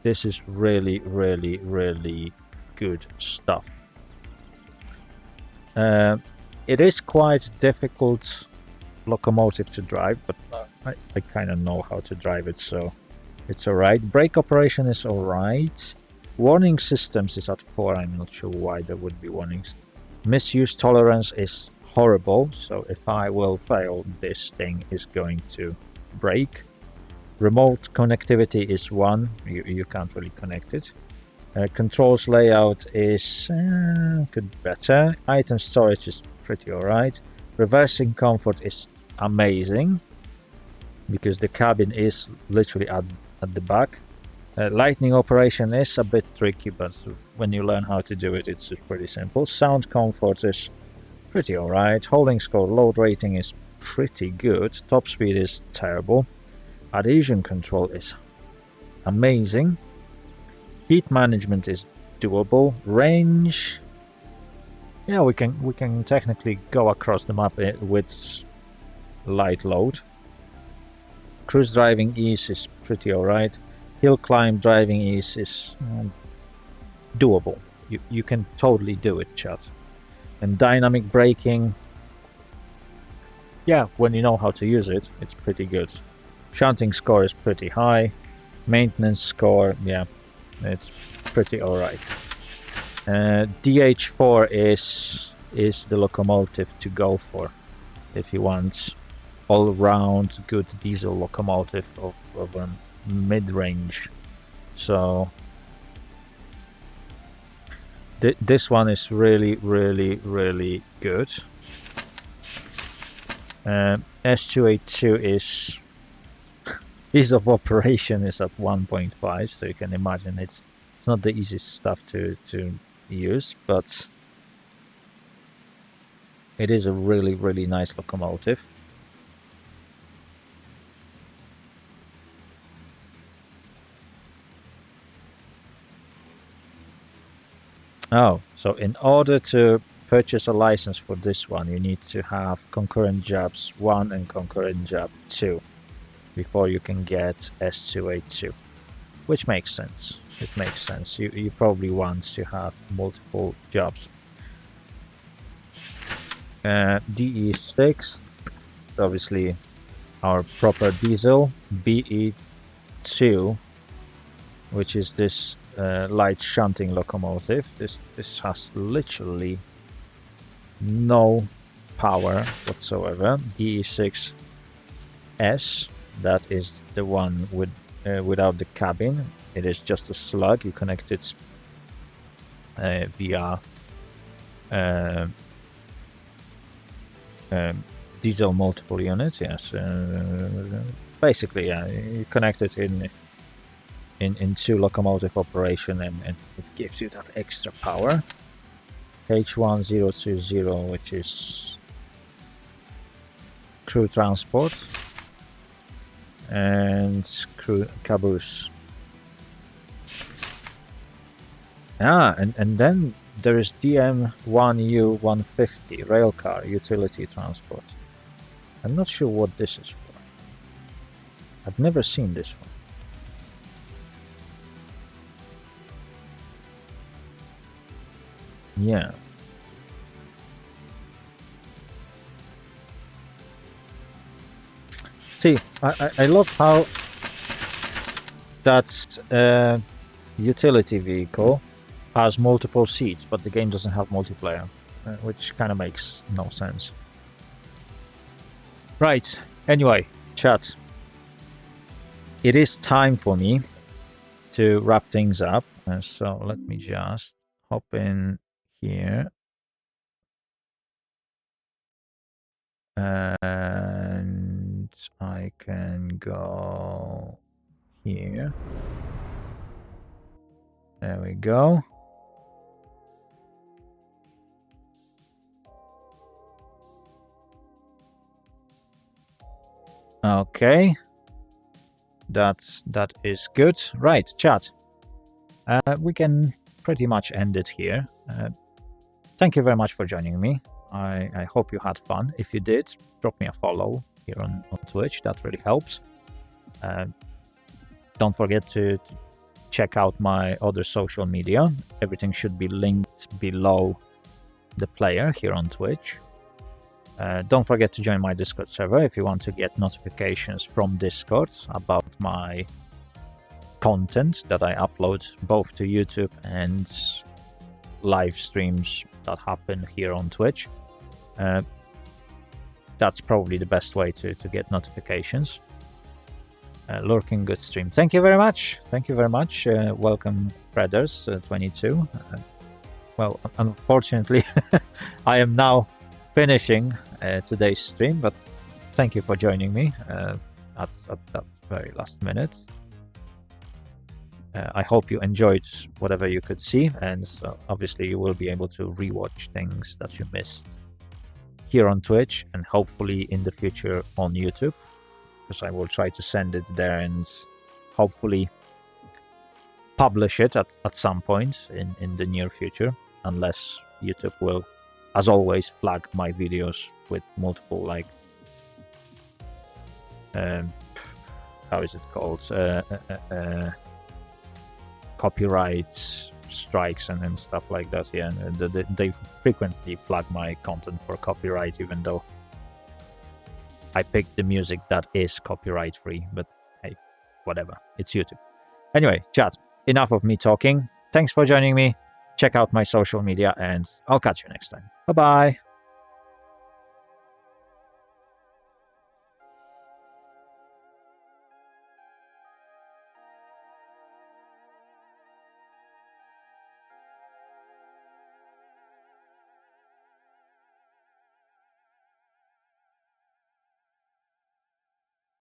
This is really, really, really good stuff. It is quite difficult locomotive to drive, but I kind of know how to drive it, so it's alright. Brake operation is alright. Warning systems is at 4. I'm not sure why there would be warnings. Misuse tolerance is horrible, so if I will fail, this thing is going to break. Remote connectivity is 1. You can't really connect it. Controls layout is could be better. Item storage is pretty alright. Reversing comfort is amazing because the cabin is literally at the back. Lightning operation is a bit tricky, but when you learn how to do it, it's pretty simple. Sound comfort is pretty alright. Holding score load rating is pretty good. Top speed is terrible. Adhesion control is amazing. Heat management is doable. Range, yeah, we can technically go across the map with light load. Cruise driving ease is pretty alright. Hill climb driving ease is doable. You can totally do it, chat. And dynamic braking, yeah, when you know how to use it, it's pretty good. Shunting score is pretty high. Maintenance score, yeah, it's pretty alright. DH4 is the locomotive to go for if you want all-round good diesel locomotive of a mid-range. So this one is really, really, really good. S282 is ease of operation is at 1.5, so you can imagine it's not the easiest stuff to use, but it is a really, really nice locomotive. Oh, so in order to purchase a license for this one, you need to have concurrent jobs 1 and concurrent job 2 before you can get S282, which makes sense. It makes sense. You probably want to have multiple jobs. DE6, obviously our proper diesel. BE2, which is this light shunting locomotive. This has literally no power whatsoever. DE6S, that is the one with without the cabin. It is just a slug. You connect it via diesel multiple unit. Yes, basically, yeah, you connect it in 2 locomotive operation, and it gives you that extra power. H1020, which is crew transport. and caboose. And then there is DM1U150 railcar utility transport. I'm not sure what this is for. I've never seen this one. Yeah. See, I love how that utility vehicle has multiple seats, but the game doesn't have multiplayer, which kind of makes no sense. Right, anyway, chat. It is time for me to wrap things up. So let me just hop in here. And I can go here. There we go. Okay. That is good. Right, chat. We can pretty much end it here. Thank you very much for joining me. I hope you had fun. If you did, drop me a follow here on Twitch. That really helps. Don't forget to check out my other social media. Everything should be linked below the player here on Twitch. Don't forget to join my Discord server if you want to get notifications from Discord about my content that I upload both to YouTube and live streams that happen here on Twitch. That's probably the best way to get notifications. Lurking good stream. Thank you very much. Thank you very much. Welcome, Predders22. Well, unfortunately, I am now finishing today's stream, but thank you for joining me at that very last minute. I hope you enjoyed whatever you could see, and obviously you will be able to rewatch things that you missed here on Twitch and hopefully in the future on YouTube, because I will try to send it there and hopefully publish it at some point in the near future, unless YouTube will, as always, flag my videos with multiple, like, how is it called? Copyright strikes and stuff like that. Yeah, they frequently flag my content for copyright, even though I picked the music that is copyright free. But hey, whatever, it's YouTube. Anyway, chat, enough of me talking. Thanks for joining me. Check out my social media, and I'll catch you next time. Bye bye.